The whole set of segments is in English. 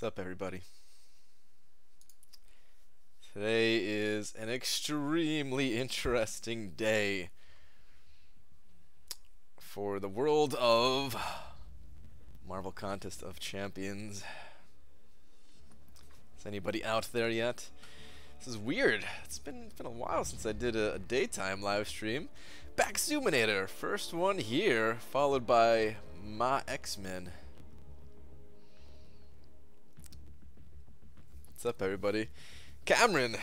What's up, everybody? Today is an extremely interesting day for the world of Marvel Contest of Champions. Is anybody out there yet? This is weird. It's been a while since I did a daytime live stream. Back Zoominator, first one here, followed by my X-Men. What's up, everybody? Cameron,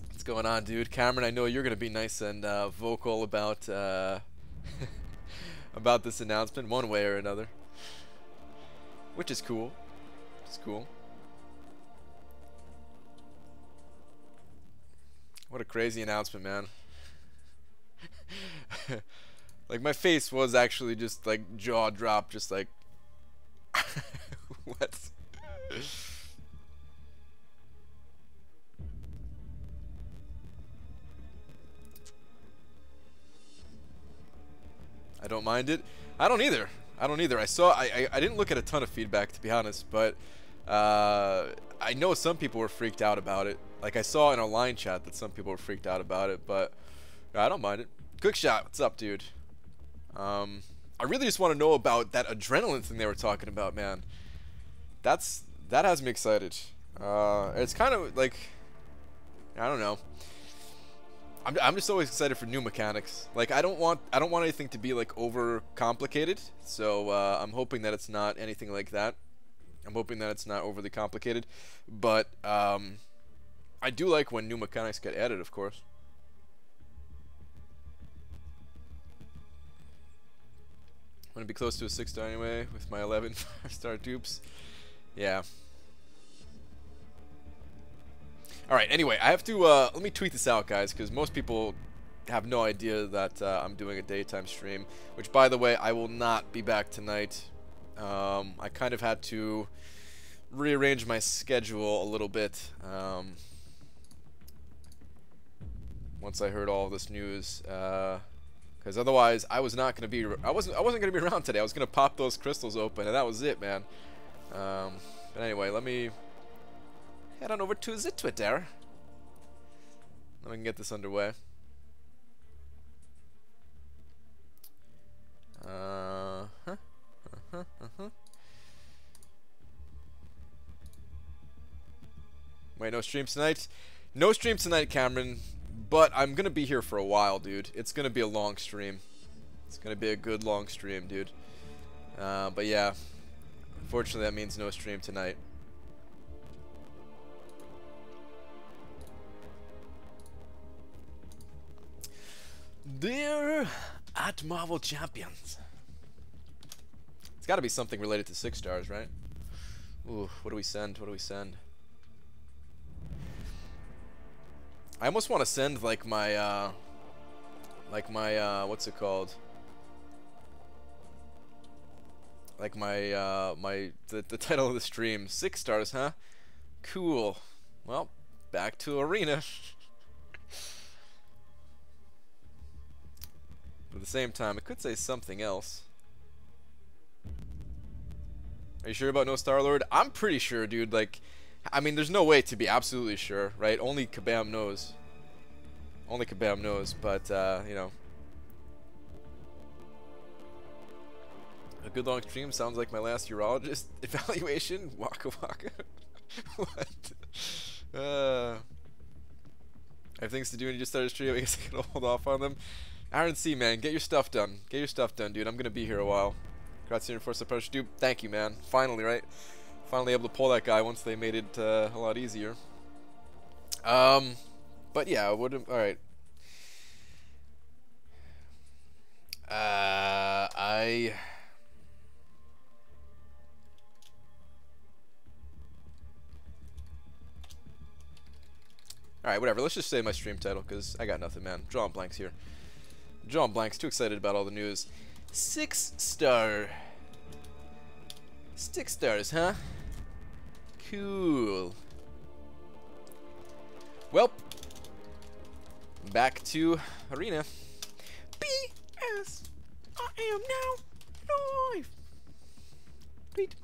what's going on, dude? Cameron, I know you're gonna be nice and vocal about about this announcement, one way or another, which is cool. It's cool. What a crazy announcement, man! Like, my face was actually just like jaw dropped, just like what? I don't mind it. I don't either. I don't either. I didn't look at a ton of feedback, to be honest, but I know some people were freaked out about it. Like, I saw in our line chat that some people were freaked out about it, but I don't mind it. Quick shot, what's up, dude? I really just want to know about that adrenaline thing they were talking about, man. That has me excited. It's kind of like, I don't know. I'm just always excited for new mechanics. Like, I don't want anything to be like over complicated. So I'm hoping that it's not anything like that. I'm hoping that it's not overly complicated. But I do like when new mechanics get added, of course. I'm gonna be close to a 6-star anyway with my 11 5-star dupes. Yeah. Alright, anyway, I have to, let me tweet this out, guys, because most people have no idea that I'm doing a daytime stream, which, by the way, I will not be back tonight. I kind of had to rearrange my schedule a little bit, once I heard all this news, because otherwise I was not going to be, I wasn't going to be around today. I was going to pop those crystals open, and that was it, man. But anyway, let me head on over to the Twitter. Then we can get this underway. Wait, no stream tonight? No stream tonight, Cameron. But I'm gonna be here for a while, dude. It's gonna be a long stream. It's gonna be a good long stream, dude. But yeah, unfortunately that means no stream tonight. Dear at Marvel Champions. It's got to be something related to 6 stars, right? Ooh, what do we send? What do we send? I almost want to send like my what's it called? Like the title of the stream. 6 stars, huh? Cool. Well, back to arena. But at the same time, it could say something else. Are you sure about no Star-Lord? I'm pretty sure, dude. Like, I mean, there's no way to be absolutely sure, right? Only Kabam knows. Only Kabam knows, but, you know. A good long stream sounds like my last urologist evaluation. Waka waka. What? I have things to do and you just started streaming. I guess I can hold off on them. Aaron C, man, get your stuff done. Get your stuff done, dude. I'm gonna be here a while. Grazie for the approach, dude. Thank you, man. Finally, right? Finally able to pull that guy once they made it a lot easier. But yeah, I would. All right. Alright, whatever. Let's just say my stream title, because I got nothing, man. Drawing blanks here. Drawing blanks. Too excited about all the news. 6 star. 6 stars, huh? Cool. Well, back to arena. B.S. I am now live. Tweet.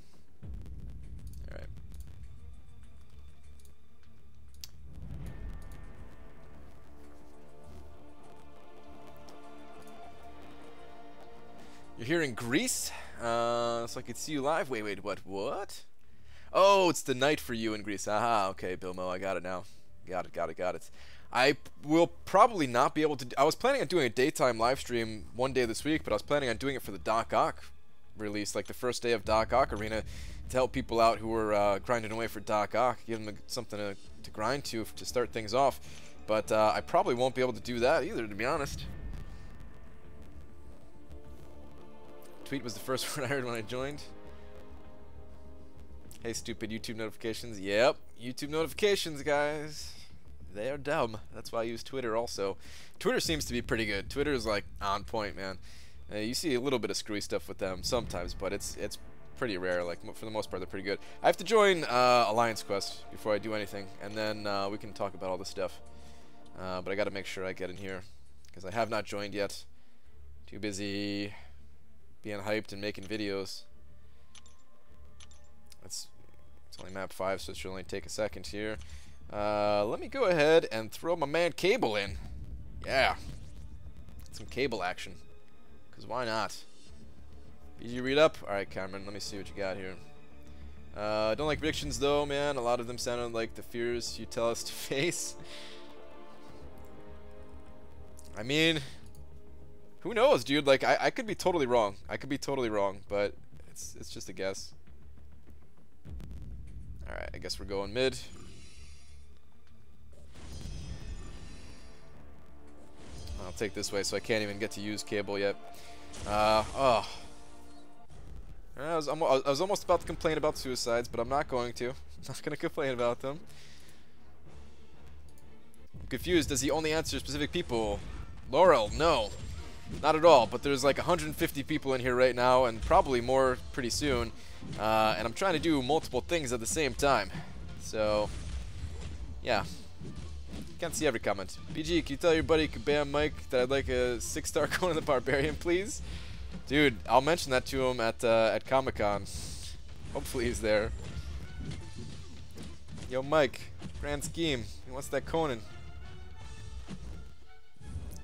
You're here in Greece? So I could see you live? Wait, what? Oh, it's the night for you in Greece. Aha, okay, Bilmo, I got it now. Got it. I will probably not be able to... I was planning on doing a daytime live stream one day this week, but I was planning on doing it for the Doc Ock release, like the first day of Doc Ock Arena, to help people out who were grinding away for Doc Ock, give them something to grind to start things off. But I probably won't be able to do that either, to be honest. Tweet was the first word I heard when I joined. Hey, stupid YouTube notifications. Yep, YouTube notifications, guys. They are dumb. That's why I use Twitter also. Twitter seems to be pretty good. Twitter is like on point, man. You see a little bit of screwy stuff with them sometimes, but it's pretty rare. Like for the most part, they're pretty good. I have to join Alliance Quest before I do anything, and then we can talk about all this stuff. But I got to make sure I get in here because I have not joined yet. Too busy being hyped and making videos. It's only map 5, so it should only take a second here. Let me go ahead and throw my man Cable in. Yeah. Some Cable action. Because why not? BG read up? Alright, Cameron, let me see what you got here. Don't like predictions though, man. A lot of them sounded like the fears you tell us to face. I mean, who knows, dude? Like, I could be totally wrong. But it's just a guess. Alright, I guess we're going mid. I'll take this way, so I can't even get to use Cable yet. I was almost about to complain about suicides, but I'm not going to. I'm not going to complain about them. I'm confused. Does he only answer specific people? Laurel, no. Not at all, but there's like 150 people in here right now, and probably more pretty soon. And I'm trying to do multiple things at the same time. So, yeah. Can't see every comment. BG, can you tell your buddy Kabam Mike that I'd like a 6-star Conan the Barbarian, please? Dude, I'll mention that to him at Comic-Con. Hopefully he's there. Yo, Mike, grand scheme. He wants that Conan.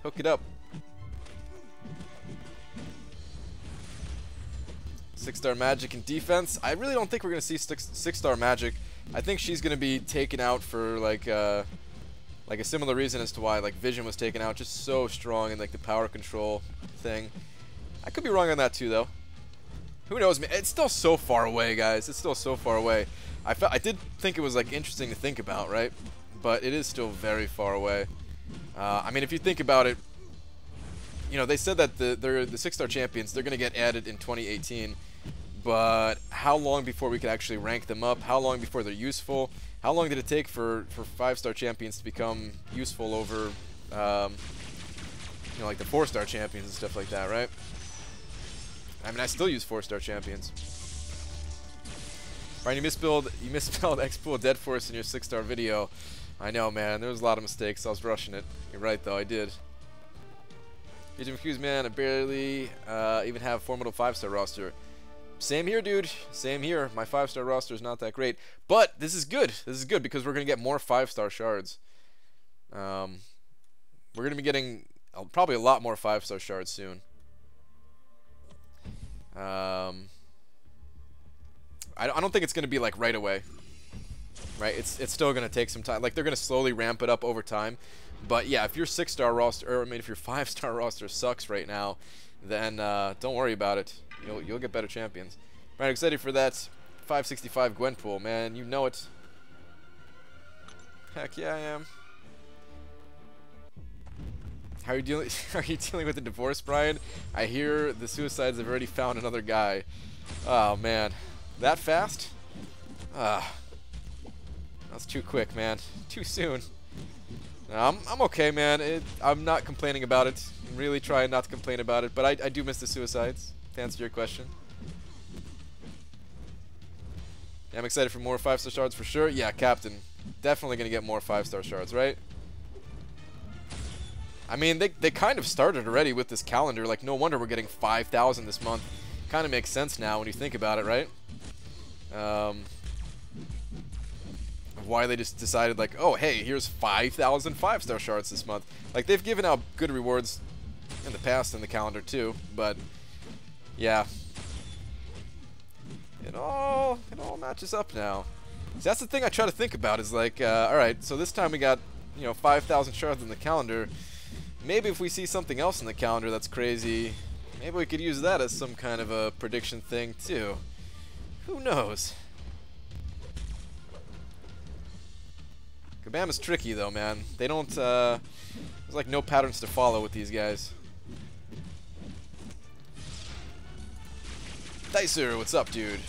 Hook it up. 6-star Magic in defense. I really don't think we're gonna see 6-star Magic. I think she's gonna be taken out for like a similar reason as to why like Vision was taken out. Just so strong in like the power control thing. I could be wrong on that too, though. Who knows, man? It's still so far away, guys. It's still so far away. I did think it was like interesting to think about, right? But it is still very far away. I mean, if you think about it, you know, they said that they're the 6-star champions. They're gonna get added in 2018. But how long before we could actually rank them up? How long before they're useful? How long did it take for 5-star champions to become useful over, you know, like the 4-star champions and stuff like that, right? I mean, I still use 4-star champions. Brian, you misspelled X-Pool Dead Force in your 6-star video. I know, man. There was a lot of mistakes. I was rushing it. You're right, though. I did. Agent Fuse, man. I barely even have a formidable 5-star roster. Same here, dude. Same here. My 5-star roster is not that great. But this is good. This is good because we're going to get more 5-star shards. We're going to be getting probably a lot more 5-star shards soon. I don't think it's going to be like right away. Right? It's still going to take some time. Like, they're going to slowly ramp it up over time. But yeah, if your 6-star roster, or I mean, if your 5-star roster sucks right now, then don't worry about it. You'll get better champions. Right, excited for that 565 Gwenpool, man. You know it. Heck yeah, I am. How are you dealing? Are you dealing with the divorce, Brian? I hear the suicides have already found another guy. Oh man, that fast? That's too quick, man. Too soon. No, I'm okay, man. I'm not complaining about it. I'm really trying not to complain about it, but I do miss the suicides. To answer your question. Yeah, I'm excited for more 5-star shards for sure. Yeah, Captain. Definitely gonna get more 5-star shards, right? I mean, they kind of started already with this calendar. Like, no wonder we're getting 5,000 this month. Kind of makes sense now when you think about it, right? Why they just decided, like, oh, hey, here's 5,000 5-star shards this month. Like, they've given out good rewards in the past in the calendar, too. But, Yeah. It all matches up now. See, that's the thing I try to think about is like, alright, so this time we got, 5,000 shards in the calendar. Maybe if we see something else in the calendar that's crazy, maybe we could use that as some kind of a prediction thing too. Who knows? Kabam is tricky though, man. They don't, there's like no patterns to follow with these guys. Dicer, what's up, dude?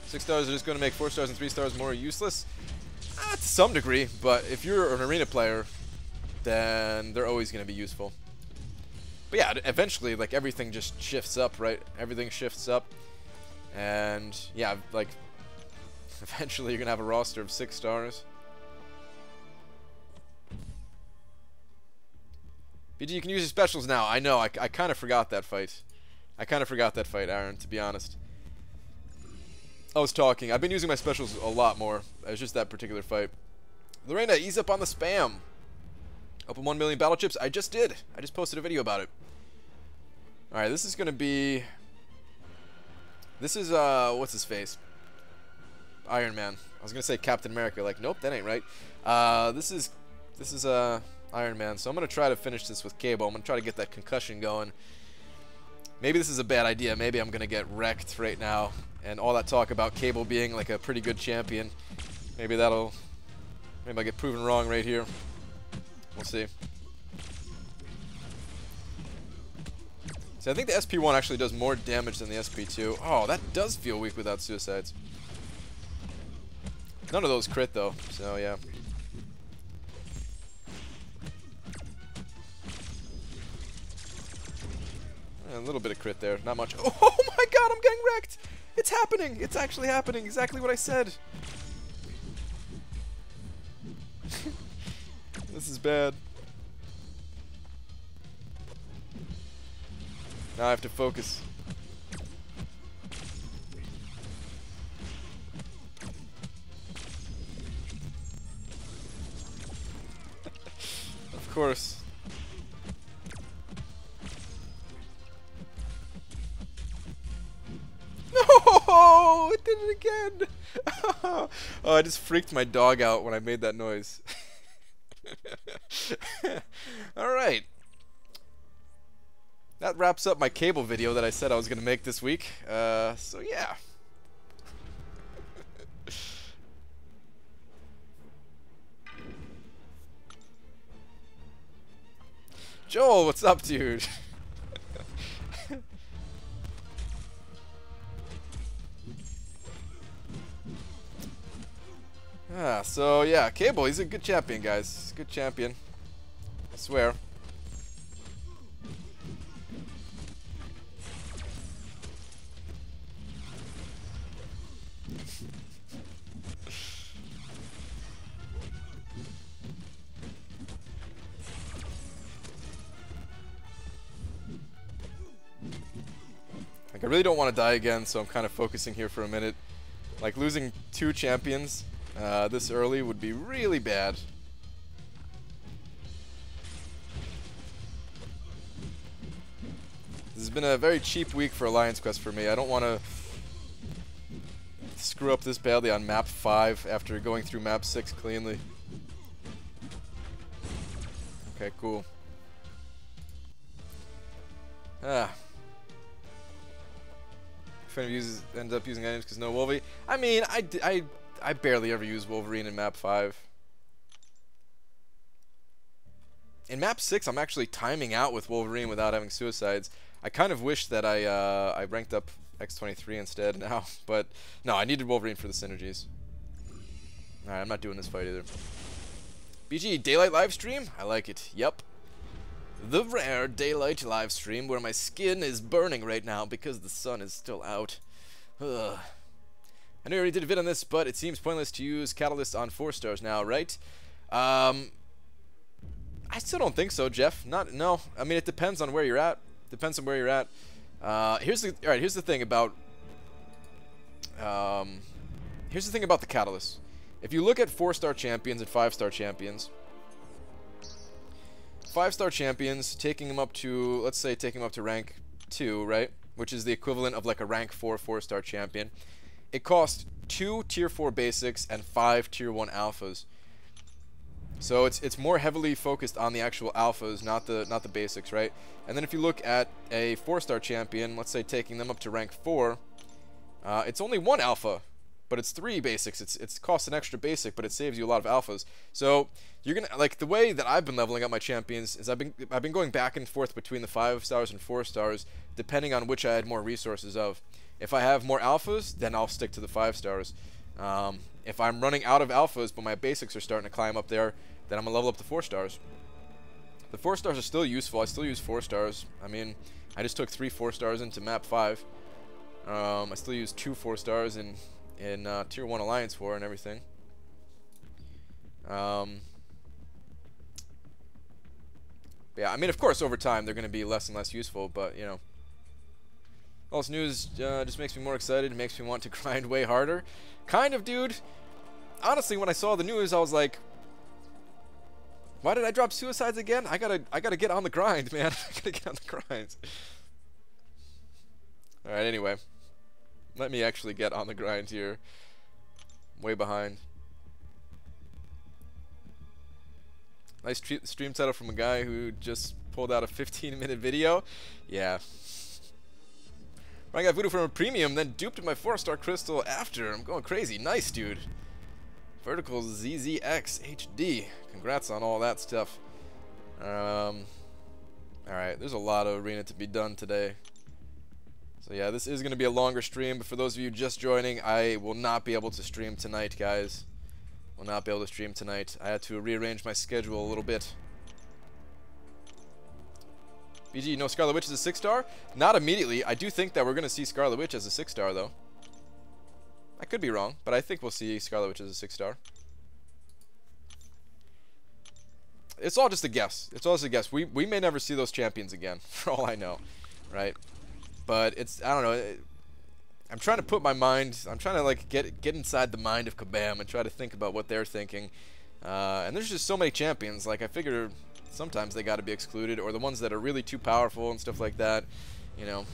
6 stars are just going to make 4 stars and 3 stars more useless? To some degree, but if you're an arena player, then they're always going to be useful. But yeah, eventually, like, everything just shifts up, right? Everything shifts up. And, yeah, like, eventually you're going to have a roster of 6 stars. BG, you can use your specials now. I know, I kind of forgot that fight. Aaron, to be honest. I was talking. I've been using my specials a lot more. It's just that particular fight. Lorena, ease up on the spam. Open 1 million battle chips. I just did. I just posted a video about it. Alright, this is going to be... This is, what's his face? Iron Man. I was going to say Captain America. Like, nope, that ain't right. This is Iron Man. So I'm going to try to finish this with Cable. I'm going to try to get that concussion going. Maybe this is a bad idea. Maybe I'm going to get wrecked right now. And all that talk about Cable being like a pretty good champion. Maybe I'll get proven wrong right here. We'll see. See, I think the SP1 actually does more damage than the SP2. Oh, that does feel weak without suicides. None of those crit though, so yeah. A little bit of crit there, not much. Oh my god, I'm getting wrecked! It's happening! It's actually happening! Exactly what I said! This is bad. Now I have to focus. Of course. No! It did it again! Oh, I just freaked my dog out when I made that noise. Alright. That wraps up my Cable video that I said I was going to make this week. So yeah. Joel, what's up, dude? So yeah, Cable, he's a good champion, guys. He's a good champion. I swear. Like, I really don't want to die again, so I'm kind of focusing here for a minute. Like, losing 2 champions this early would be really bad. This has been a very cheap week for Alliance Quest for me. I don't want to screw up this badly on map 5 after going through map 6 cleanly. Okay, cool. If any of you ends up using items because no Wolverine. I mean, I barely ever use Wolverine in map 5. In map 6, I'm actually timing out with Wolverine without having suicides. I kind of wish that I ranked up X23 instead now, but no, I needed Wolverine for the synergies. Alright, I'm not doing this fight either. BG, daylight live stream? I like it. Yup. The rare daylight live stream where my skin is burning right now because the sun is still out. Ugh. I know you already did a vid on this, but it seems pointless to use Catalyst on 4 stars now, right? I still don't think so, Jeff. No. I mean, it depends on where you're at. Depends on where you're at. Here's the thing about the Catalyst. If you look at 4-star champions and 5-star champions, 5-star champions, taking them up to, let's say, taking them up to rank 2, right? which is the equivalent of like a rank 4 4-star champion. It costs 2 tier 4 basics and 5 tier 1 alphas. So it's more heavily focused on the actual alphas, not the basics, right? And then if you look at a 4-star champion, let's say taking them up to rank 4, it's only 1 alpha, but it's 3 basics. It's costs an extra basic, but it saves you a lot of alphas. So you're gonna, like, the way that I've been leveling up my champions is I've been going back and forth between the 5 stars and 4 stars, depending on which I had more resources of. If I have more alphas, then I'll stick to the 5 stars. If I'm running out of alphas, but my basics are starting to climb up there, then I'm gonna level up the 4 stars. The 4 stars are still useful. I still use 4 stars. I mean, I just took 3 4 stars into map 5. I still use 2 4 stars in tier 1 alliance 4 and everything. Yeah, I mean, of course, over time they're gonna be less and less useful, but you know. All this news just makes me more excited. It makes me want to grind way harder. Kind of, dude. Honestly, when I saw the news, I was like, why did I drop suicides again? I gotta get on the grind, man. I gotta get on the grind. Alright, anyway. Let me actually get on the grind here. I'm way behind. Nice stream title from a guy who just pulled out a 15-minute video. Yeah. I got voodoo from a premium, then duped my 4-star crystal after. I'm going crazy. Nice, dude. Vertical ZZX HD. Congrats on all that stuff. Alright, there's a lot of arena to be done today. So yeah, this is going to be a longer stream, but for those of you just joining, I will not be able to stream tonight, guys. Will not be able to stream tonight. I had to rearrange my schedule a little bit. BG, no, Scarlet Witch is a 6-star? Not immediately. I do think that we're going to see Scarlet Witch as a 6-star, though. I could be wrong, but I think we'll see Scarlet Witch as a 6-star. It's all just a guess. It's all just a guess. We may never see those champions again, for all I know, right? But it's, I don't know. I'm trying to put my mind, I'm trying to like get inside the mind of Kabam and try to think about what they're thinking. And there's just so many champions. Like, I figure sometimes they got to be excluded, or the ones that are really too powerful and stuff like that. You know,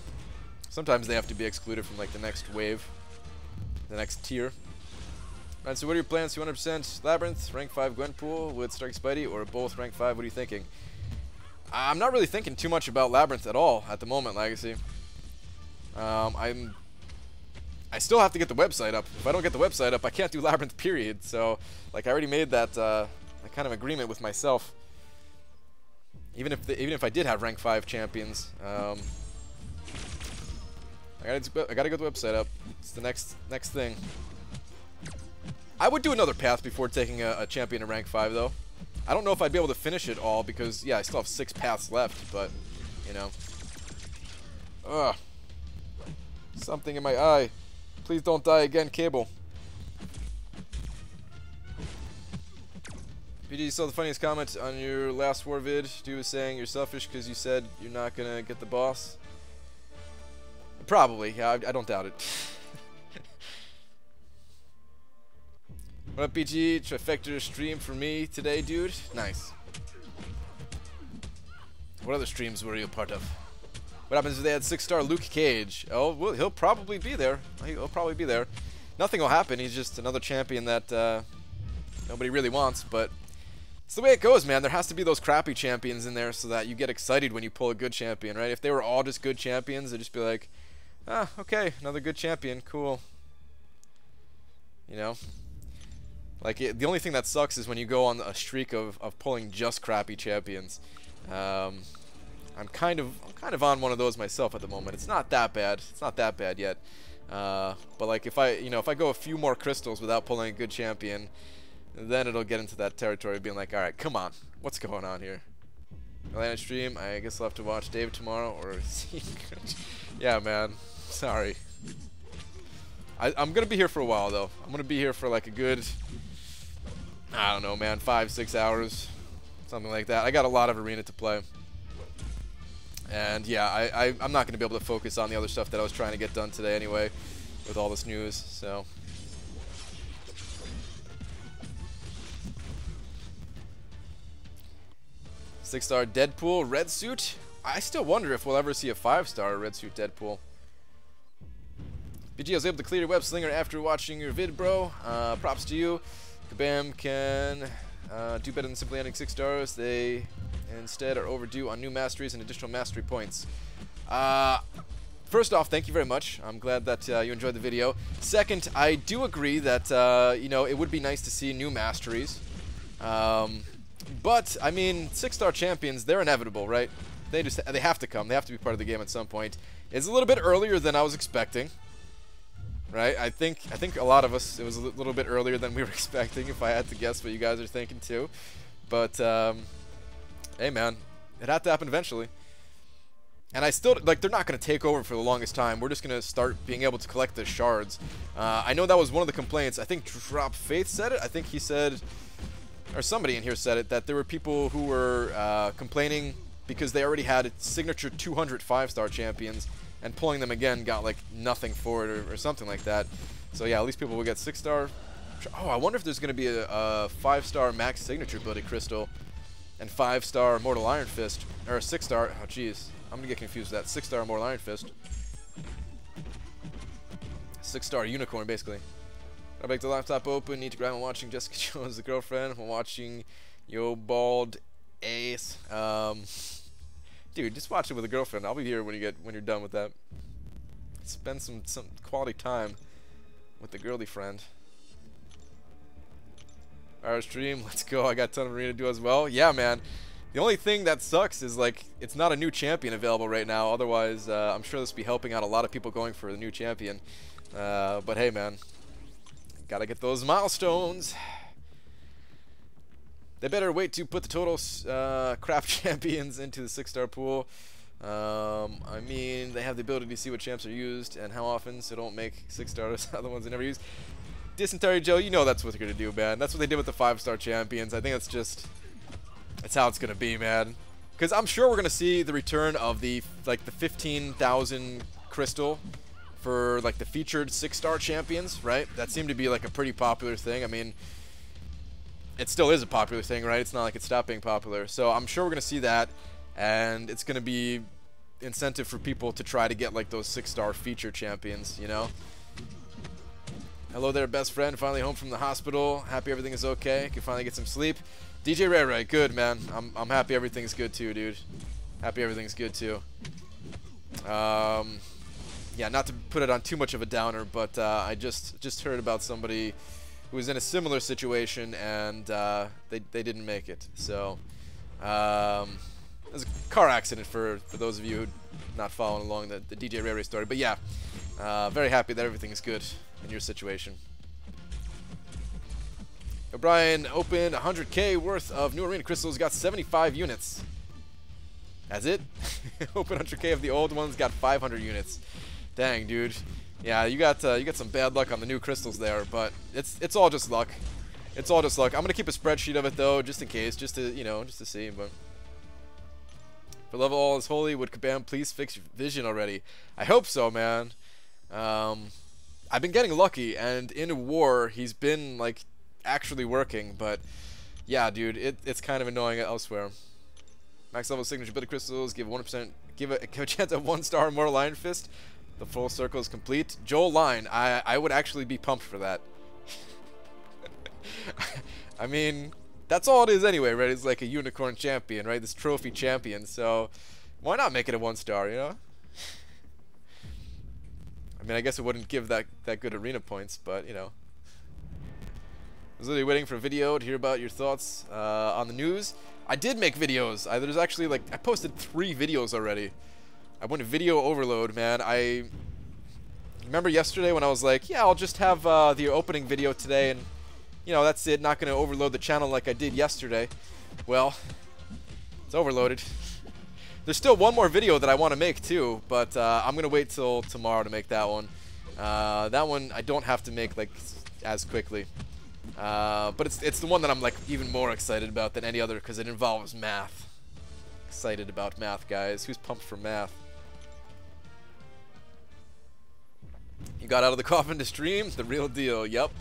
sometimes they have to be excluded from like the next wave, the next tier. Alright, so what are your plans? 200% Labyrinth, rank 5 Gwenpool with Stark Spidey, or both rank 5? What are you thinking? I'm not really thinking too much about Labyrinth at all at the moment, Legacy. I still have to get the website up. If I don't get the website up, I can't do Labyrinth, period. So, like, I already made that kind of agreement with myself. Even if I did have rank 5 champions, I gotta get the website up. It's the next thing. I would do another path before taking a champion to rank 5, though. I don't know if I'd be able to finish it all because, yeah, I still have 6 paths left, but, you know. Ugh. Something in my eye. Please don't die again, Cable. BG, you saw the funniest comment on your last war vid. Dude was saying you're selfish because you said you're not gonna get the boss. Probably, yeah, I don't doubt it. What up, BG? Trifecta stream for me today, dude. Nice. What other streams were you a part of? What happens if they had 6-star Luke Cage? Oh, well, he'll probably be there. He'll probably be there. Nothing will happen. He's just another champion that nobody really wants, but it's the way it goes, man. There has to be those crappy champions in there so that you get excited when you pull a good champion, right? If they were all just good champions, they'd just be like, ah, okay, another good champion, cool. You know? Like, the only thing that sucks is when you go on a streak of pulling just crappy champions. I'm kind of on one of those myself at the moment. It's not that bad. It's not that bad yet. But like if I go a few more crystals without pulling a good champion, then it'll get into that territory of being like, all right, come on, what's going on here? Atlanta stream. I guess I'll have to watch Dave tomorrow or yeah, man. Sorry. I'm gonna be here for a while though. I'm gonna be here for like a good, I don't know, man, 5-6 hours, something like that. I got a lot of arena to play. And yeah, I'm not going to be able to focus on the other stuff that I was trying to get done today anyway, with all this news, so. Six-star Deadpool red suit? I still wonder if we'll ever see a 5-star red suit Deadpool. BG, I was able to clear your web slinger after watching your vid, bro. Props to you. Kabam can do better than simply ending 6 stars. They instead are overdue on new masteries and additional mastery points. First off, thank you very much. I'm glad that you enjoyed the video. Second, I do agree that you know, it would be nice to see new masteries. But I mean, 6-star champions, they're inevitable, right? They have to come. They have to be part of the game at some point. It's a little bit earlier than I was expecting. Right? I think a lot of us, it was a little bit earlier than we were expecting, if I had to guess what you guys are thinking too. But hey man, it had to happen eventually. And I still, like, they're not going to take over for the longest time. We're just going to start being able to collect the shards. I know that was one of the complaints. I think Drop Faith said it. I think he said, or somebody in here said it, that there were people who were complaining because they already had signature 200 5-star champions, and pulling them again got, like, nothing for it or something like that. So, yeah, at least people will get 6-star. Oh, I wonder if there's going to be a 5-star max signature ability crystal and 5-star Immortal Iron Fist, or a 6-star. Oh, jeez. I'm gonna get confused with that. 6-star Immortal Iron Fist. 6-star unicorn, basically. I break the laptop open. Need to grab. I'm watching Jessica Jones, the girlfriend. I'm watching Yo Bald Ace. Dude, just watch it with a girlfriend. I'll be here when you're done with that. Spend some quality time with the girly friend. Our stream. Let's go. I got a ton of arena to do as well. Yeah, man. The only thing that sucks is, like, it's not a new champion available right now. Otherwise, I'm sure this would be helping out a lot of people going for the new champion. But hey, man, gotta get those milestones. They better wait to put the total craft champions into the 6-star pool. I mean, they have the ability to see what champs are used and how often, so don't make 6-stars other ones they never use. Dysentery Joe, you know that's what they're gonna do, man. That's what they did with the 5-star champions. I think that's just... that's how it's gonna be, man. Because I'm sure we're gonna see the return of the 15,000 crystal for, like, the featured 6-star champions, right? That seemed to be, like, a pretty popular thing. I mean, it still is a popular thing, right? It's not like it stopped being popular. So I'm sure we're gonna see that, and it's gonna be incentive for people to try to get, like, those 6-star feature champions, you know? Hello there, best friend. Finally home from the hospital. Happy everything is okay. Can finally get some sleep. DJ Ray Ray, good, man. I'm happy everything's good too, dude. Happy everything's good too. Yeah, not to put it on too much of a downer, but I just heard about somebody who was in a similar situation, and they didn't make it. So it was a car accident for those of you who not following along the DJ Ray Ray story. But yeah, very happy that everything's good in your situation. O'Brien opened 100k worth of new arena crystals, got 75 units. That's it? Open 100k of the old ones, got 500 units. Dang, dude. Yeah, you got some bad luck on the new crystals there, but it's all just luck. It's all just luck. I'm gonna keep a spreadsheet of it though, just in case, just to see. But for love of all is holy, would Kabam please fix your vision already? I hope so, man. I've been getting lucky, and in a war, he's been like actually working, but yeah, dude, it's kind of annoying elsewhere. Max level signature ability crystals give 1%, give a chance at 1-star Immortal Iron Fist. The full circle is complete. Joel Line, I would actually be pumped for that. I mean, that's all it is anyway, right? It's like a unicorn champion, right? This trophy champion, so why not make it a 1-star, you know? I mean, I guess it wouldn't give that good arena points, but you know. I was literally waiting for a video to hear about your thoughts on the news. I did make videos. There's actually, like, I posted 3 videos already. I went video overload, man. I remember yesterday when I was like, yeah, I'll just have the opening video today, and you know, that's it. Not gonna overload the channel like I did yesterday. Well, it's overloaded. There's still one more video that I want to make too, but I'm gonna wait till tomorrow to make that one. That one I don't have to make like as quickly. But it's the one that I'm like even more excited about than any other because it involves math. Excited about math, guys. Who's pumped for math? You got out of the coffin to stream? The real deal, yep.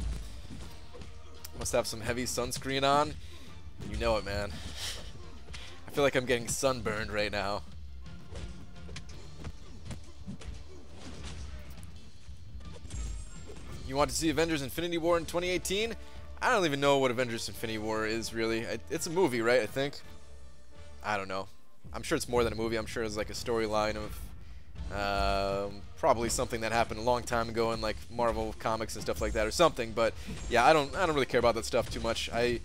Must have some heavy sunscreen on. You know it, man. I feel like I'm getting sunburned right now. You want to see Avengers Infinity War in 2018? I don't even know what Avengers Infinity War is, really. It's a movie, right, I think? I don't know. I'm sure it's more than a movie. I'm sure it's like a storyline of probably something that happened a long time ago in like Marvel comics and stuff like that or something. But yeah, I don't really care about that stuff too much. I've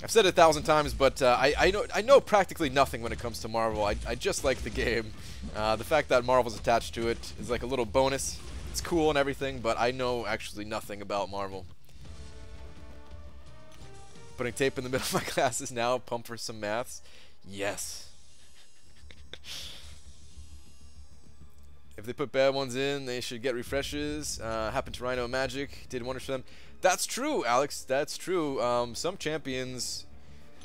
said it 1,000 times, but I know practically nothing when it comes to Marvel. I just like the game. The fact that Marvel's attached to it is like a little bonus. It's cool and everything, but I know actually nothing about Marvel. Putting tape in the middle of my glasses now. Pump for some maths. Yes. If they put bad ones in, they should get refreshes. Happened to Rhino Magic. Did wonders for them. That's true, Alex. That's true. Some champions,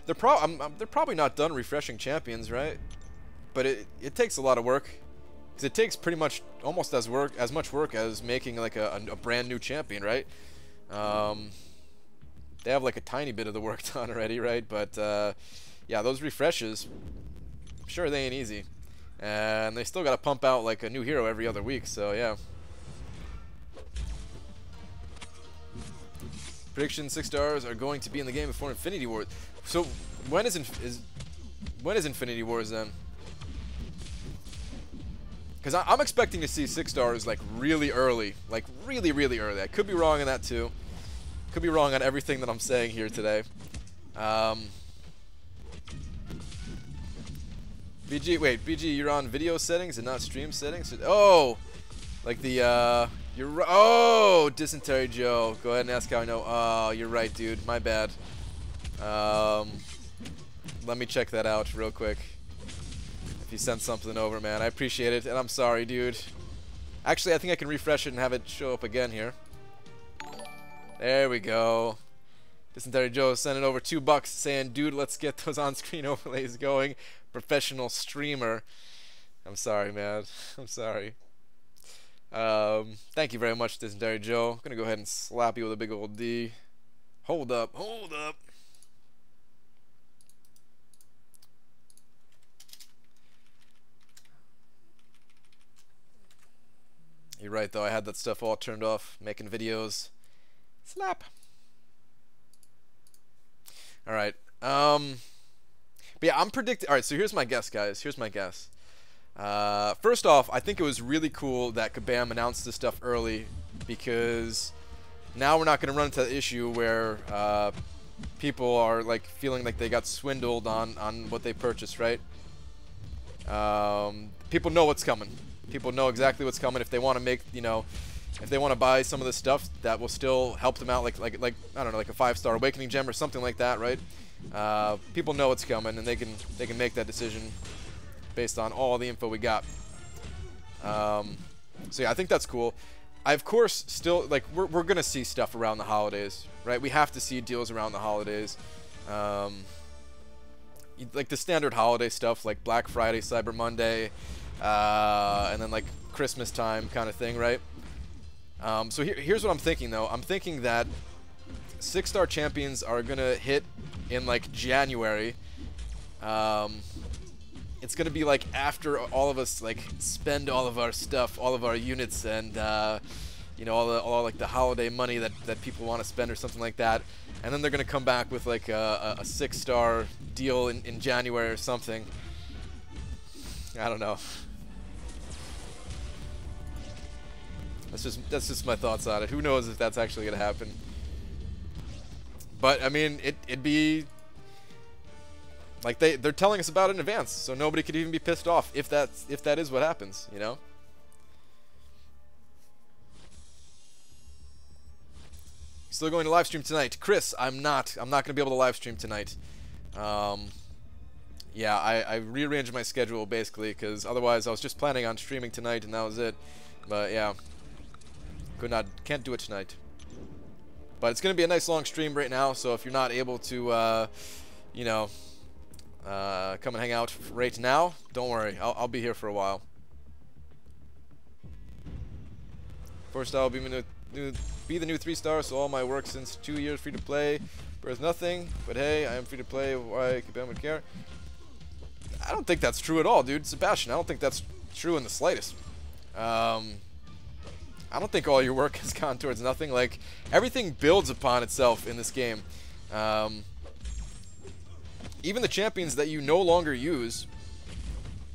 they're probably not done refreshing champions, right? But it takes a lot of work. Because it takes pretty much almost as much work as making like a brand new champion, right? They have like a tiny bit of the work done already, right? But yeah, those refreshes, sure, they ain't easy. And they still got to pump out like a new hero every other week, so yeah. Prediction: 6 stars are going to be in the game before Infinity War. So when is Infinity Wars then? Because I'm expecting to see 6 stars like really early, like really early. I could be wrong on that too. Could be wrong on everything that I'm saying here today. BG, wait, BG, you're on video settings and not stream settings? Oh, like the, oh, Dysentery Joe. Go ahead and ask how I know. Oh, you're right, dude. My bad. Let me check that out real quick. If you sent something over, man. I appreciate it, and I'm sorry, dude. Actually, I think I can refresh it and have it show up again here. There we go. Dysentery Joe sending over $2 saying, dude, let's get those on-screen overlays going. Professional streamer. I'm sorry, man. I'm sorry. Thank you very much, Dysentery Joe. I'm gonna go ahead and slap you with a big old D. Hold up. Hold up. You're right, though. I had that stuff all turned off, making videos. Slap. All right. But yeah, I'm predicting. All right, so here's my guess, guys. Here's my guess. First off, I think it was really cool that Kabam announced this stuff early, because now we're not going to run into the issue where people are like feeling like they got swindled on what they purchased, right? People know what's coming. People know exactly what's coming. If they want to make, you know, if they want to buy some of this stuff that will still help them out, like I don't know, like a 5-star Awakening Gem or something like that, right? People know what's coming, and they can make that decision based on all the info we got. So yeah, I think that's cool. I of course still like we're gonna see stuff around the holidays, right? We have to see deals around the holidays, like the standard holiday stuff, like Black Friday, Cyber Monday, and then like Christmas time kind of thing, right? So here's what I'm thinking though. I'm thinking that 6-star champions are gonna hit in like January. It's gonna be like after all of us like spend all of our stuff, all of our units, and you know, all like the holiday money that people want to spend or something like that, and then they're gonna come back with like a 6-star deal in January or something. I don't know. That's just my thoughts on it. Who knows if that's actually gonna happen? But I mean, it'd be like they're telling us about it in advance, so nobody could even be pissed off if that is what happens, you know. Still going to live stream tonight, Chris? I'm not gonna be able to live stream tonight. Yeah, I rearranged my schedule basically because otherwise I was just planning on streaming tonight and that was it. But yeah, can't do it tonight. But it's gonna be a nice long stream right now, so if you're not able to, you know, come and hang out right now, don't worry, I'll be here for a while. First, I'll be the new 3-star, so all my work since 2 years free to play worth nothing. But hey, I am free to play. Why Kabam would care? I don't think that's true at all, dude. Sebastian, I don't think that's true in the slightest. I I don't think all your work has gone towards nothing. Like, everything builds upon itself in this game. Even the champions that you no longer use,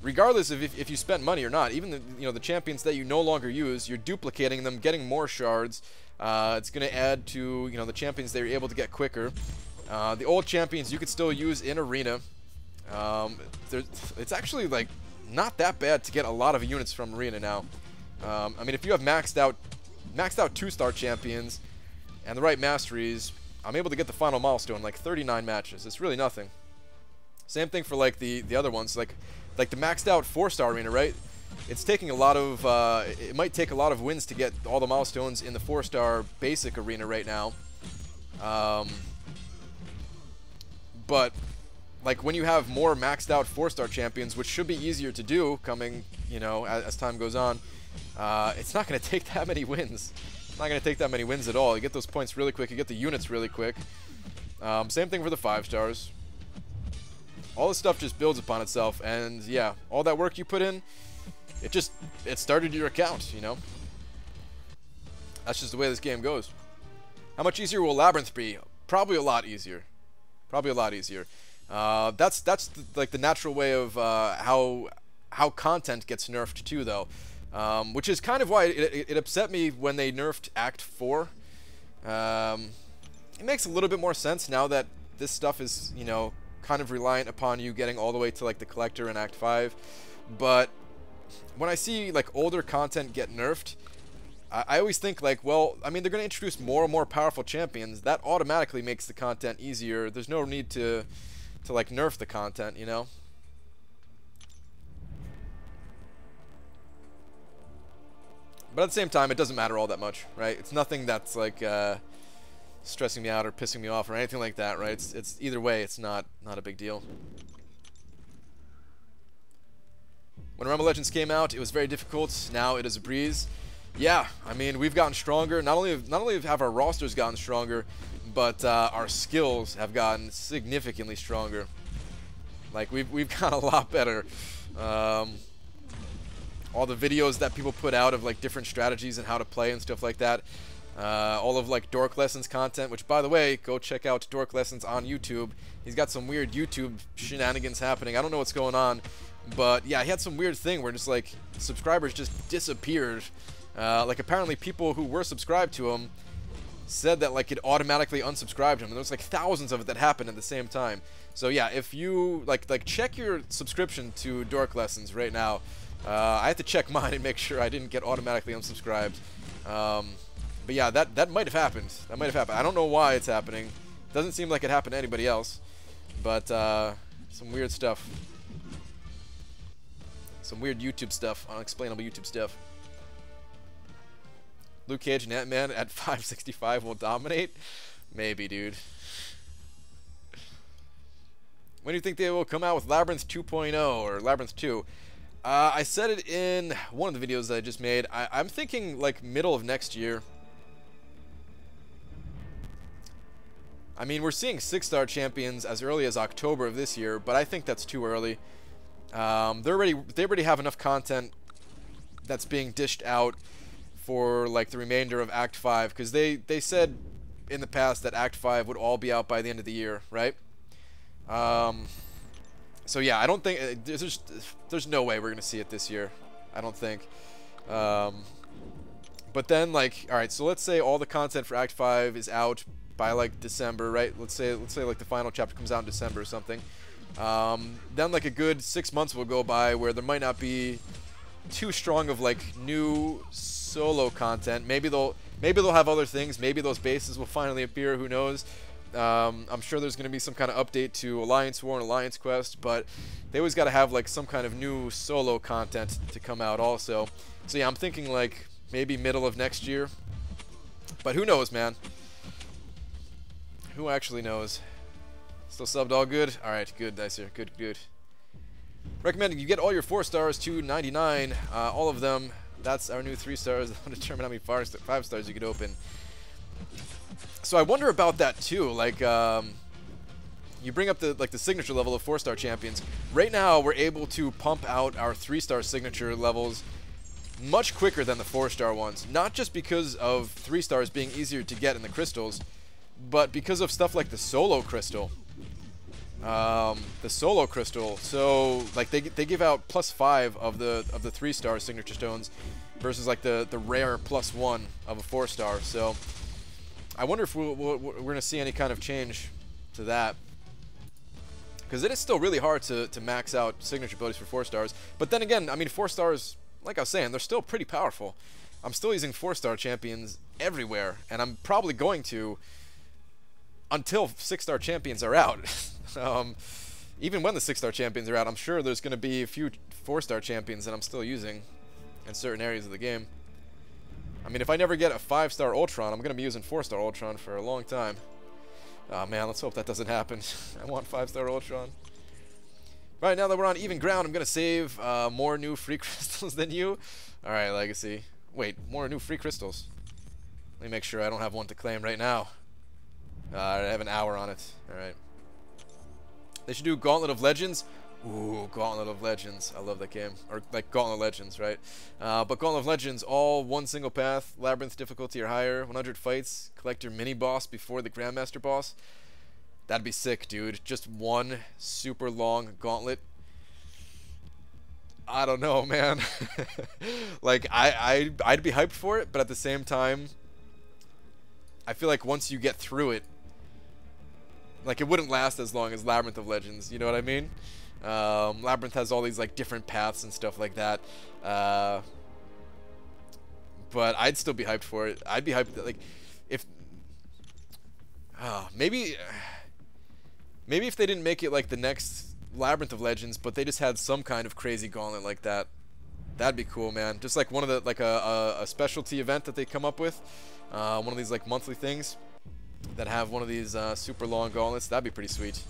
regardless of if you spent money or not, even the champions that you no longer use, you're duplicating them, getting more shards. It's going to add to the champions that you're able to get quicker. The old champions you could still use in arena. It's actually like not that bad to get a lot of units from arena now. I mean, if you have maxed out 2-star champions and the right masteries, I'm able to get the final milestone in like 39 matches. It's really nothing. Same thing for like the other ones, like the maxed out 4-star arena, right? It's taking a lot of it might take a lot of wins to get all the milestones in the 4-star basic arena right now. But like when you have more maxed out 4-star champions, which should be easier to do coming, as time goes on, it's not going to take that many wins. It's not going to take that many wins at all. You get those points really quick. You get the units really quick. Same thing for the 5-stars. All this stuff just builds upon itself, and yeah, all that work you put in, it started your account, That's just the way this game goes. How much easier will Labyrinth be? Probably a lot easier. Probably a lot easier. That's like the natural way of how content gets nerfed too, though, which is kind of why it upset me when they nerfed Act 4. It makes a little bit more sense now that this stuff is kind of reliant upon you getting all the way to like the collector in Act 5, but when I see like older content get nerfed, I always think like, well, I mean, they're going to introduce more and more powerful champions. That automatically makes the content easier. There's no need to like nerf the content, But at the same time, it doesn't matter all that much, right? It's nothing that's like stressing me out or pissing me off or anything like that, right? It's either way, it's not a big deal. When Realm of Legends came out, it was very difficult. Now it is a breeze. Yeah, I mean, we've gotten stronger. Not only have our rosters gotten stronger, but our skills have gotten significantly stronger. Like we've gotten a lot better. All the videos that people put out of like different strategies and how to play and stuff like that. All of like Dork Lessons content, which by the way, go check out Dork Lessons on YouTube. He's got some weird YouTube shenanigans happening. I don't know what's going on, but yeah, he had some weird thing where just like subscribers just disappeared. Like apparently people who were subscribed to him said that like it automatically unsubscribed him, and there was like thousands of it that happened at the same time. So yeah, if you like check your subscription to Dork Lessons right now. I have to check mine and make sure I didn't get automatically unsubscribed. But yeah, that might have happened. That might have happened. I don't know why it's happening. Doesn't seem like it happened to anybody else. But some weird stuff. Some weird YouTube stuff. Unexplainable YouTube stuff. Luke Cage and Ant-Man at 565 will dominate? Maybe, dude. When do you think they will come out with Labyrinth 2.0 or Labyrinth 2? I said it in one of the videos that I just made. I'm thinking like middle of next year. I mean, we're seeing 6-star champions as early as October of this year, but I think that's too early. They already have enough content that's being dished out for like the remainder of Act 5, because they said in the past that Act 5 would all be out by the end of the year, right? So yeah, I don't think there's no way we're gonna see it this year. I don't think. But then like, all right, so let's say all the content for Act 5 is out by like December, right? Let's say like the final chapter comes out in December or something. Then like a good 6 months will go by where there might not be too strong of like new solo content. Maybe they'll have other things. Maybe those bases will finally appear. Who knows? I'm sure there's going to be some kind of update to Alliance War and Alliance Quest, but they always got to have like some kind of new solo content to come out also. So yeah, I'm thinking like maybe middle of next year. But who knows, man? Who actually knows? Still subbed all good? Alright, good, Dicer. Good, good. Recommending you get all your 4-stars to 99. All of them. That's our new 3-stars. That'll determine how many 5-stars you could open. So I wonder about that too. Like, you bring up the signature level of 4-star champions. Right now, we're able to pump out our 3-star signature levels much quicker than the 4-star ones. Not just because of 3 stars being easier to get in the crystals, but because of stuff like the solo crystal. The solo crystal. So like they give out +5 of the 3-star signature stones versus like the rare +1 of a 4-star. So I wonder if we're gonna see any kind of change to that, because it is still really hard to max out signature abilities for 4 stars. But then again, I mean, 4 stars, like I was saying, they're still pretty powerful. I'm still using 4-star champions everywhere, and I'm probably going to until 6-star champions are out. Even when the 6-star champions are out, I'm sure there's going to be a few 4-star champions that I'm still using in certain areas of the game. I mean, if I never get a 5-star Ultron, I'm going to be using 4-star Ultron for a long time. Oh man, let's hope that doesn't happen. I want 5-star Ultron. Right, now that we're on even ground, I'm going to save more new free crystals than you. Alright, Legacy. Wait, more new free crystals. Let me make sure I don't have one to claim right now. I have an hour on it. Alright. They should do Gauntlet of Legends. Ooh, Gauntlet of Legends. I love that game. Or, like, Gauntlet Legends, right? But Gauntlet of Legends, all one single path, Labyrinth difficulty or higher, 100 fights, Collector mini-boss before the Grandmaster boss. That'd be sick, dude. Just one super long gauntlet. I don't know, man. Like, I'd be hyped for it, but at the same time, I feel like once you get through it, like, it wouldn't last as long as Labyrinth of Legends, you know what I mean? Labyrinth has all these, like, different paths and stuff like that. But I'd still be hyped for it. I'd be hyped, like, if... maybe if they didn't make it, like, the next Labyrinth of Legends, but they just had some kind of crazy gauntlet like that. That'd be cool, man. Just, like, one of the, like, a specialty event that they come up with. One of these, like, monthly things that have one of these super long gauntlets. That'd be pretty sweet.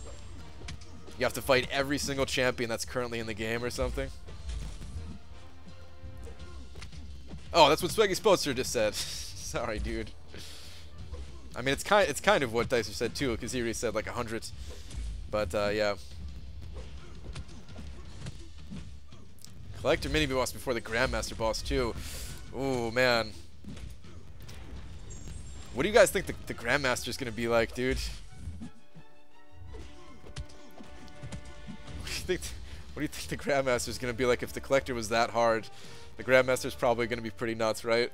You have to fight every single champion that's currently in the game or something. Oh, that's what Swaggy Sposter just said. Sorry, dude. I mean, it's kind of what Dicer said too, because he already said like 100. But yeah. Collector mini boss before the Grandmaster boss too. Ooh, man. What do you guys think the Grandmaster is gonna be like, dude? What do you think the Grandmaster is gonna be like if the Collector was that hard? The Grandmaster is probably gonna be pretty nuts, right?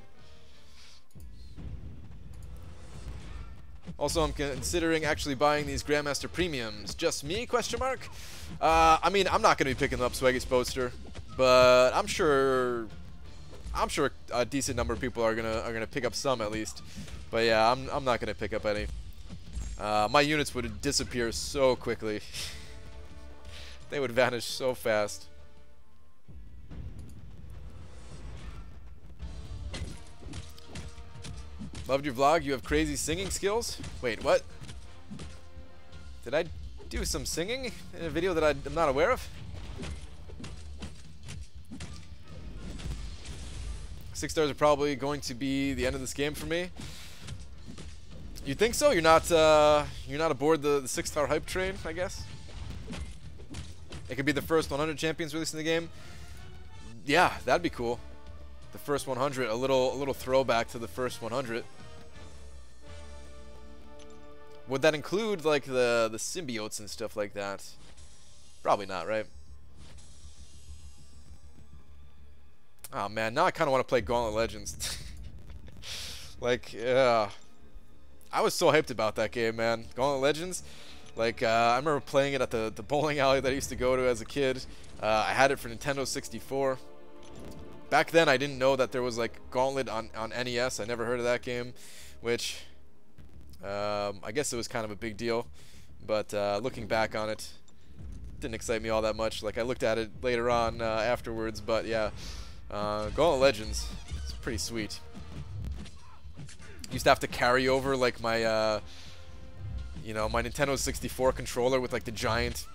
Also, I'm considering actually buying these Grandmaster Premiums. Just me? Question mark. I mean, I'm not gonna be picking up Swaggy Sposter, but I'm sure a decent number of people are gonna pick up some at least. But yeah, I'm not gonna pick up any. My units would disappear so quickly. They would vanish so fast. Loved your vlog. You have crazy singing skills. Wait, what? Did I do some singing in a video that I'm not aware of? 6 stars are probably going to be the end of this game for me. You think so? You're not aboard the 6-star hype train, I guess? It could be the first 100 champions released in the game. Yeah, that'd be cool. The first 100, a little throwback to the first 100. Would that include like the symbiotes and stuff like that? Probably not, right? Oh man, now I kind of want to play Gauntlet Legends. Like, I was so hyped about that game, man. Gauntlet Legends. Like, I remember playing it at the bowling alley that I used to go to as a kid. I had it for Nintendo 64. Back then, I didn't know that there was, like, Gauntlet on NES. I never heard of that game, which, I guess it was kind of a big deal. But looking back on it, didn't excite me all that much. Like, I looked at it later on afterwards, but yeah. Gauntlet Legends, it's pretty sweet. Used to have to carry over, like, my, you know, my Nintendo 64 controller with, like, the giant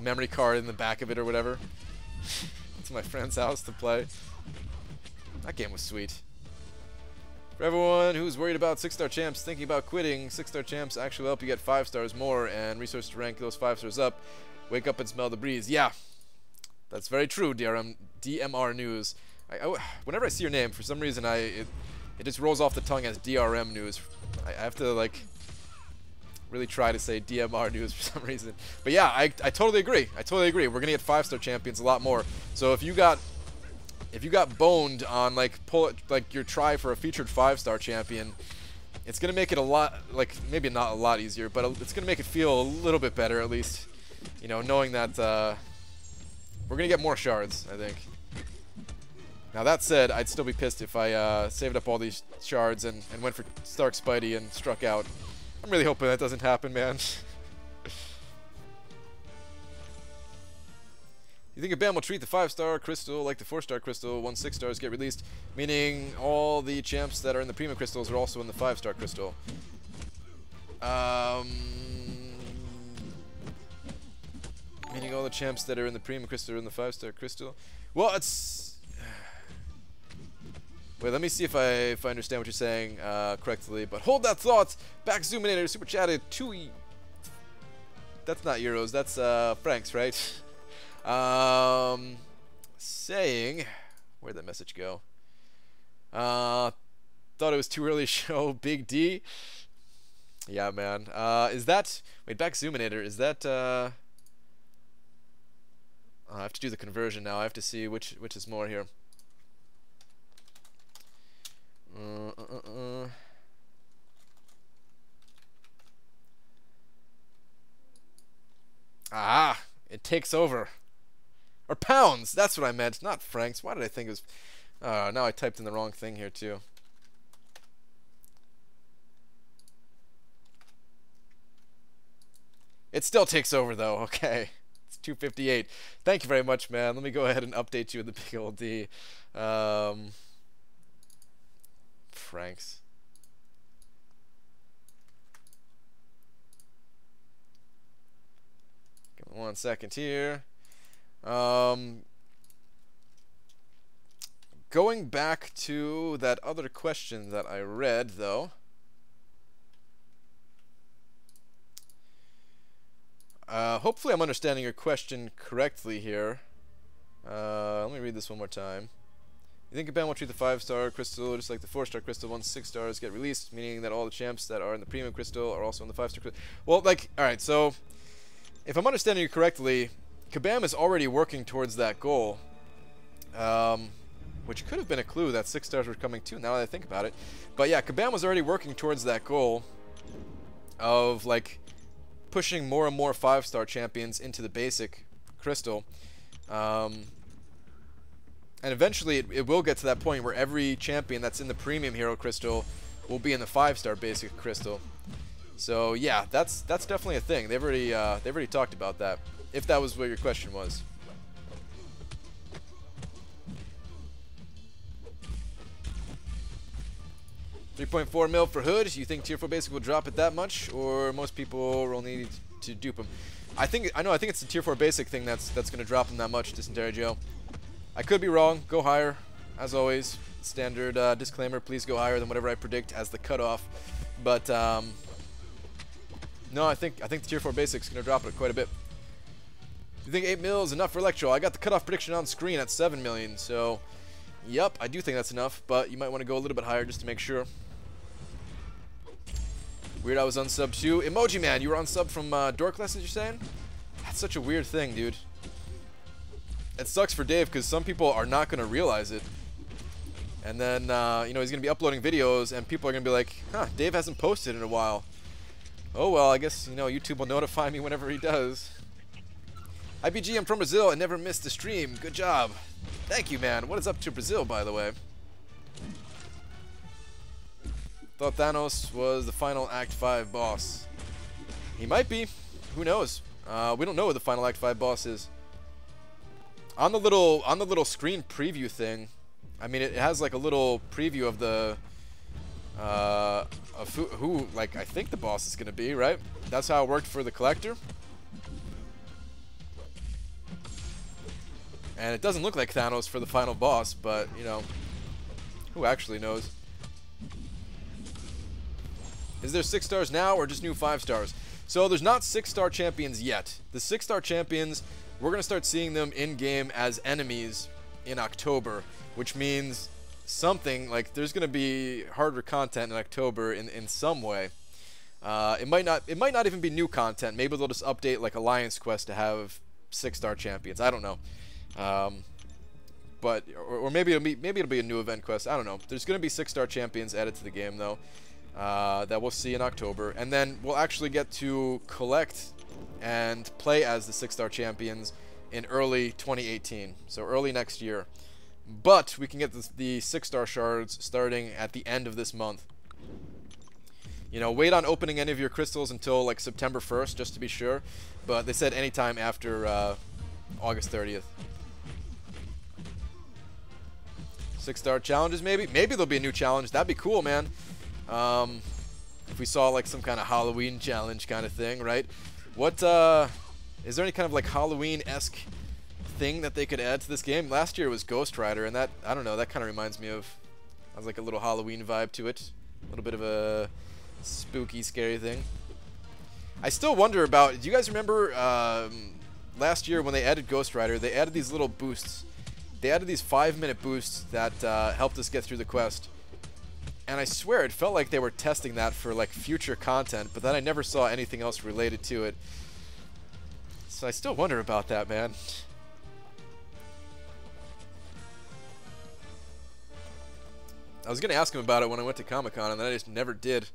memory card in the back of it or whatever. To my friend's house to play. That game was sweet. For everyone who's worried about 6-star champs thinking about quitting, 6-star champs actually help you get 5 stars more and resources to rank those 5 stars up. Wake up and smell the breeze. Yeah, that's very true, DMR News. Whenever I see your name, for some reason, it just rolls off the tongue as DRM news. I have to, like, really try to say DMR news for some reason. But yeah, I totally agree. I totally agree. We're gonna get 5-star champions a lot more. So if you got boned on like your try for a featured 5-star champion, it's gonna make it a lot, like, maybe not a lot easier, but it's gonna make it feel a little bit better, at least, you know, knowing that we're gonna get more shards, I think. Now that said, I'd still be pissed if I saved up all these shards and went for Stark Spidey and struck out. I'm really hoping that doesn't happen, man. You think a ban will treat the 5-star crystal like the 4-star crystal once 6 stars get released, meaning all the champs that are in the premium crystals are also in the 5-star crystal? Meaning all the champs that are in the premium crystal are in the 5-star crystal? Well, it's... Wait, let me see if I understand what you're saying correctly. But hold that thought. Back Zoominator super chatted 2 That's not euros. That's francs, right? Saying, where'd that message go? Thought it was too early to show Big D. Yeah, man. Is that? Wait, back Zoominator. Is that? I have to do the conversion now. I have to see which is more here. Ah, it takes over. Or pounds, that's what I meant, not francs. Why did I think it was... now I typed in the wrong thing here too. It still takes over though, okay. It's 258. Thank you very much, man. Let me go ahead and update you with the big old D. Francs. Give me 1 second here. Going back to that other question that I read, though. Hopefully I'm understanding your question correctly here. Let me read this one more time. You think a ban will treat the 5-star crystal just like the 4-star crystal once 6 stars get released, meaning that all the champs that are in the premium crystal are also in the 5-star crystal? Well, like, alright, so if I'm understanding you correctly, Kabam is already working towards that goal, which could have been a clue that 6 stars were coming too, now that I think about it. But yeah, Kabam was already working towards that goal of, like, pushing more and more 5-star champions into the basic crystal. And eventually it will get to that point where every champion that's in the premium hero crystal will be in the 5-star basic crystal. So yeah, that's definitely a thing. They've already talked about that, if that was what your question was. $3.4 mil for Hood. You think Tier 4 Basic will drop it that much, or most people will need to dupe him? I think it's the Tier 4 Basic thing that's going to drop him that much, Dysentery Joe. I could be wrong. Go higher, as always. Standard disclaimer: please go higher than whatever I predict as the cutoff. But no, I think the Tier 4 Basic's going to drop it quite a bit. You think 8 mil is enough for Electro? I got the cutoff prediction on screen at 7 million. So, yep, I do think that's enough. But you might want to go a little bit higher just to make sure. Weird, I was unsubbed too. Emoji Man, you were unsubbed from Dork Lessons, you're saying? That's such a weird thing, dude. It sucks for Dave because some people are not going to realize it. And then, you know, he's going to be uploading videos and people are going to be like, huh, Dave hasn't posted in a while. Oh, well, I guess, you know, YouTube will notify me whenever he does. IBG, I'm from Brazil and never missed the stream. Good job. Thank you, man. What is up to Brazil, by the way? Thought Thanos was the final Act 5 boss. He might be. Who knows? We don't know who the final Act 5 boss is. On the little screen preview thing, I mean, it has like a little preview of the of who like I think the boss is gonna be, right? That's how it worked for the collector. And it doesn't look like Thanos for the final boss, but you know, who actually knows? Is there 6 stars now or just new 5 stars? So there's not 6-star champions yet. The 6-star champions, we're going to start seeing them in-game as enemies in October, which means something like there's going to be harder content in October in some way. It might not even be new content. Maybe they'll just update like Alliance Quest to have 6-star champions. I don't know. But or maybe it'll be a new event quest. I don't know. There's going to be 6-star champions added to the game though. That we'll see in October, and then we'll actually get to collect and play as the 6-star champions in early 2018, so early next year. But we can get the 6-star shards starting at the end of this month. You know, wait on opening any of your crystals until like September 1st, just to be sure. But they said anytime after August 30th. 6-star challenges, maybe? Maybe there'll be a new challenge. That'd be cool, man. If we saw like some kind of Halloween challenge kind of thing, right? What, is there any kind of like Halloween-esque thing that they could add to this game? Last year was Ghost Rider, and that, I don't know, that kind of reminds me of, has like a little Halloween vibe to it. A little bit of a spooky, scary thing. I still wonder about, do you guys remember last year when they added Ghost Rider, they added these little boosts. They added these 5-minute boosts that helped us get through the quest. And I swear it felt like they were testing that for like future content, but then I never saw anything else related to it. So I still wonder about that, man. I was going to ask him about it when I went to Comic-Con, and then I just never did.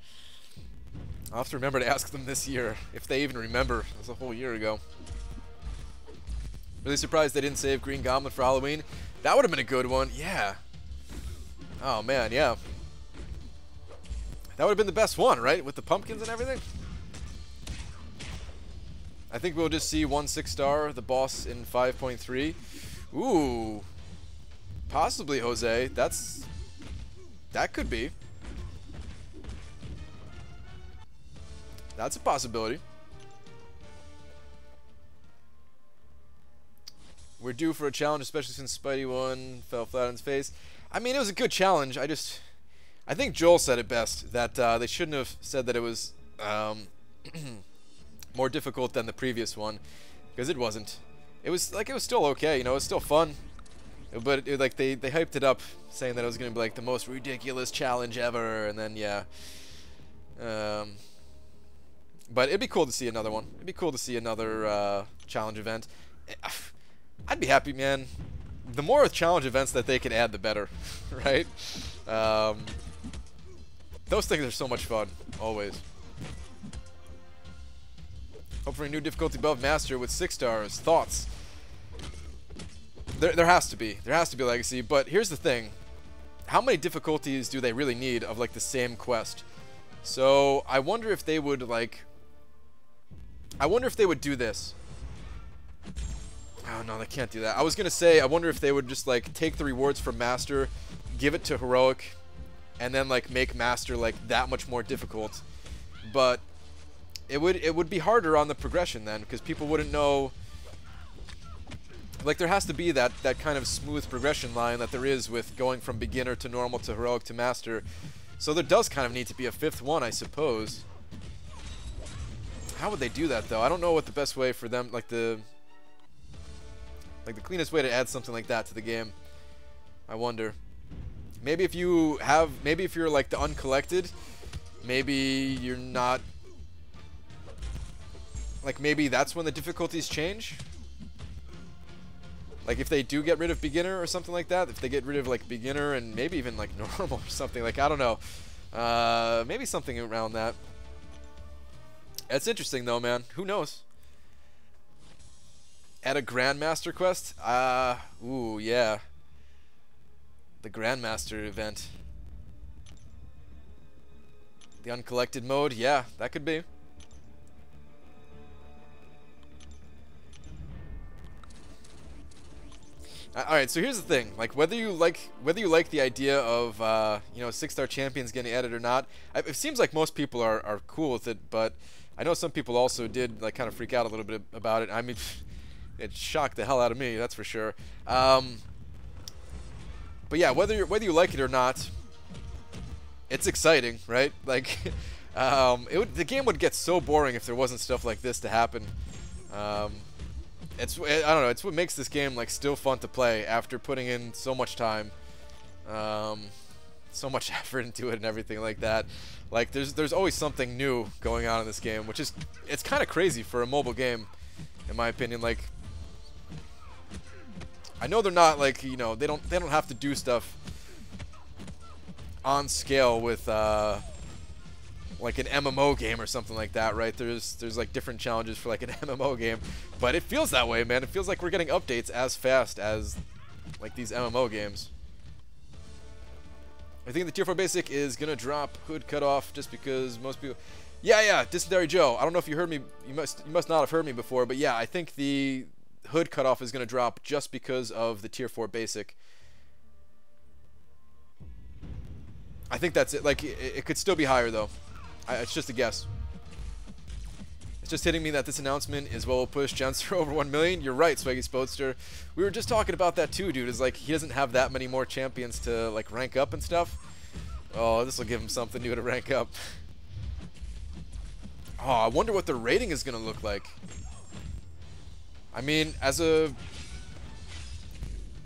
I'll have to remember to ask them this year, if they even remember. It was a whole year ago. Really surprised they didn't save Green Goblin for Halloween. That would have been a good one. Yeah. Oh, man, yeah. That would have been the best one, right? With the pumpkins and everything. I think we'll just see 1 6-star, the boss in 5.3. Ooh. Possibly, Jose. That could be. That's a possibility. We're due for a challenge, especially since Spidey one fell flat on his face. I mean, it was a good challenge. I think Joel said it best, that they shouldn't have said that it was more difficult than the previous one, because it wasn't. It was still okay, you know, it was still fun. But like they hyped it up, saying that it was going to be like the most ridiculous challenge ever, and then yeah. But it'd be cool to see another one. It'd be cool to see another challenge event. I'd be happy, man. The more challenge events that they can add, the better, right? Those things are so much fun, always. Hope for a new difficulty above Master with 6 stars. Thoughts? There has to be. There has to be Legacy, but here's the thing. How many difficulties do they really need of, like, the same quest? So, I wonder if they would, like... I wonder if they would do this. Oh, no, they can't do that. I was going to say, I wonder if they would just, like, take the rewards from Master, give it to Heroic, and then, like, make Master, like, that much more difficult. But it would be harder on the progression then, because people wouldn't know... Like, there has to be that kind of smooth progression line that there is with going from beginner to normal to heroic to master. So there does kind of need to be a 5th one, I suppose. How would they do that, though? I don't know what the best way for them, like the cleanest way to add something like that to the game. I wonder. Maybe if you're like the uncollected, maybe you're not... Like, maybe that's when the difficulties change? Like, if they do get rid of beginner or something like that, if they get rid of, like, beginner and maybe even, like, normal or something, like, I don't know. Maybe something around that. That's interesting, though, man. Who knows? Add a Grandmaster quest? Ooh, yeah. The Grandmaster event. The uncollected mode? Yeah, that could be. Alright, so here's the thing. Like, whether you like the idea of, you know, 6-star champions getting added or not, it seems like most people are cool with it, but I know some people also did, like, kind of freak out a little bit about it. I mean, it shocked the hell out of me, that's for sure. But yeah, whether you like it or not, it's exciting, right? Like, the game would get so boring if there wasn't stuff like this to happen. I don't know, it's what makes this game like still fun to play after putting in so much time, so much effort into it and everything like that. Like there's always something new going on in this game, which is, it's kind of crazy for a mobile game, in my opinion. Like, I know they're not like, you know, they don't have to do stuff on scale with like an MMO game or something like that, right? There's like different challenges for like an MMO game, but it feels that way, man. It feels like we're getting updates as fast as like these MMO games. I think the Tier 4 Basic is gonna drop Hood Cutoff just because most people... Yeah, Dysentery Joe. I don't know if you heard me. You must not have heard me before, but yeah, I think the Hood Cutoff is gonna drop just because of the Tier 4 Basic. I think that's it. Like, it could still be higher though. It's just a guess. It's just hitting me that this announcement is well pushed Gens for over 1 million. You're right, Swaggy Spoadster. We were just talking about that too, dude. It's like he doesn't have that many more champions to like rank up and stuff. Oh, this will give him something new to rank up. Oh, I wonder what the rating is gonna look like. I mean, as a...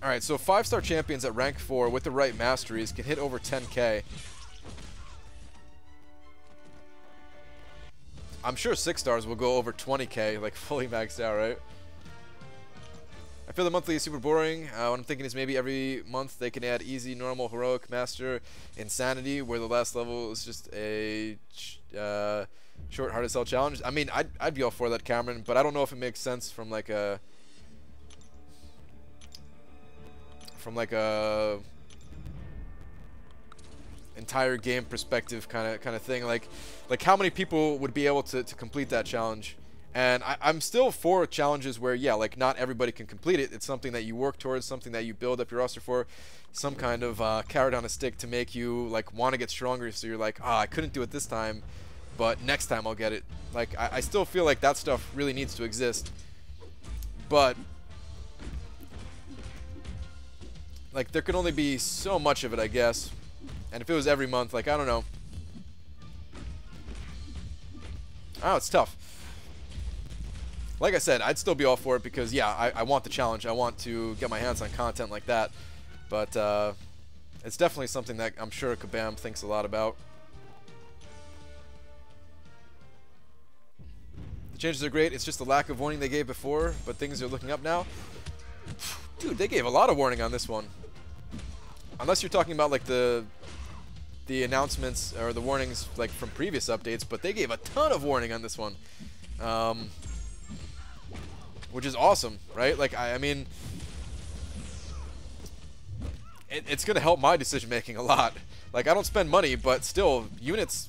Alright, so 5-star champions at rank 4 with the right masteries can hit over 10k. I'm sure 6-stars will go over 20k, like fully maxed out, right? I feel the monthly is super boring. What I'm thinking is maybe every month they can add easy, normal, heroic, master, insanity, where the last level is just a short, hard to sell challenge. I mean, I'd be all for that, Cameron, but I don't know if it makes sense from like a entire game perspective kind of thing. Like how many people would be able to complete that challenge? And I'm still for challenges where, yeah, like not everybody can complete it. It's something that you work towards, something that you build up your roster for, some kind of carrot on a stick to make you like want to get stronger. So you're like, ah, I couldn't do it this time, but next time I'll get it. Like I still feel like that stuff really needs to exist, but like there can only be so much of it, I guess. And if it was every month, like, I don't know. Oh, it's tough. Like I said, I'd still be all for it because, yeah, I want the challenge. I want to get my hands on content like that. But it's definitely something that I'm sure Kabam thinks a lot about. The changes are great. It's just the lack of warning they gave before, but things are looking up now. Dude, they gave a lot of warning on this one. Unless you're talking about, like, the announcements or the warnings like from previous updates, but they gave a ton of warning on this one, which is awesome, right? Like I mean, it's gonna help my decision making a lot. Like I don't spend money, but still units,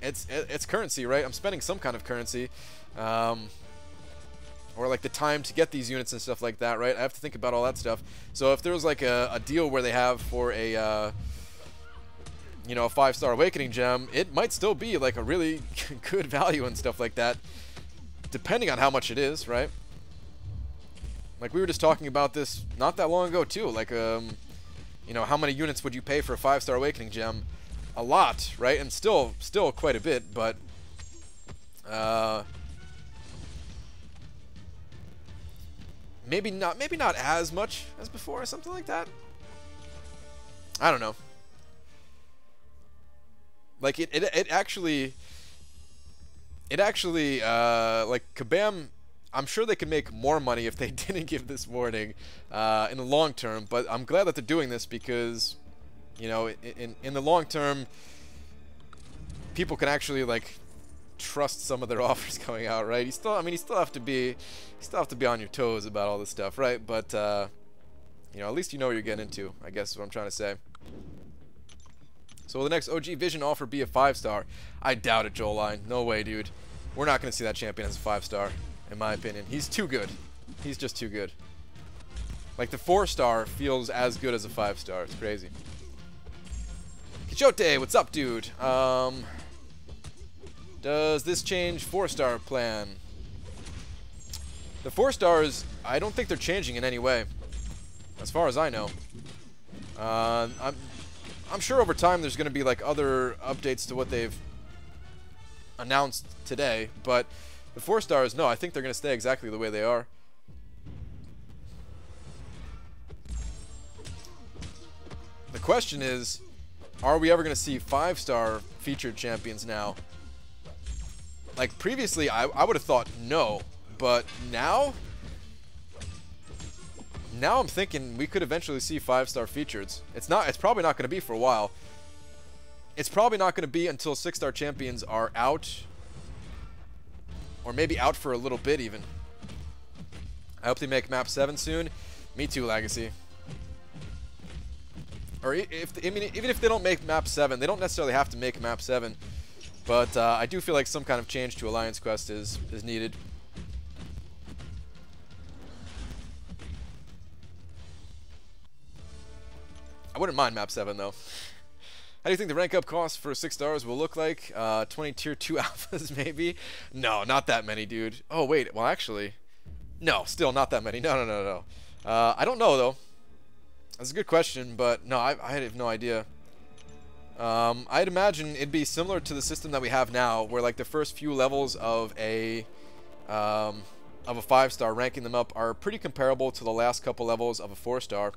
it's currency, right? I'm spending some kind of currency, or like the time to get these units and stuff like that, right? I have to think about all that stuff. So if there was like a deal where they have for a you know, a 5-star awakening gem, it might still be like a really good value and stuff like that, depending on how much it is, right? Like we were just talking about this not that long ago too. Like, you know, how many units would you pay for a 5-star awakening gem? A lot, right? And still quite a bit, but maybe not as much as before or something like that. I don't know. Like it actually like Kabam, I'm sure they could make more money if they didn't give this warning in the long term, but I'm glad that they're doing this because, you know, in the long term people can actually like trust some of their offers going out, right? You still have to be on your toes about all this stuff, right? But you know, at least you know what you're getting into, I guess is what I'm trying to say. So will the next OG Vision offer be a 5-star? I doubt it, Joel Line. No way, dude. We're not going to see that champion as a 5-star, in my opinion. He's too good. He's just too good. Like, the 4-star feels as good as a 5-star. It's crazy. Quixote, what's up, dude? Does this change 4-star plan? The 4-stars, I don't think they're changing in any way, as far as I know. I'm sure over time there's going to be like other updates to what they've announced today, but the 4-stars, no, I think they're going to stay exactly the way they are. The question is, are we ever going to see 5-star featured champions now? Like, previously, I would have thought no, but now I'm thinking we could eventually see 5-star features. It's probably not going to be for a while. It's probably not going to be until 6-star champions are out, or maybe out for a little bit even. I hope they make map 7 soon. Me too, Legacy. Or even if they don't make map 7, they don't necessarily have to make map 7. But I do feel like some kind of change to Alliance Quest is needed. I wouldn't mind map 7 though. How do you think the rank up cost for 6 stars will look like? 20 tier 2 alphas maybe? No, not that many, dude. Oh wait, well actually, no, still not that many. No. I don't know though. That's a good question, but no, I have no idea. I'd imagine it'd be similar to the system that we have now, where like the first few levels of a 5-star, ranking them up, are pretty comparable to the last couple levels of a 4-star.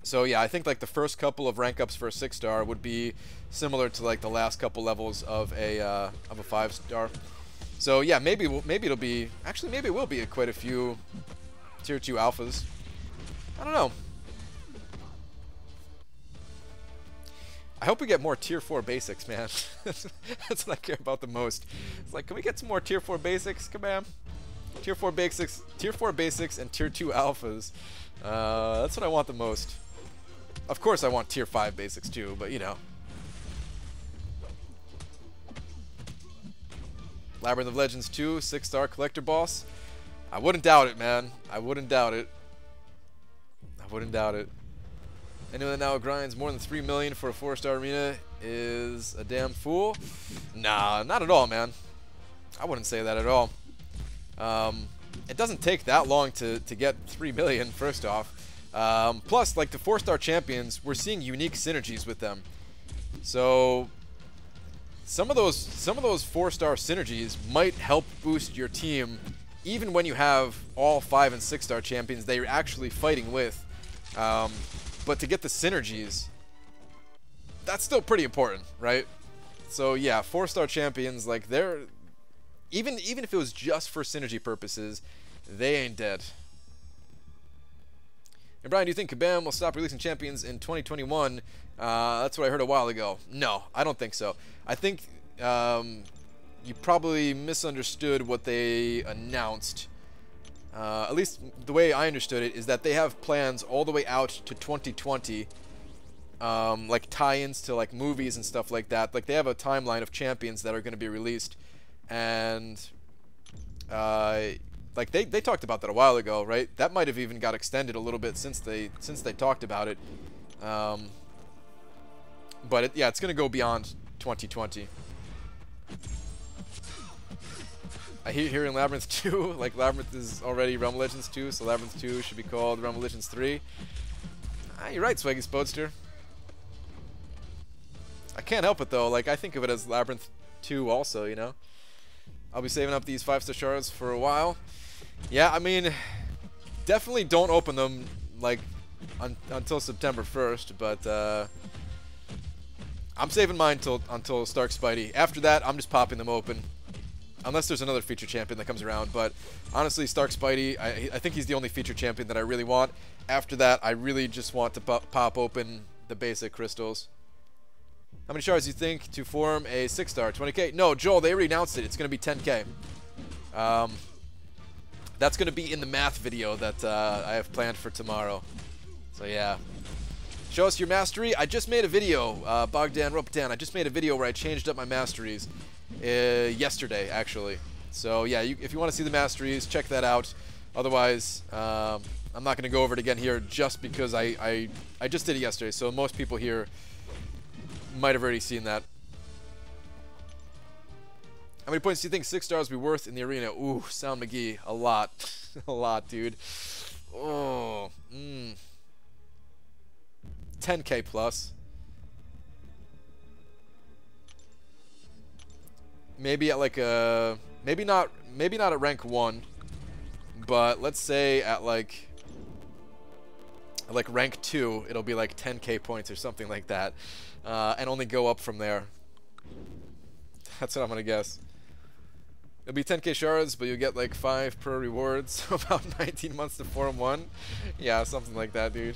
So yeah, I think like the first couple of rank ups for a 6-star would be similar to like the last couple levels of a 5-star. So yeah, maybe it'll be, actually maybe it will be quite a few tier 2 alphas. I don't know. I hope we get more tier 4 basics, man. That's what I care about the most. It's like, can we get some more tier 4 basics? Come on. Tier 4 basics and tier 2 alphas. That's what I want the most. Of course I want tier 5 basics too, but you know. Labyrinth of Legends 2, 6-star collector boss. I wouldn't doubt it, man. I wouldn't doubt it. Anyone that now grinds more than 3 million for a 4-star arena is a damn fool. Nah, not at all, man. I wouldn't say that at all. It doesn't take that long to get 3 million, first off. Plus, like the 4-star champions, we're seeing unique synergies with them. So some of those 4-star synergies might help boost your team, even when you have all 5 and 6-star champions that you're actually fighting with. But to get the synergies, that's still pretty important, right? So yeah, 4-star champions, like they're even if it was just for synergy purposes, they ain't dead. And Brian, do you think Kabam will stop releasing champions in 2021? That's what I heard a while ago. No, I don't think so. I think you probably misunderstood what they announced. At least the way I understood it is that they have plans all the way out to 2020, like tie-ins to like movies and stuff like that. Like they have a timeline of champions that are going to be released, and like they talked about that a while ago, right? That might have even got extended a little bit since they talked about it. But yeah, it's going to go beyond 2020. I hear in Labyrinth 2, like Labyrinth is already Realm of Legends 2, so Labyrinth 2 should be called Realm of Legends 3. Ah, you're right, Swaggy Spodster. I can't help it though, like I think of it as Labyrinth 2 also, you know? I'll be saving up these 5-star shards for a while. Yeah, I mean, definitely don't open them like until September 1st, but I'm saving mine until Stark Spidey. After that, I'm just popping them open. Unless there's another feature champion that comes around, but honestly, Stark Spidey, I think he's the only feature champion that I really want. After that, I really just want to pop open the basic crystals. How many shards do you think to form a 6-star? 20k? No, Joel, they already announced it. It's going to be 10k. That's going to be in the math video that I have planned for tomorrow. So yeah. Show us your mastery. I just made a video, Bogdan Ropotan. I just made a video where I changed up my masteries. Yesterday, actually. So yeah, if you want to see the masteries, check that out. Otherwise, I'm not going to go over it again here just because I just did it yesterday, so most people here might have already seen that. How many points do you think 6 stars will be worth in the arena? Ooh, Sound McGee, a lot. A lot, dude. Oh, 10k plus. Maybe at like a, maybe not at rank 1, but let's say at like like rank 2, it'll be like 10k points or something like that, and only go up from there. That's what I'm gonna guess. It'll be 10k shards, but you'll get like 5 per reward, so about 19 months to form 1. Yeah, something like that, dude.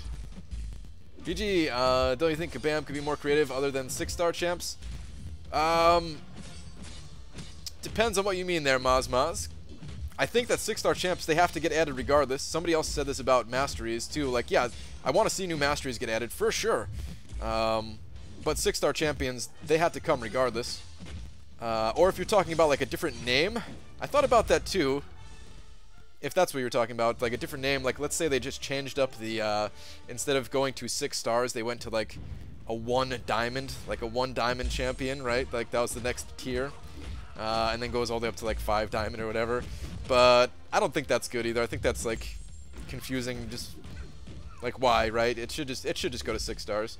PG, don't you think Kabam could be more creative other than 6-star champs? Depends on what you mean there, Maz. I think that 6-star champs, they have to get added regardless. Somebody else said this about masteries too. Like, yeah, I want to see new masteries get added for sure. But 6-star champions, they have to come regardless. Or if you're talking about like a different name, I thought about that too. If that's what you're talking about, like a different name, like let's say they just changed up the, instead of going to 6 stars, they went to like a 1 diamond, like a 1 diamond champion, right? Like that was the next tier. And then goes all the way up to like 5 diamond or whatever. But I don't think that's good either. I think that's like confusing. Just like why, right? It should just go to 6 stars.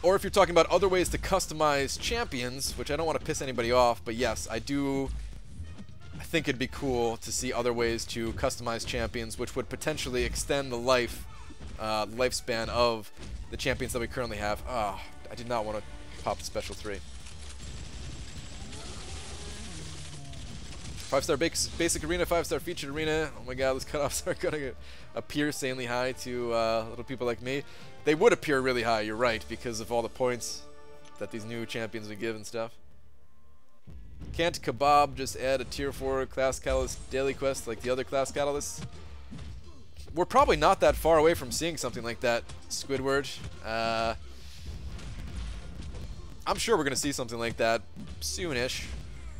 Or if you're talking about other ways to customize champions, which I don't want to piss anybody off, but yes, I think it'd be cool to see other ways to customize champions, which would potentially extend the lifespan of the champions that we currently have. Ah, I did not want to pop the special 3. 5-star basic arena, 5-star featured arena. Oh my god, those cutoffs are going to appear insanely high to little people like me. They would appear really high, you're right, because of all the points that these new champions would give and stuff. Can't Kebab just add a tier 4 class catalyst daily quest like the other class catalysts? We're probably not that far away from seeing something like that, Squidward. I'm sure we're going to see something like that soonish,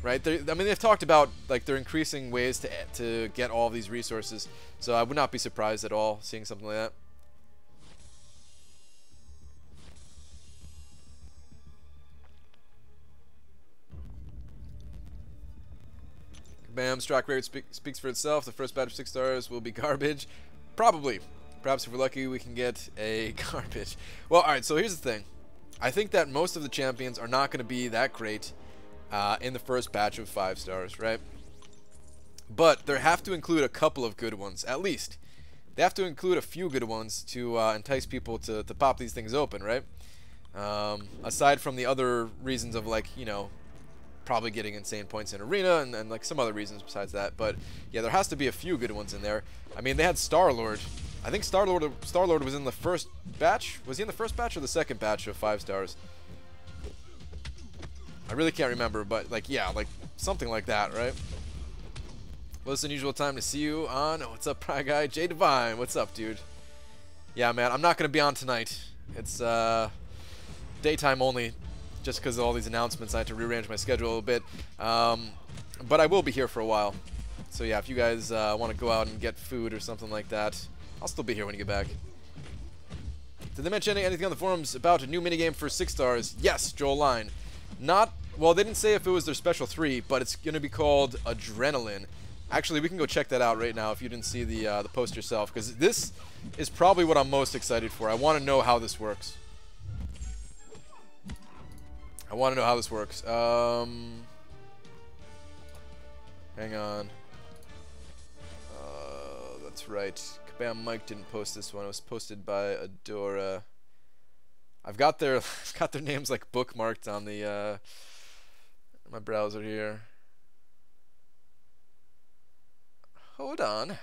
right? I mean, they've talked about like they're increasing ways to get all of these resources, so I would not be surprised at all seeing something like that. Bam's track record speaks for itself. The first batch of 6 stars will be garbage. Probably. Perhaps if we're lucky, we can get a garbage. Well, alright, so here's the thing. I think that most of the champions are not going to be that great in the first batch of 5 stars, right? But there have to include a couple of good ones, at least. They have to include a few good ones to entice people to pop these things open, right? Aside from the other reasons of, like, you know, probably getting insane points in arena and like some other reasons besides that. But yeah, there has to be a few good ones in there. I mean, they had Star-Lord. I think Star-Lord was in the first batch. Was he in the first batch or the second batch of 5 stars? I really can't remember, but like, yeah, like something like that, right? Well, it's an unusual time to see you on. What's up, Pride Guy? Jay Divine, what's up, dude? Yeah, man, I'm not gonna be on tonight. It's daytime only, just because of all these announcements. I had to rearrange my schedule a little bit, but I will be here for a while. So yeah, if you guys want to go out and get food or something like that, I'll still be here when you get back. Did they mention anything on the forums about a new minigame for 6 stars? Yes, Joel Line. Not, well, they didn't say if it was their special 3, but it's going to be called Adrenaline. Actually, we can go check that out right now if you didn't see the post yourself, because this is probably what I'm most excited for. I want to know how this works. I want to know how this works. Hang on. That's right. Kabam Mike didn't post this one. It was posted by Adora. I've got their names like bookmarked on the my browser here. Hold on.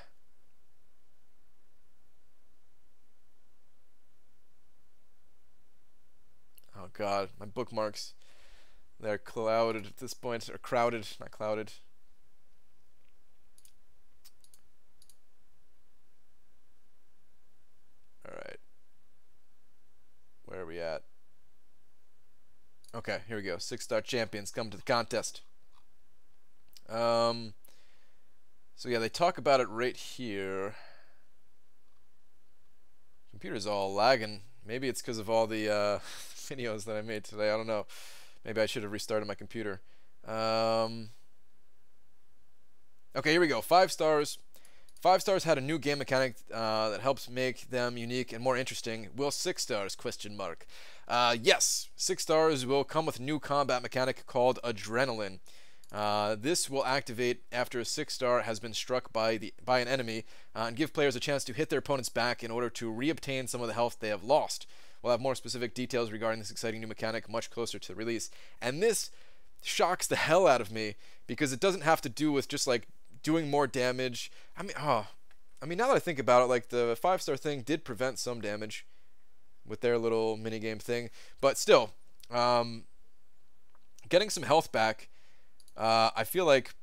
Oh god, my bookmarks. They're clouded at this point, or crowded, not clouded. Alright. Where are we at? Okay, here we go. 6-star champions come to the contest. So yeah, they talk about it right here. Computer's all lagging. Maybe it's because of all the videos that I made today. I don't know. Maybe I should have restarted my computer. Okay, here we go. 5 stars. 5 stars had a new game mechanic that helps make them unique and more interesting. Will 6 stars? Question mark. Yes, 6 stars will come with a new combat mechanic called Adrenaline. This will activate after a 6-star has been struck by an enemy and give players a chance to hit their opponent's back in order to reobtain some of the health they have lost. We'll have more specific details regarding this exciting new mechanic much closer to the release. And this shocks the hell out of me because it doesn't have to do with just like doing more damage. I mean, now that I think about it, like the 5-star thing did prevent some damage with their little minigame thing, but still, getting some health back, I feel like,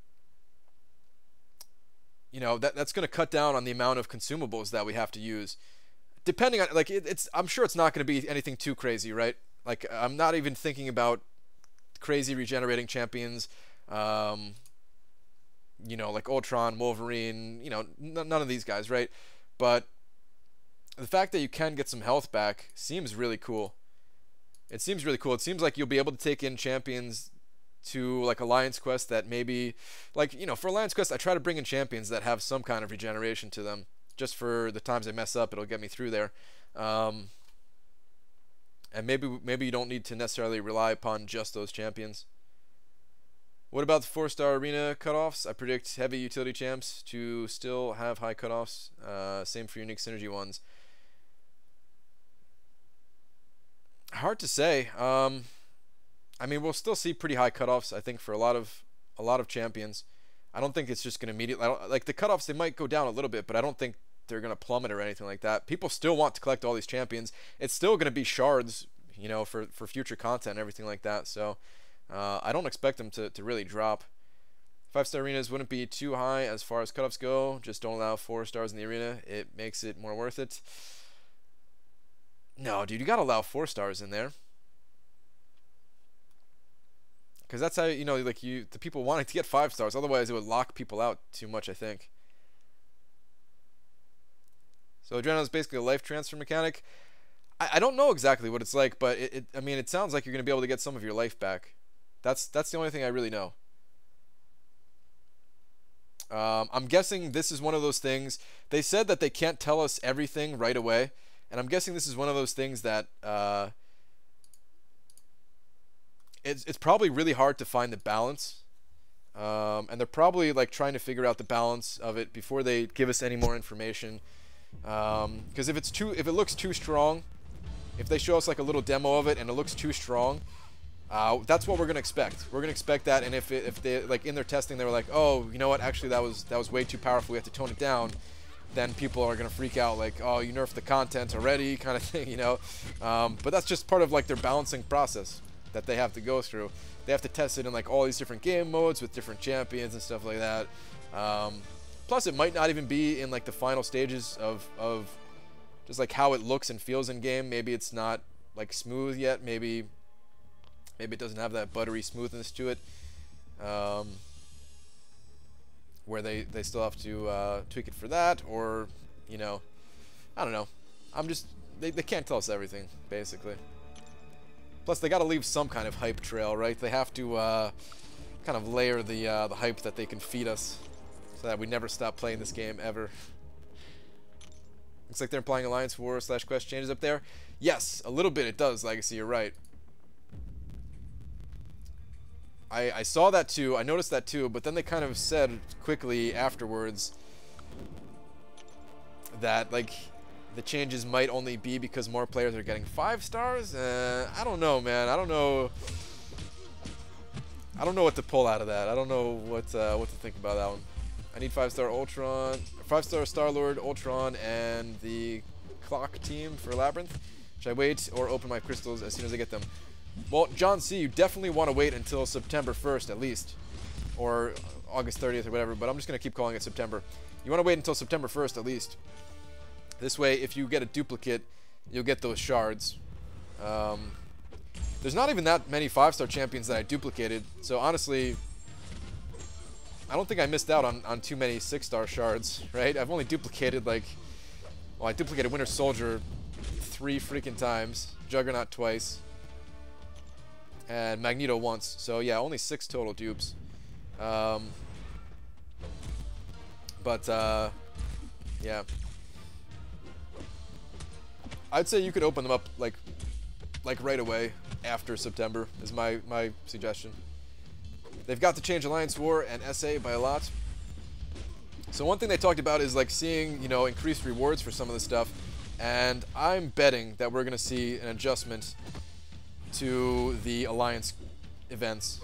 you know, that's going to cut down on the amount of consumables that we have to use. Depending on, like, I'm sure it's not going to be anything too crazy, right? Like, I'm not even thinking about crazy regenerating champions, you know, like Ultron, Wolverine, you know, none of these guys, right? But the fact that you can get some health back seems really cool. It seems really cool. It seems like you'll be able to take in champions to like Alliance Quest that maybe, like, you know, for Alliance Quest, I try to bring in champions that have some kind of regeneration to them. Just for the times I mess up, it'll get me through there. And maybe you don't need to necessarily rely upon just those champions. What about the 4-star arena cutoffs? I predict heavy utility champs to still have high cutoffs. Same for unique synergy ones. Hard to say. I mean, we'll still see pretty high cutoffs, I think, for a lot of champions. I don't think it's just going to immediately, like the cutoffs, they might go down a little bit, but I don't think they're going to plummet or anything like that. People still want to collect all these champions. It's still going to be shards, you know, for future content and everything like that. So I don't expect them to really drop. 5-star arenas wouldn't be too high as far as cutoffs go. Just don't allow 4 stars in the arena. It makes it more worth it. No, dude, you got to allow 4 stars in there. Because that's how, you know, like the people wanting to get 5 stars. Otherwise, it would lock people out too much, I think. So Adrenaline is basically a life transfer mechanic. I don't know exactly what it's like, but I mean, it sounds like you're going to be able to get some of your life back. That's the only thing I really know. I'm guessing this is one of those things. They said that they can't tell us everything right away. And I'm guessing this is one of those things that it's probably really hard to find the balance. And they're probably like trying to figure out the balance of it before they give us any more information. Because if it looks too strong, if they show us like a little demo of it and it looks too strong, that's what we're gonna expect. We're gonna expect that, and if they like in their testing they were like, oh, you know what, actually that was way too powerful, we have to tone it down, then people are gonna freak out like, oh, you nerfed the content already, kind of thing, you know. But that's just part of like their balancing process that they have to go through. They have to test it in like all these different game modes with different champions and stuff like that. Plus, it might not even be in like the final stages of just like how it looks and feels in game. Maybe it's not like smooth yet. Maybe it doesn't have that buttery smoothness to it, where they still have to tweak it for that, or, you know, I don't know. They can't tell us everything, basically. Plus, they got to leave some kind of hype trail, right? They have to kind of layer the hype that they can feed us, so that we never stop playing this game ever. Looks like they're implying Alliance War / Quest changes up there. Yes, a little bit it does, Legacy, you're right. I saw that too, I noticed that too, but then they kind of said quickly afterwards that, like, the changes might only be because more players are getting 5 stars? I don't know, man. I don't know what to pull out of that. I don't know what to think about that one. I need 5-star Ultron, 5-star Star-Lord, Ultron, and the Clock team for Labyrinth. Should I wait or open my crystals as soon as I get them? Well, John C., you definitely want to wait until September 1st at least, or August 30th or whatever, but I'm just going to keep calling it September. You want to wait until September 1st at least. This way, if you get a duplicate, you'll get those shards. There's not even that many 5-star champions that I duplicated, so honestly, I don't think I missed out on too many 6-star shards, right? I've only duplicated, like, well, I duplicated Winter Soldier 3 freaking times, Juggernaut twice, and Magneto once. So yeah, only 6 total dupes. Yeah. I'd say you could open them up like right away after September is my suggestion. They've got to change Alliance War and SA by a lot. So one thing they talked about is like seeing, you know, increased rewards for some of this stuff. And I'm betting that we're going to see an adjustment to the Alliance events.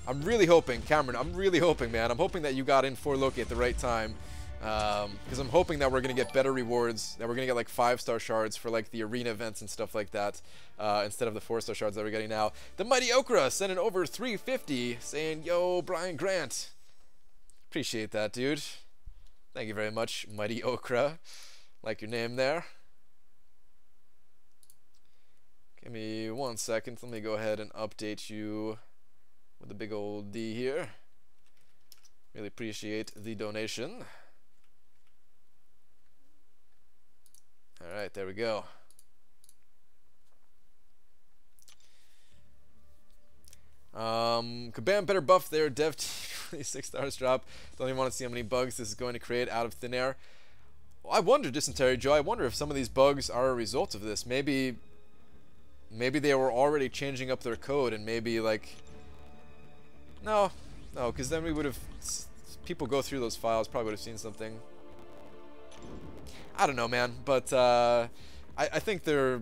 I'm really hoping, Cameron, I'm really hoping, man. I'm hoping that you got in for Loki at the right time. Because I'm hoping that we're going to get better rewards, that we're going to get like 5-star shards for like the arena events and stuff like that, instead of the 4-star shards that we're getting now. The Mighty Okra sending over 350, saying, yo, Brian Grant. Appreciate that, dude. Thank you very much, Mighty Okra. Like your name there. Give me 1 second. Let me go ahead and update you with a big old D here. Really appreciate the donation. Alright, there we go. Kabam, better buff there. Dev 6 stars drop. Don't even want to see how many bugs this is going to create out of thin air. Well, I wonder, Dysentery Joe, I wonder if some of these bugs are a result of this. Maybe they were already changing up their code and maybe like... No, because then we would have... People go through those files, probably would have seen something. I don't know, man, but I think they're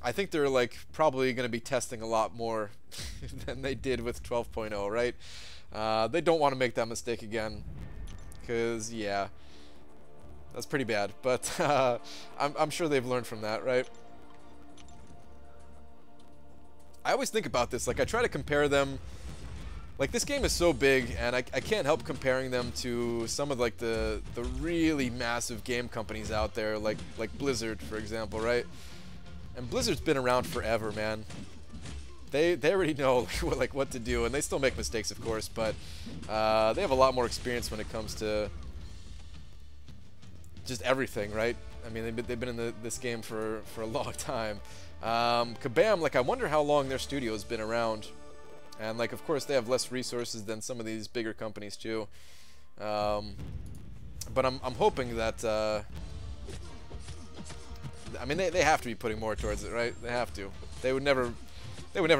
like probably going to be testing a lot more than they did with 12.0, right? They don't want to make that mistake again, because yeah, that's pretty bad. But I'm sure they've learned from that, right? I always think about this. Like I try to compare them. Like, this game is so big, and I can't help comparing them to some of, like, the really massive game companies out there, like Blizzard, for example, right? And Blizzard's been around forever, man. They already know, like, what to do, and they still make mistakes, of course, but they have a lot more experience when it comes to just everything, right? I mean, they've been in this game for a long time. Kabam, like, I wonder how long their studio's been around. And, like, of course, they have less resources than some of these bigger companies, too. But I'm hoping that... I mean, they have to be putting more towards it, right? They have to. They would never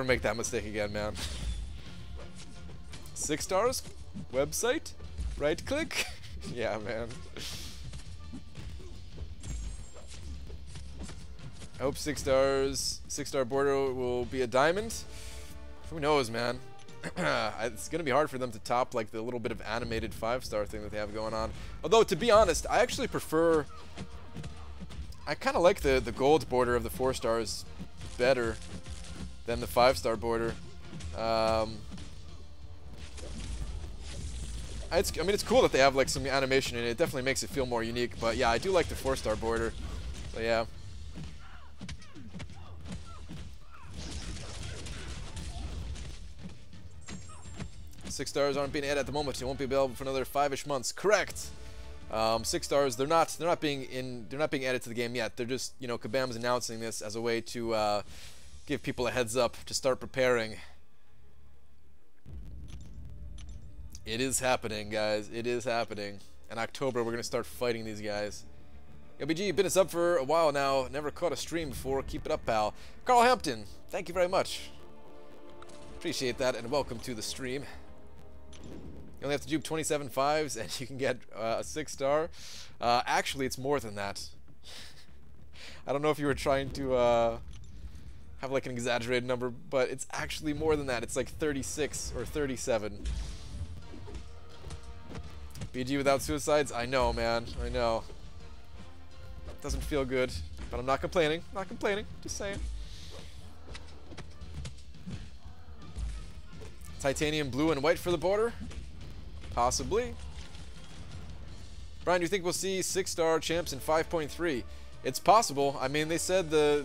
make that mistake again, man. 6 stars? Website? Right-click? Yeah, man. I hope 6 stars... 6-star border will be a diamond. Who knows, man? It's going to be hard for them to top, like, the little bit of animated 5-star thing that they have going on. Although, to be honest, I actually prefer... I kind of like the gold border of the 4 stars better than the 5-star border. I mean, it's cool that they have, like, some animation in it. It definitely makes it feel more unique. But, yeah, I do like the 4-star border. So, yeah. 6 stars aren't being added at the moment. It won't be available for another 5-ish months. Correct. 6 stars. They're not being added to the game yet. They're just, you know, Kabam's announcing this as a way to give people a heads up to start preparing. It is happening, guys. It is happening. In October, we're gonna start fighting these guys. LBG, you've been a sub for a while now. Never caught a stream before. Keep it up, pal. Carl Hampton, thank you very much. Appreciate that, and welcome to the stream. You only have to dupe 27 5s, and you can get a 6-star. Actually, it's more than that. I don't know if you were trying to have like an exaggerated number, but it's actually more than that. It's like 36 or 37. BG without suicides? I know, man. I know. Doesn't feel good, but I'm not complaining. Not complaining. Just saying. Titanium blue and white for the border? Possibly. Brian, do you think we'll see 6-star champs in 5.3? It's possible. I mean, they said well,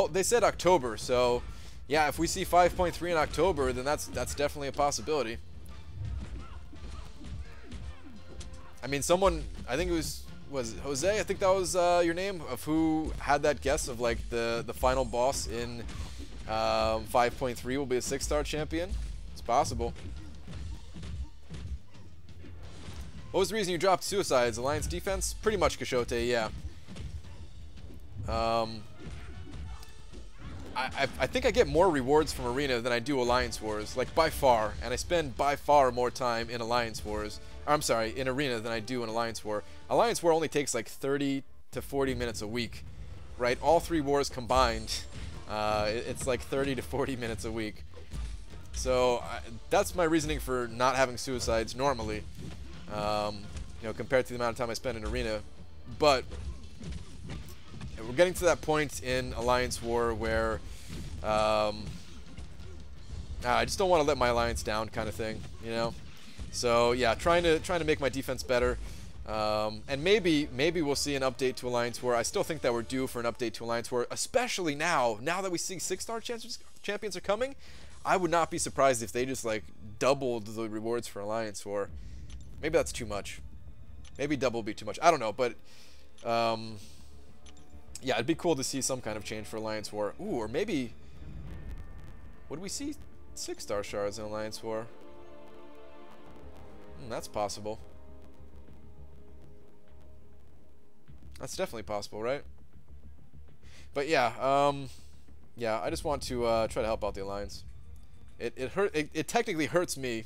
they said October, so yeah, if we see 5.3 in October, then that's definitely a possibility. I mean, someone, I think it was Jose, I think that was your name, of who had that guess of like the final boss in 5.3 will be a 6-star champion. It's possible. What was the reason you dropped suicides? Alliance defense? Pretty much Kashote, yeah. I think I get more rewards from Arena than I do Alliance Wars, like by far, and I spend by far more time in Alliance Wars. Or, I'm sorry, in Arena than I do in Alliance War. Alliance War only takes like 30 to 40 minutes a week, right? All 3 wars combined, it's like 30 to 40 minutes a week. So that's my reasoning for not having suicides normally, you know, compared to the amount of time I spend in Arena. But we're getting to that point in Alliance War where I just don't want to let my alliance down, kind of thing, you know. So yeah, trying to make my defense better, and maybe we'll see an update to Alliance War. I still think that we're due for an update to Alliance War, especially now that we see 6-star champions are coming. I would not be surprised if they just like doubled the rewards for Alliance War. Maybe that's too much. Maybe double would be too much. I don't know, but yeah, it'd be cool to see some kind of change for Alliance War. Ooh, or maybe would we see 6-star shards in Alliance War? That's possible. That's definitely possible, right? But yeah, yeah, I just want to try to help out the Alliance. It technically hurts me,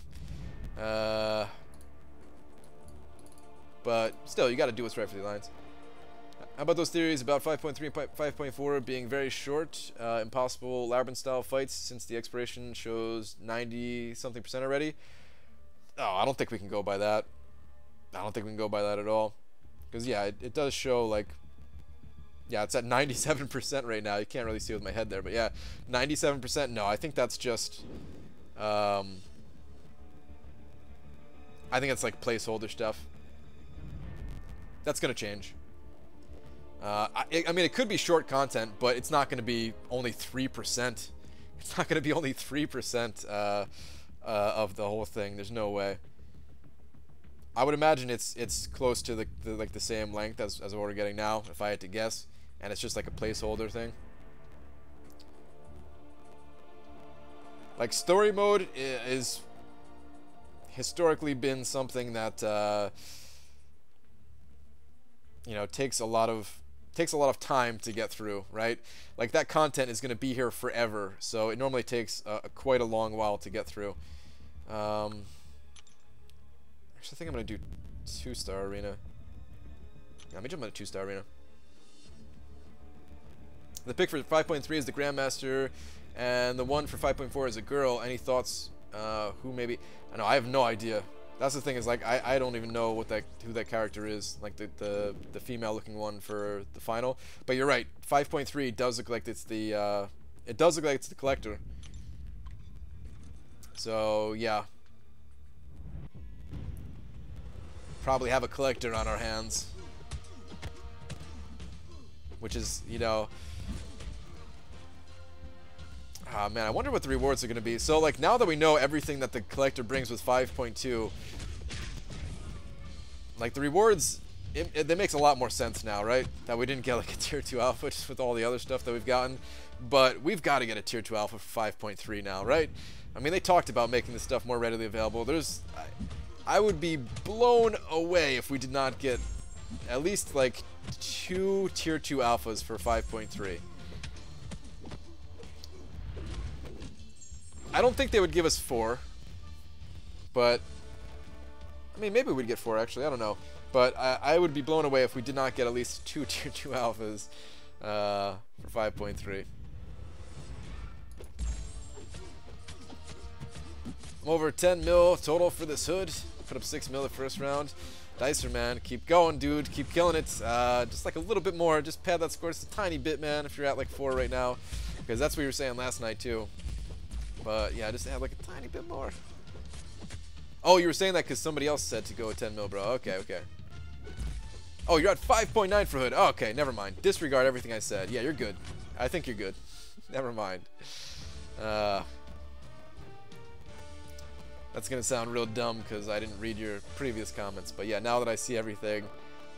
but still, you got to do what's right for the Alliance. How about those theories about 5.3 and 5.4 being very short, impossible labyrinth-style fights since the expiration shows 90-something% already? Oh, I don't think we can go by that. I don't think we can go by that at all. Because, yeah, it does show, like... Yeah, it's at 97% right now. You can't really see with my head there. But, yeah, 97%. No, I think that's just... I think it's, like, placeholder stuff. That's going to change. I mean, it could be short content, but it's not going to be only 3%. It's not going to be only 3% of the whole thing. There's no way. I would imagine it's close to the same length as what we're getting now, if I had to guess, and it's just like a placeholder thing. Like story mode is historically been something that you know, takes a lot of time to get through, right? Like that content is going to be here forever, so it normally takes quite a long while to get through. Actually, I think I'm going to do 2-star arena. Yeah, let me jump on a 2-star arena. The pick for 5.3 is the Grandmaster, and the one for 5.4 is a girl. Any thoughts? Who maybe? I know, I have no idea. That's the thing, is like I don't even know who that character is, like the female looking one for the final. But you're right, 5.3 does look like it's the it does look like it's the collector. So yeah, probably have a collector on our hands, which is, you know, ah, man, I wonder what the rewards are going to be. So, like, now that we know everything that the collector brings with 5.2, like, the rewards, that makes a lot more sense now, right? That we didn't get, like, a Tier 2 Alpha just with all the other stuff that we've gotten. But we've got to get a Tier 2 Alpha for 5.3 now, right? I mean, they talked about making this stuff more readily available. I would be blown away if we did not get at least, like, 2 Tier 2 Alphas for 5.3. I don't think they would give us 4, but I mean, maybe we'd get 4 actually, I don't know. But I would be blown away if we did not get at least 2 Tier 2 Alphas for 5.3. I'm over 10 mil total for this hood. Put up 6 mil the first round. Dicer, man, keep going, dude. Keep killing it. Just like a little bit more. Just pad that score just a tiny bit, man, if you're at like 4 right now. Because that's what you were saying last night, too. But yeah, just add like a tiny bit more. Oh, you were saying that because somebody else said to go at 10 mil, bro. Okay, okay. Oh, you're at 5.9 for hood. Oh, okay, never mind. Disregard everything I said. Yeah, you're good. I think you're good. Never mind. That's going to sound real dumb because I didn't read your previous comments. But yeah, now that I see everything,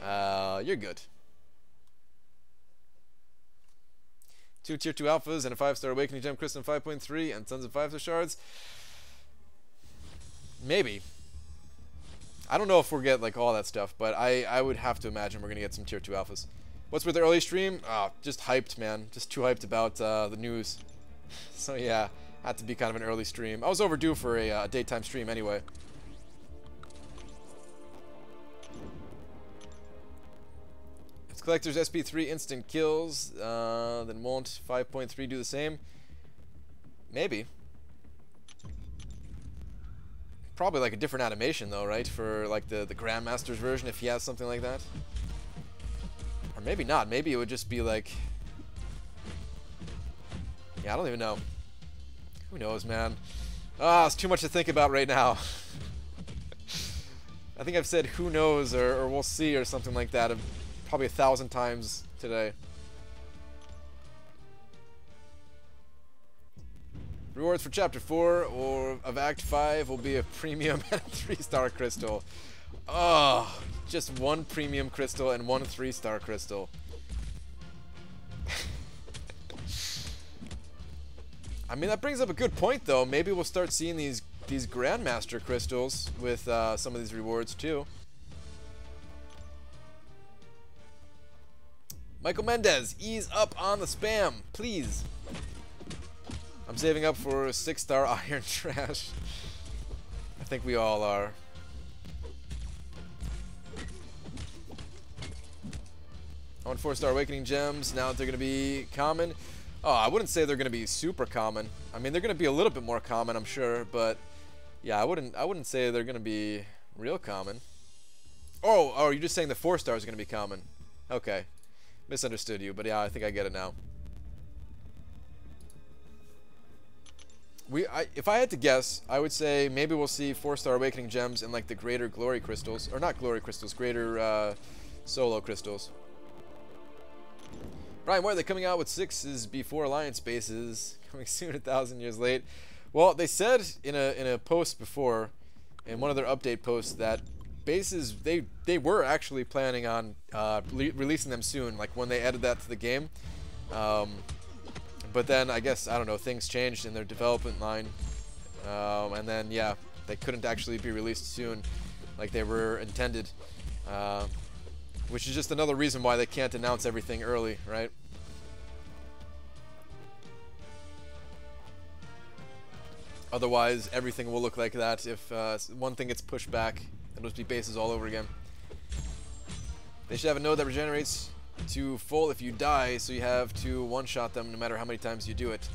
you're good. 2 Tier 2 Alphas and a 5-star Awakening Gem Crystal 5.3 and tons of 5-star shards. Maybe. I don't know if we'll get like all that stuff, but I would have to imagine we're going to get some Tier 2 Alphas. What's with the early stream? Just hyped, man. Just too hyped about the news. So yeah, had to be kind of an early stream. I was overdue for a daytime stream anyway. If collectors SP3 instant kills, then won't 5.3 do the same? Maybe. Probably like a different animation though, right? For like the Grandmaster's version, if he has something like that. Or maybe not. Maybe it would just be like... Yeah, I don't even know. Who knows, man? It's too much to think about right now. I think I've said who knows or we'll see or something like that probably 1,000 times today. Rewards for Chapter 4 or of Act 5 will be a premium and a 3-star crystal. Oh, just one premium crystal and one 3-star crystal. I mean, that brings up a good point, though. Maybe we'll start seeing these Grandmaster crystals with some of these rewards, too. Michael Mendez, ease up on the spam, please. I'm saving up for a 6-star Iron Trash. I think we all are. I want 4-star Awakening Gems. Now that they're going to be common. Oh, I wouldn't say they're going to be super common. I mean, they're going to be a little bit more common, I'm sure. But, yeah, I wouldn't say they're going to be real common. Oh, you're just saying the 4-star is going to be common. Okay. Misunderstood you, but yeah, I think I get it now. If I had to guess, I would say maybe we'll see 4-star Awakening Gems and like the greater Glory Crystals. Or not Glory Crystals, greater Solo Crystals. Brian, why are they coming out with 6s before Alliance bases? Coming soon, 1,000 years late. Well, they said in a post before, in one of their update posts, that bases, they were actually planning on releasing them soon, like when they added that to the game. But then, I guess, I don't know, things changed in their development line. And then, yeah, they couldn't actually be released soon like they were intended. Which is just another reason why they can't announce everything early, right? Otherwise, everything will look like that. If one thing gets pushed back, it'll just be bases all over again. They should have a node that regenerates to full if you die, so you have to one-shot them no matter how many times you do it.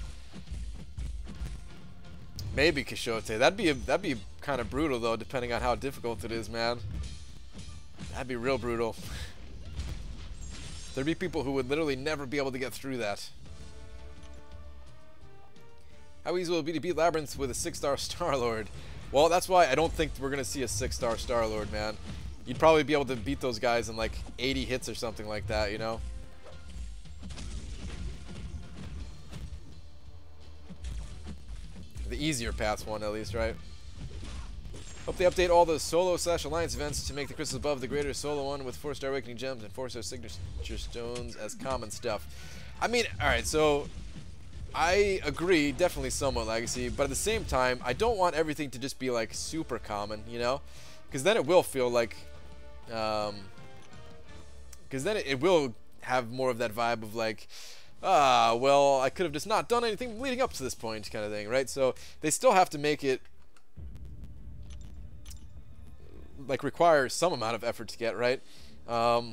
Maybe Quixote. That'd be kind of brutal though, depending on how difficult it is, man. That'd be real brutal. There'd be people who would literally never be able to get through that. How easy will it be to beat Labyrinth with a 6-star Star-Lord? Well, that's why I don't think we're going to see a 6-star Star-Lord, man. You'd probably be able to beat those guys in like 80 hits or something like that, you know? The easier path one, at least, right? Hope they update all the solo/alliance events to make the crystals above the greater solo one with 4-star Awakening Gems and 4-star Signature Stones as common stuff. I mean, alright, so I agree, definitely somewhat Legacy, but at the same time, I don't want everything to just be like super common, you know? Because then it will feel like, because then it will have more of that vibe of like, well, I could have just not done anything leading up to this point kind of thing, right? So they still have to make it like require some amount of effort to get, right? But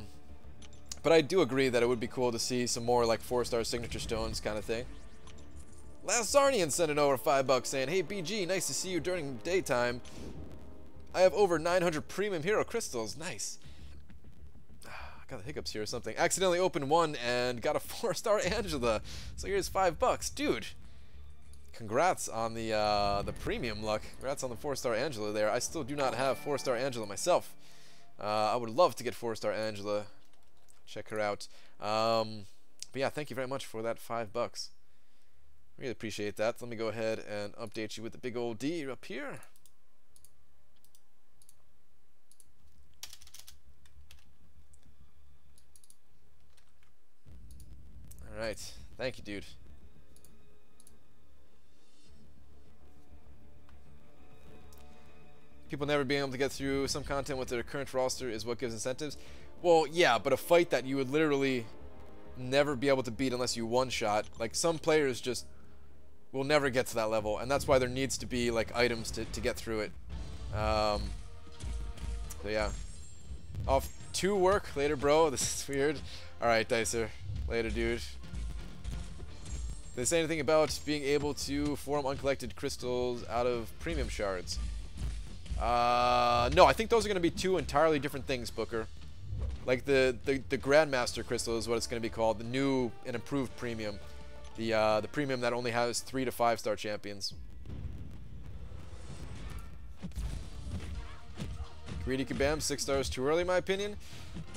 I do agree that it would be cool to see some more like 4-star Signature Stones kind of thing. Last Zarnian sent it over $5 saying, "Hey BG, nice to see you during daytime. I have over 900 premium hero crystals." Nice. I got the hiccups here or something. Accidentally opened one and got a 4-star Angela. So here's $5, dude. Congrats on the premium luck. Congrats on the 4-star Angela there. I still do not have 4-star Angela myself. I would love to get 4-star Angela. Check her out. But yeah, thank you very much for that $5. Really appreciate that. Let me go ahead and update you with the big old D up here. Alright. Thank you, dude. People never being able to get through some content with their current roster is what gives incentives. Well, yeah, but a fight that you would literally never be able to beat unless you one-shot. Like, some players just will never get to that level, and that's why there needs to be, like, items to get through it. So, yeah. Off to work. Later, bro. This is weird. Alright, Dicer. Later, dude. Did they say anything about being able to form uncollected crystals out of premium shards? No, I think those are going to be two entirely different things, Booker. Like the Grandmaster crystal is what it's going to be called, the new and improved premium. The premium that only has 3 to 5-star champions. Greedy Kabam, 6 stars too early in my opinion.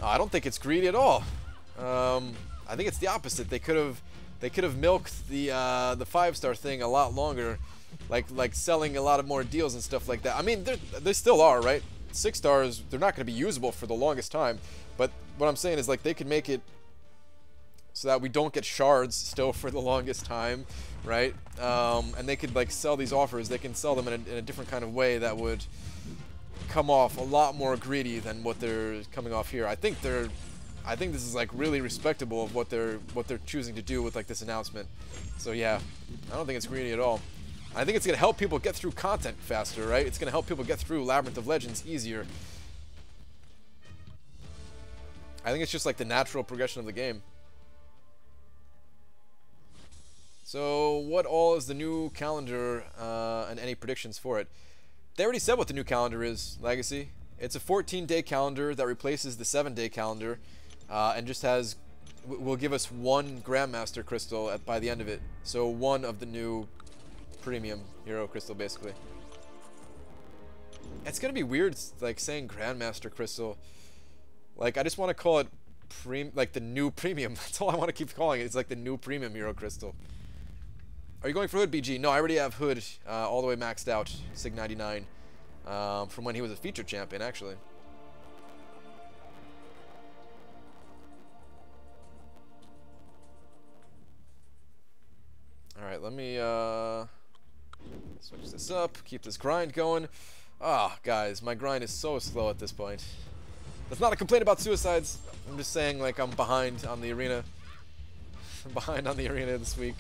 I don't think it's greedy at all. I think it's the opposite. They could have milked the 5-star thing a lot longer. Like selling a lot of more deals and stuff like that. I mean, they still are, right? 6 stars, they're not going to be usable for the longest time. But what I'm saying is, like, they could make it so that we don't get shards still for the longest time, right? And they could, like, sell these offers. They can sell them in a different kind of way that would come off a lot more greedy than what they're coming off here. I think this is, like, really respectable of what they're choosing to do with, like, this announcement. So yeah, I don't think it's greedy at all. I think it's going to help people get through content faster, right? It's going to help people get through Labyrinth of Legends easier. I think it's just like the natural progression of the game. So, what all is the new calendar and any predictions for it? They already said what the new calendar is, Legacy. It's a 14-day calendar that replaces the 7-day calendar and just will give us 1 Grandmaster crystal by the end of it. So, 1 of the new premium hero crystal, basically. It's gonna be weird, like, saying Grandmaster crystal. Like, I just want to call it like the new premium. That's all I want to keep calling it. It's like the new premium hero crystal. Are you going for Hood, BG? No, I already have Hood all the way maxed out, Sig 99, from when he was a featured champion, actually. Alright, let me switch this up, keep this grind going. Ah, guys, my grind is so slow at this point. That's not a complaint about suicides. I'm just saying, like, I'm behind on the arena. I'm behind on the arena this week.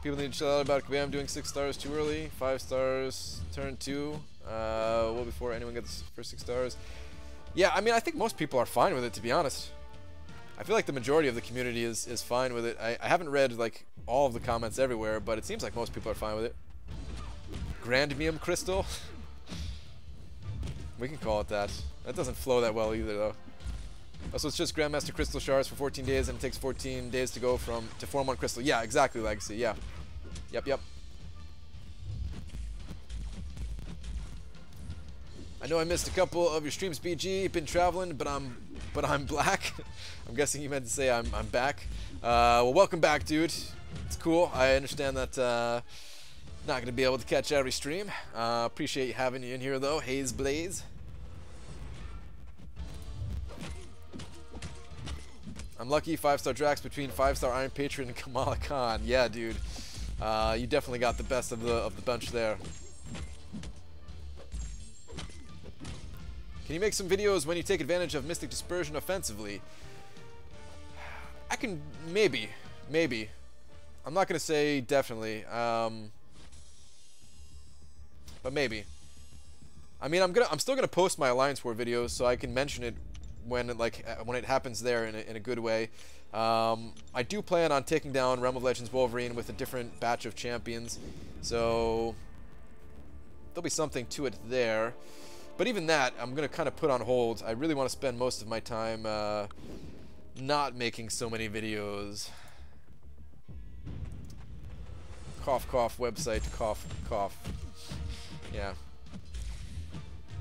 People need to chill out about Kabam doing 6 stars too early. 5 stars, turn 2. Well, before anyone gets first 6 stars. Yeah, I mean, I think most people are fine with it, to be honest. I feel like the majority of the community is fine with it. I haven't read, like, all of the comments everywhere, but it seems like most people are fine with it. Grandmium Crystal? We can call it that. That doesn't flow that well either, though. Also, it's just Grandmaster Crystal Shards for 14 days, and it takes 14 days to go to form 1 crystal. Yeah, exactly, Legacy. Yeah. Yep. I know I missed a couple of your streams, BG. Been traveling, but I'm black. I'm guessing you meant to say I'm back. Well, welcome back, dude. It's cool. I understand that not gonna be able to catch every stream. Appreciate having you in here, though. Haze Blaze. I'm lucky. 5-star Drax between 5-star Iron Patron and Kamala Khan. Yeah, dude. You definitely got the best of the bunch there. Can you make some videos when you take advantage of Mystic Dispersion offensively? I can maybe. I'm not gonna say definitely. But maybe. I mean, I'm still gonna post my Alliance War videos so I can mention it when it happens there in a good way. I do plan on taking down Realm of Legends Wolverine with a different batch of champions, so there'll be something to it there. But even that, I'm gonna kind of put on hold. I really want to spend most of my time not making so many videos. Cough, cough, website, cough, cough. Yeah.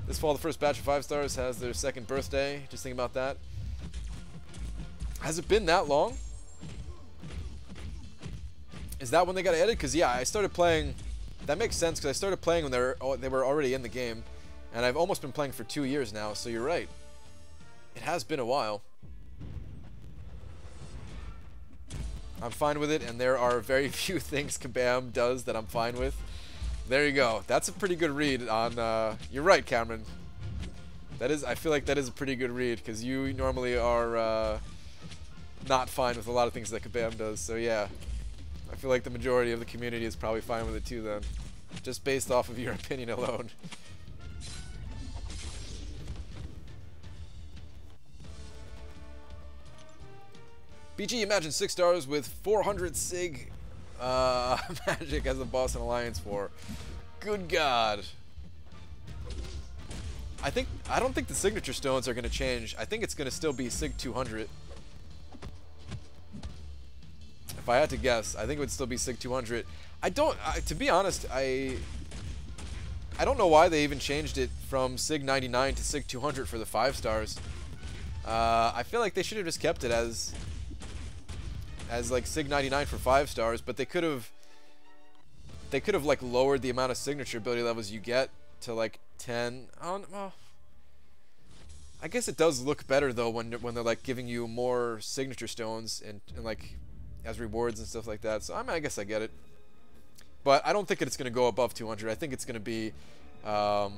This fall, the first batch of 5 stars has their 2nd birthday. Just think about that. Has it been that long? Is that when they got added? Because, yeah, I started playing... That makes sense, because I started playing when they were already in the game. And I've almost been playing for 2 years now, so you're right. It has been a while. I'm fine with it, and there are very few things Kabam does that I'm fine with. There you go. That's a pretty good read on... You're right, Cameron. That is, I feel like that is a pretty good read, because you normally are not fine with a lot of things that Kabam does. So yeah, I feel like the majority of the community is probably fine with it too then, just based off of your opinion alone. BG, imagine 6 stars with 400 sig magic as a boss in Alliance 4. Good God. I don't think the signature stones are going to change. I think it's going to still be Sig 200. If I had to guess, I think it would still be Sig 200. To be honest, I don't know why they even changed it from Sig 99 to Sig 200 for the 5 stars. I feel like they should have just kept it as like Sig 99 for 5 stars, but they could have like lowered the amount of signature ability levels you get to like 10. Oh, well, I guess it does look better though when they're like giving you more signature stones and like as rewards and stuff like that. So I guess I get it, but I don't think it's gonna go above 200. I think it's gonna be, I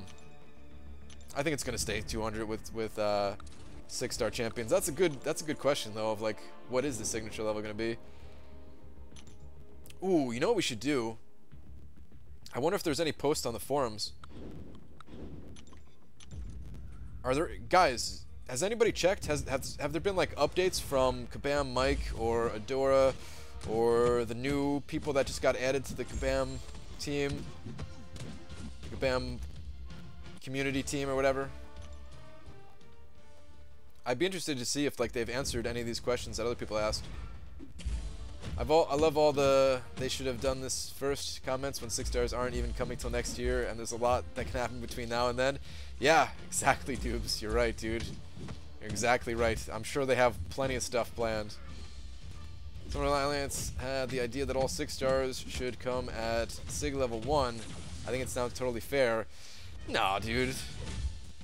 think it's gonna stay 200 with 6-star champions. That's a good question though, of like what is the signature level gonna be? Ooh, you know what we should do? I wonder if there's any posts on the forums. Are there, guys, has anybody checked? Have there been like updates from Kabam Mike or Adora or the new people that just got added to the Kabam team? The Kabam community team or whatever? I'd be interested to see if like they've answered any of these questions that other people asked. I love all the "they should have done this first" comments when 6 stars aren't even coming till next year, and there's a lot that can happen between now and then. Yeah, exactly, Dubes. You're right, dude. You're exactly right. I'm sure they have plenty of stuff planned. Immortal Alliance had the idea that all 6 stars should come at Sig level 1. I think it sounds totally fair. Nah, dude.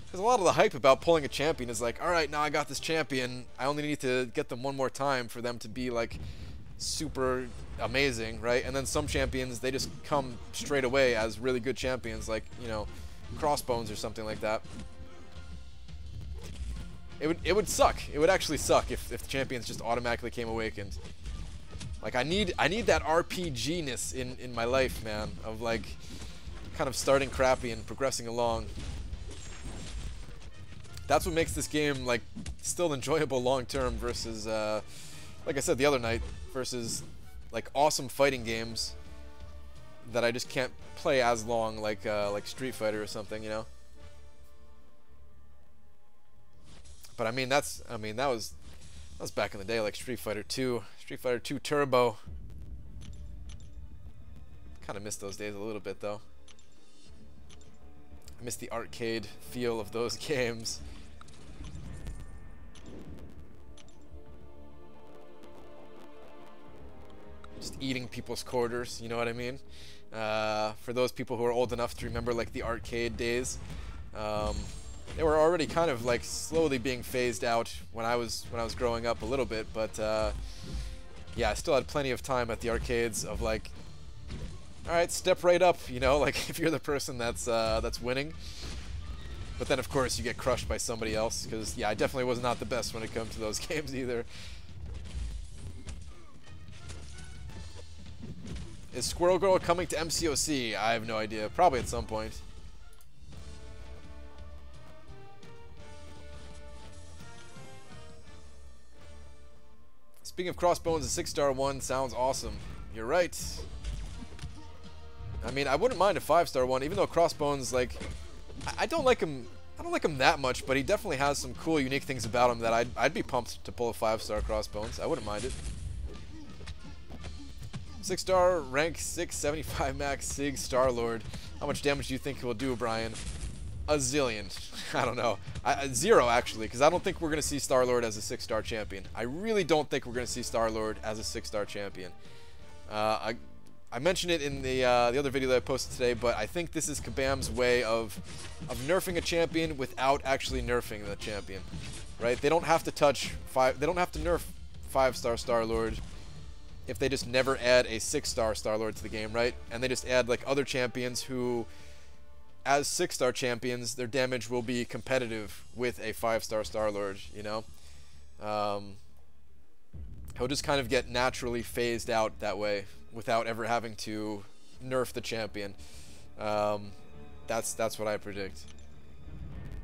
Because a lot of the hype about pulling a champion is like, alright, now I got this champion. I only need to get them one more time for them to be like super amazing, right? And then some champions, they just come straight away as really good champions, like, you know, Crossbones or something like that. It would suck. It would actually suck if the champions just automatically came awakened. Like, I need that RPG-ness in my life, man, of like kind of starting crappy and progressing along. That's what makes this game like still enjoyable long term versus like I said the other night, versus like awesome fighting games that I just can't play as long, like Street Fighter or something, you know. But I mean that was back in the day, like Street Fighter 2, Street Fighter 2 Turbo. Kind of miss those days a little bit though. I miss the arcade feel of those games. Just eating people's quarters, you know what I mean? For those people who are old enough to remember like the arcade days, they were already kind of like slowly being phased out when I was growing up a little bit, but yeah, I still had plenty of time at the arcades of like, all right, step right up, you know, like if you're the person that's winning. But then of course you get crushed by somebody else, because yeah, I definitely was not the best when it comes to those games either. Is Squirrel Girl coming to MCOC? I have no idea. Probably at some point. Speaking of Crossbones, a 6-star one sounds awesome. You're right. I mean, I wouldn't mind a 5-star one, even though Crossbones, like, I don't like him. I don't like him that much, but he definitely has some cool, unique things about him that I'd be pumped to pull a 5-star Crossbones. I wouldn't mind it. 6-star, rank 6, 75 max, Sig, Star-Lord. How much damage do you think he will do, Brian? A zillion. I don't know. 0, actually, because I don't think we're going to see Star-Lord as a 6-star champion. I really don't think we're going to see Star-Lord as a 6-star champion. I mentioned it in the other video that I posted today, but I think this is Kabam's way of nerfing a champion without actually nerfing the champion, right? They don't have to they don't have to nerf 5-star Star-Lord if they just never add a 6-star Star-Lord to the game, right? And they just add like other champions who as 6-star champions, their damage will be competitive with a 5-star Star-Lord, you know? He'll just kind of get naturally phased out that way without ever having to nerf the champion. That's what I predict.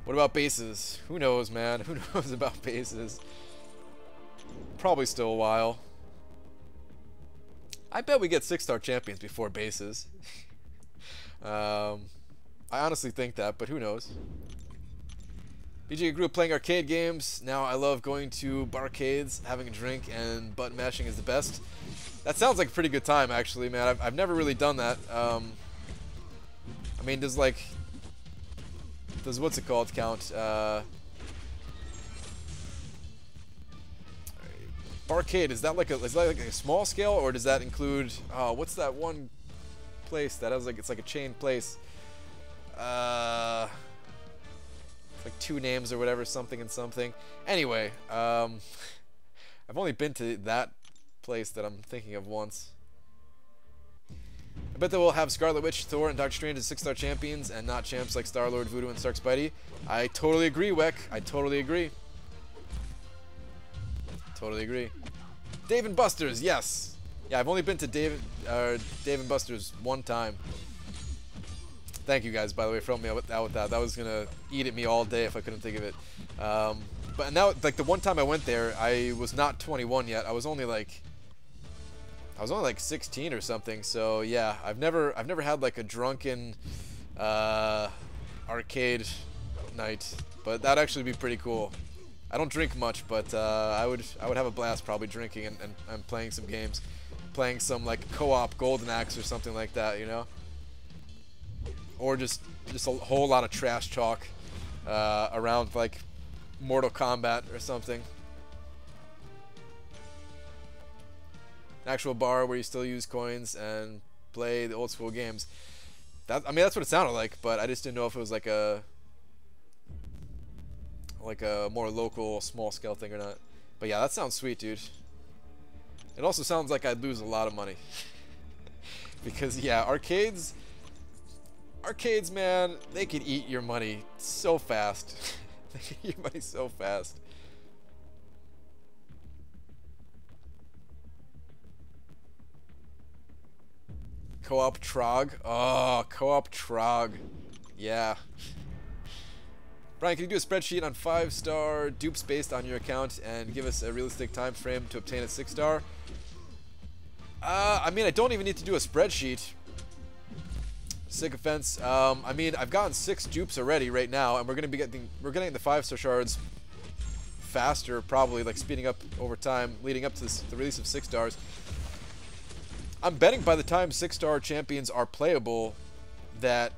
What about bases? Who knows, man? Who knows about bases? Probably still a while. I bet we get 6-star champions before bases. I honestly think that, but who knows? BJ grew up playing arcade games. Now I love going to barcades, having a drink, and button mashing is the best. That sounds like a pretty good time, actually, man. I've never really done that. I mean, does what's it called count? Barcade, is that like a small scale, or does that include? What's that one place that has it's like a chain place? Like 2 names or whatever, something and something. Anyway, I've only been to that place that I'm thinking of once. I bet that we'll have Scarlet Witch, Thor, and Doctor Strange as 6-star champions, and not champs like Star-Lord, Voodoo, and Stark Spidey. I totally agree, Weck. I totally agree. Totally agree. Dave and Buster's, yes. Yeah, I've only been to Dave and Buster's one time. Thank you guys, by the way, for helping me out with that. That was gonna eat at me all day if I couldn't think of it. But now, like the one time I went there, I was not 21 yet. I was only like 16 or something. So yeah, I've never had like a drunken arcade night, but that'd actually be pretty cool. I don't drink much, but I would have a blast probably drinking and playing some games, playing some like co-op Golden Axe or something like that, you know. Or just a whole lot of trash talk around like Mortal Kombat or something. An actual bar where you still use coins and play the old school games. I mean, that's what it sounded like, but I just didn't know if it was like a more local, small scale thing or not. But yeah, that sounds sweet, dude. It also sounds like I'd lose a lot of money. Because yeah, arcades, man, they could eat your money so fast. They could eat your money so fast. Co-op Trog. Oh, co-op Trog. Yeah. Brian, can you do a spreadsheet on 5-star dupes based on your account and give us a realistic time frame to obtain a 6-star? I mean, I don't even need to do a spreadsheet. Sick offense. I mean, I've gotten 6 dupes already right now, and we're getting the 5-star shards faster, probably like speeding up over time, leading up to the release of 6-stars. I'm betting by the time 6-star champions are playable, that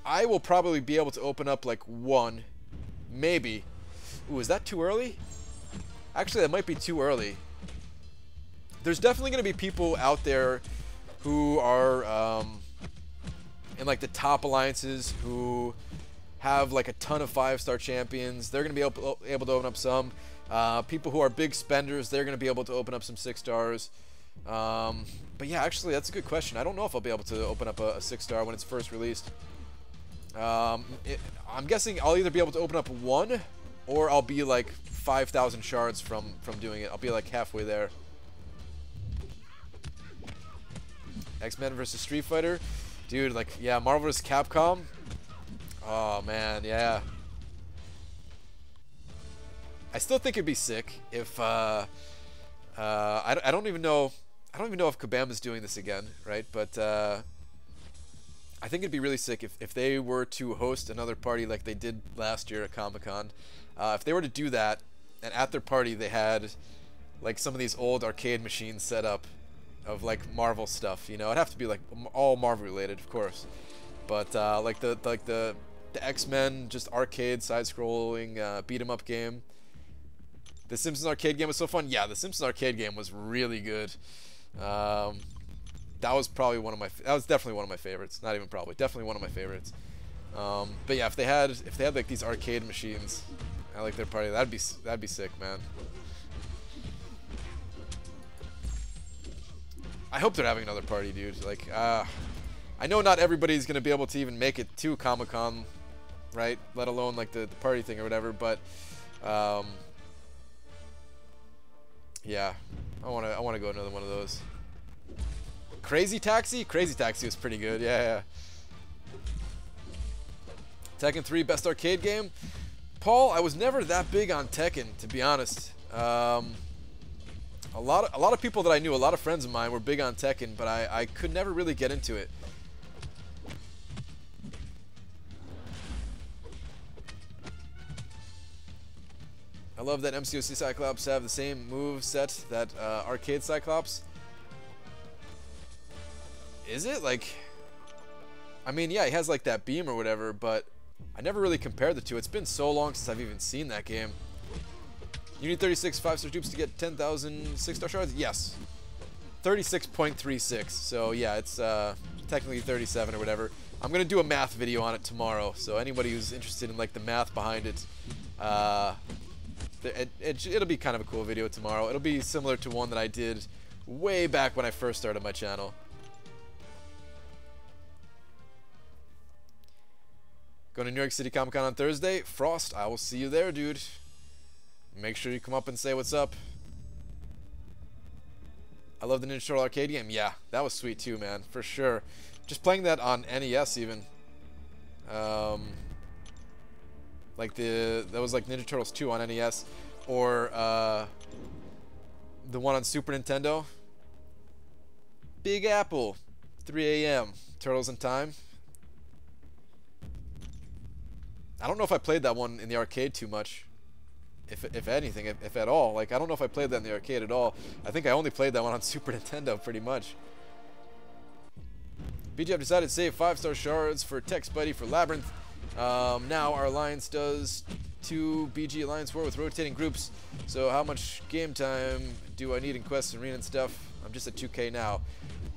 I will probably be able to open up like 1, maybe. Ooh, is that too early? Actually, that might be too early. There's definitely going to be people out there who are in like the top alliances who have like a ton of 5-star champions. They're going to be able to open up some. People who are big spenders, they're going to be able to open up some 6-stars. But yeah, actually, that's a good question. I don't know if I'll be able to open up a 6-star when it's first released. I'm guessing I'll either be able to open up 1, or I'll be like 5,000 shards from doing it. I'll be like halfway there. X-Men versus Street Fighter, dude. Like, yeah, Marvel vs. Capcom. Oh man, yeah. I still think it'd be sick if I don't even know if Kabam is doing this again, right? But I think it'd be really sick if they were to host another party like they did last year at Comic-Con. If they were to do that, and at their party they had like some of these old arcade machines set up of like Marvel stuff, you know. It'd have to be like all Marvel related, of course, but like the X-Men just arcade side-scrolling beat 'em up game. The Simpsons arcade game was so fun. Yeah, the Simpsons arcade game was really good. That was probably that was definitely one of my favorites. Not even probably, definitely one of my favorites. But yeah, if they had like these arcade machines at like their party, that'd be sick, man. I hope they're having another party, dude. Like, I know not everybody's gonna be able to even make it to Comic-Con, right? Let alone like the party thing or whatever. But yeah, I wanna go another one of those. Crazy Taxi? Crazy Taxi was pretty good. Yeah. Tekken 3 best arcade game. Paul, I was never that big on Tekken, to be honest. A lot of people that I knew, a lot of friends of mine were big on Tekken, but I could never really get into it. I love that MCOC Cyclops have the same move set that arcade Cyclops. Is it? Like, I mean, yeah, he has like that beam or whatever, but I never really compared the two. It's been so long since I've even seen that game. You need 36 5-star dupes to get 10,000 6-star shards? Yes. 36.36. So yeah, it's technically 37 or whatever. I'm going to do a math video on it tomorrow. So anybody who's interested in like the math behind it, it'll be kind of a cool video tomorrow. It'll be similar to one that I did way back when I first started my channel. Going to New York City Comic Con on Thursday. Frost, I will see you there, dude. Make sure you come up and say what's up. I love the Ninja Turtle arcade game. Yeah, that was sweet too, man, for sure. Just playing that on NES even. Like that was like Ninja Turtles 2 on NES, or the one on Super Nintendo. Big Apple, 3 a.m. Turtles in Time. I don't know if I played that one in the arcade too much, if anything, if at all. Like, I don't know if I played that in the arcade at all. I think I only played that one on Super Nintendo, pretty much. BG, I've decided to save 5-star shards for Text Buddy for Labyrinth. Now our alliance does 2 BG Alliance War with rotating groups. So how much game time do I need in quests and arena and stuff? I'm just at 2K now.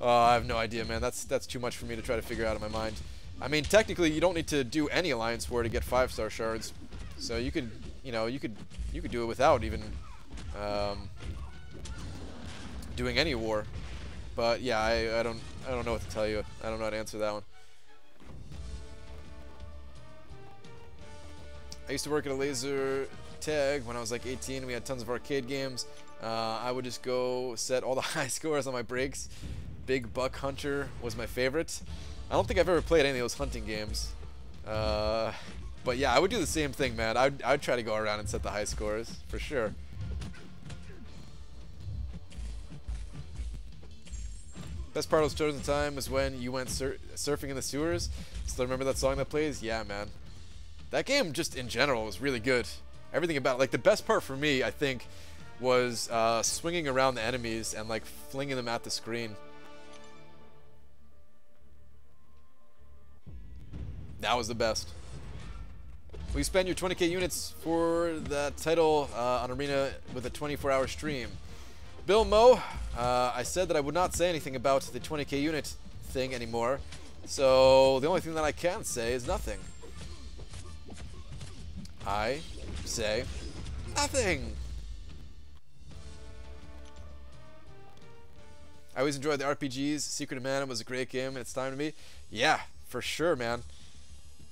I have no idea, man. That's too much for me to try to figure out in my mind. I mean, technically, you don't need to do any Alliance War to get 5-star shards, so you could, you could do it without even doing any war. But yeah, I don't know what to tell you. I don't know how to answer that one. I used to work at a laser tag when I was like 18. We had tons of arcade games. I would just go set all the high scores on my breaks. Big Buck Hunter was my favorite. I don't think I've ever played any of those hunting games. But yeah, I would do the same thing, man. I'd try to go around and set the high scores, for sure. Best part of those Turtles in Time was when you went surfing in the sewers. Still remember that song that plays? Yeah, man. That game, just in general, was really good. Everything about it. Like, the best part for me, I think, was swinging around the enemies and, like, flinging them at the screen. That was the best. Will you spend your 20k units for that title on Arena with a 24-hour stream? Bill Mo, I said that I would not say anything about the 20k unit thing anymore. So the only thing that I can say is nothing. I say nothing. I always enjoyed the RPGs. Secret of Mana was a great game, and it's time to me. Yeah, for sure, man.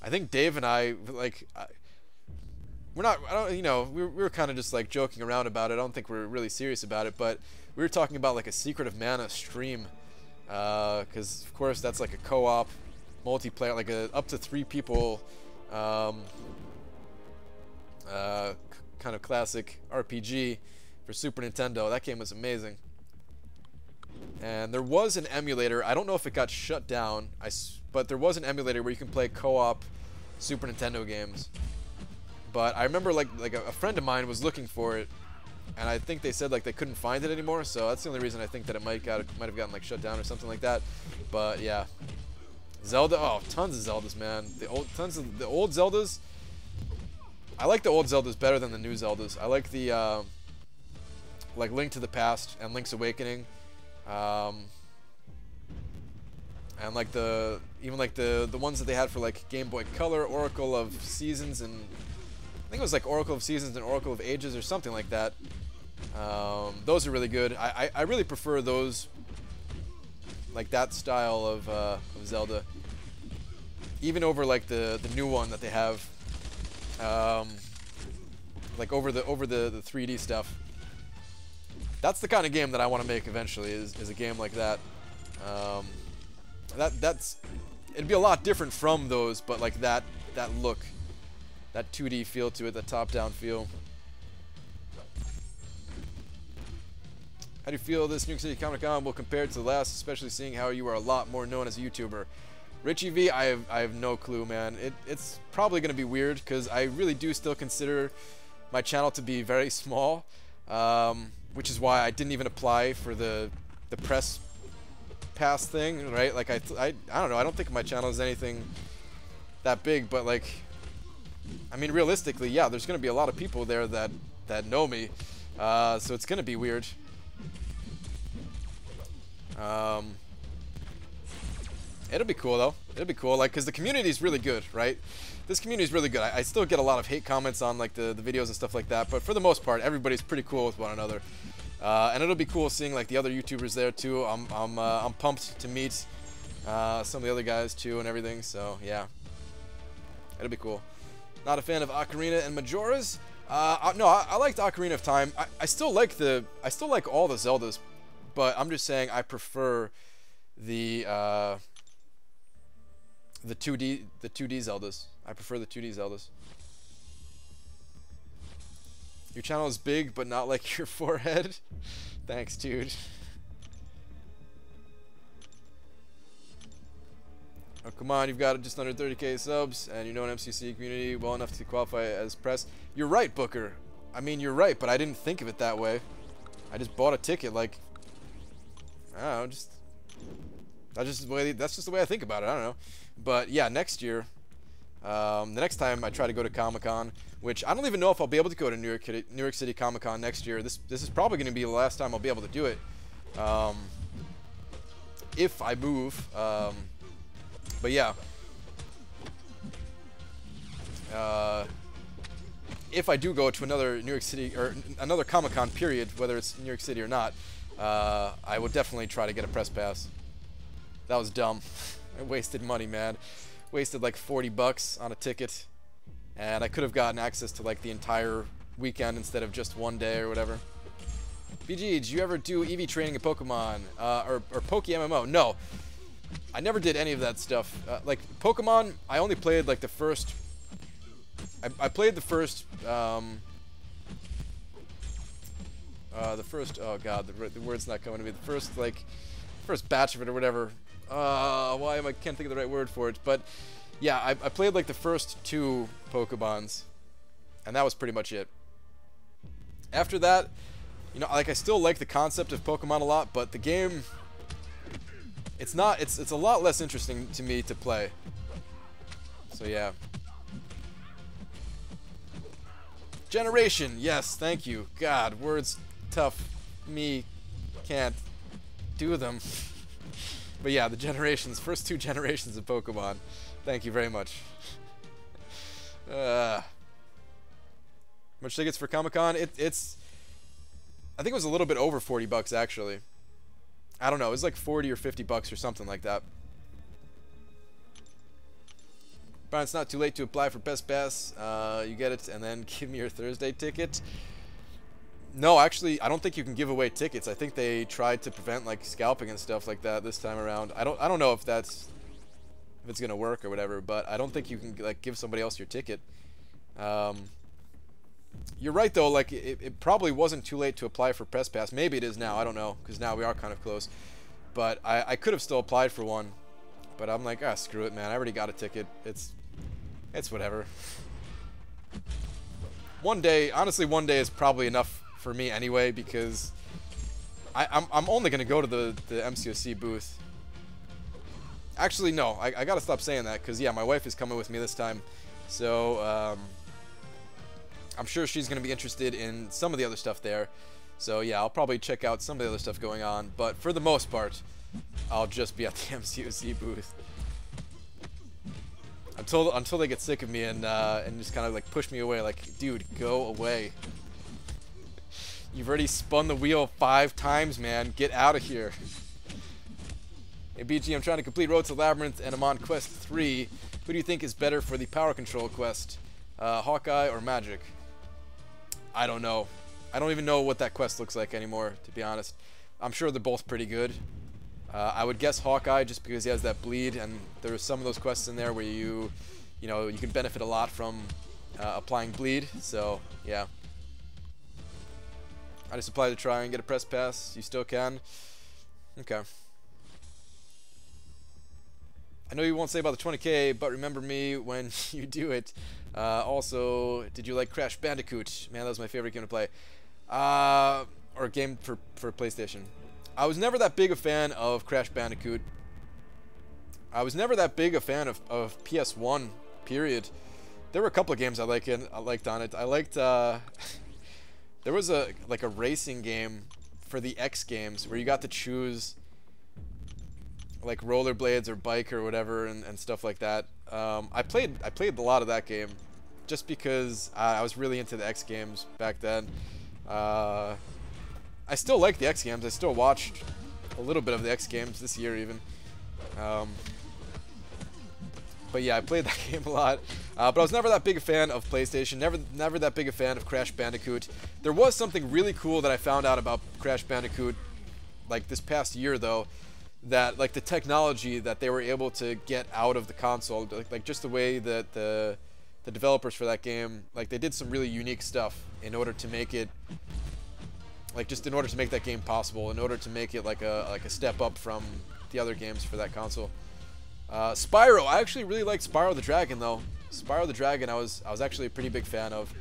I think Dave and I, like, we were kind of just like joking around about it. I don't think we're really serious about it, but we were talking about like a Secret of Mana stream, because of course that's like a co-op multiplayer, like a up to 3 people, kind of classic RPG for Super Nintendo. That game was amazing. And there was an emulator. I don't know if it got shut down. But there was an emulator where you can play co-op Super Nintendo games. But I remember like a friend of mine was looking for it, and I think they said like they couldn't find it anymore. So that's the only reason I think that it might have gotten like shut down or something like that. But yeah, Zelda. Oh, tons of Zeldas, man. The old Zeldas. I like the old Zeldas better than the new Zeldas. I like the like Link to the Past and Link's Awakening. And like even the ones that they had for like Game Boy Color, Oracle of Seasons, and I think it was like Oracle of Seasons and Oracle of Ages or something like that. Those are really good. I really prefer those like that style of Zelda, even over like the new one that they have, like over the 3D stuff. That's the kind of game that I want to make eventually. Is a game like that. It'd be a lot different from those, but like that look, that 2D feel to it, that top-down feel. How do you feel this New York City Comic Con will compare to the last, especially seeing how you are a lot more known as a YouTuber? Richie V, I have no clue, man. It's probably going to be weird because I really do still consider my channel to be very small, which is why I didn't even apply for the press pass thing, right? Like I don't know. I don't think my channel is anything that big, but like, I mean, realistically, yeah, there's going to be a lot of people there that know me, so it's going to be weird. It'll be cool though. It'll be cool, like, because the community is really good, right? This community is really good. I still get a lot of hate comments on like the videos and stuff like that, but for the most part, everybody's pretty cool with one another. And it'll be cool seeing like the other YouTubers there too. I'm pumped to meet some of the other guys too and everything. So yeah, it'll be cool. Not a fan of Ocarina and Majora's. No, I liked Ocarina of Time. I still like all the Zeldas, but I'm just saying I prefer the 2D Zeldas. I prefer the 2D Zeldas. Your channel is big, but not like your forehead. Thanks, dude. Oh, come on, you've got just under 30k subs, and you know an MCC community well enough to qualify as press. You're right, Booker. I mean, you're right, but I didn't think of it that way. I just bought a ticket, like, I don't know, that's just the way I think about it. I don't know. But yeah, next year, the next time I try to go to Comic-Con, which I don't even know if I'll be able to go to New York City Comic-Con next year. This is probably going to be the last time I'll be able to do it, if I move. But yeah, if I do go to another New York City or another Comic-Con period, whether it's New York City or not, I would definitely try to get a press pass. That was dumb. I wasted money, man. Wasted like 40 bucks on a ticket, and I could have gotten access to like the entire weekend instead of just one day or whatever. BG, did you ever do EV training in Pokemon or Poke MMO? No, I never did any of that stuff. Like Pokemon, I only played like the first. I played the first. Oh god, the word's not coming to me. The first batch of it or whatever. Can't think of the right word for it, but yeah, I played like the first 2 Pokemons, and that was pretty much it. After that, you know, like I still like the concept of Pokemon a lot, but the game, it's a lot less interesting to me to play. So yeah. Generation, yes, thank you. God, words tough. Me can't do them. But yeah, the generations, first 2 generations of Pokemon. Thank you very much. Much tickets for Comic-Con? It's I think it was a little bit over 40 bucks actually. I don't know, it was like 40 or 50 bucks or something like that. Brian, it's not too late to apply for Best Pass. You get it and then give me your Thursday ticket. No, actually, I don't think you can give away tickets. I think they tried to prevent like scalping and stuff like that this time around. I don't know if it's gonna work or whatever, but I don't think you can like give somebody else your ticket. You're right though. Like it probably wasn't too late to apply for Press Pass. Maybe it is now. I don't know, because now we are kind of close. But I could have still applied for one. But I'm like, screw it, man. I already got a ticket. It's whatever. One day, honestly, one day is probably enough for me anyway, because I'm only gonna go to the MCOC booth. Actually, no, I gotta stop saying that, because yeah, my wife is coming with me this time, so I'm sure she's gonna be interested in some of the other stuff there. So yeah, I'll probably check out some of the other stuff going on, but for the most part, I'll just be at the MCOC booth until they get sick of me and just kind of like push me away, like, dude, go away. You've already spun the wheel 5 times, man. Get out of here. Hey, BG, I'm trying to complete Road to Labyrinth, and I'm on Quest 3. Who do you think is better for the Power Control quest? Hawkeye or Magic? I don't know. I don't even know what that quest looks like anymore, to be honest. I'm sure they're both pretty good. I would guess Hawkeye just because he has that bleed, and there are some of those quests in there where you can benefit a lot from applying bleed. So yeah, I just applied to try and get a press pass. You still can. Okay. I know you won't say about the 20K, but remember me when you do it. Also, did you like Crash Bandicoot? Man, that was my favorite game to play. Or game for PlayStation. I was never that big a fan of Crash Bandicoot. I was never that big a fan of PS1, period. There were a couple of games I liked on it. I liked, there was a racing game for the X games where you got to choose like rollerblades or bike or whatever and stuff like that. I played a lot of that game just because I was really into the X games back then. I still like the X games. I still watched a little bit of the X games this year even. But yeah, I played that game a lot. But I was never that big a fan of PlayStation. Never that big a fan of Crash Bandicoot. There was something really cool that I found out about Crash Bandicoot like this past year though. That like the technology that they were able to get out of the console, like just the way that the developers for that game, like they did some really unique stuff in order to make it, like just in order to make that game possible, in order to make it like a step up from the other games for that console. Spyro, I actually really liked Spyro the Dragon though. Spyro the Dragon, I was actually a pretty big fan of.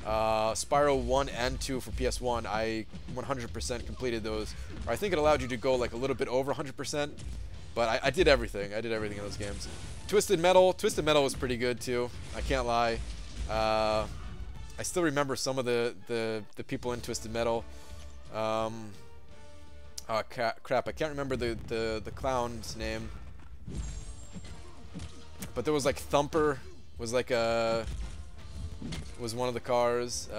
Spyro 1 and 2 for PS1, I 100% completed those. Or I think it allowed you to go like a little bit over 100%, but I did everything. I did everything in those games. Twisted Metal was pretty good too. I can't lie. I still remember some of the people in Twisted Metal. Oh crap! I can't remember the clown's name. But there was like Thumper was like was one of the cars.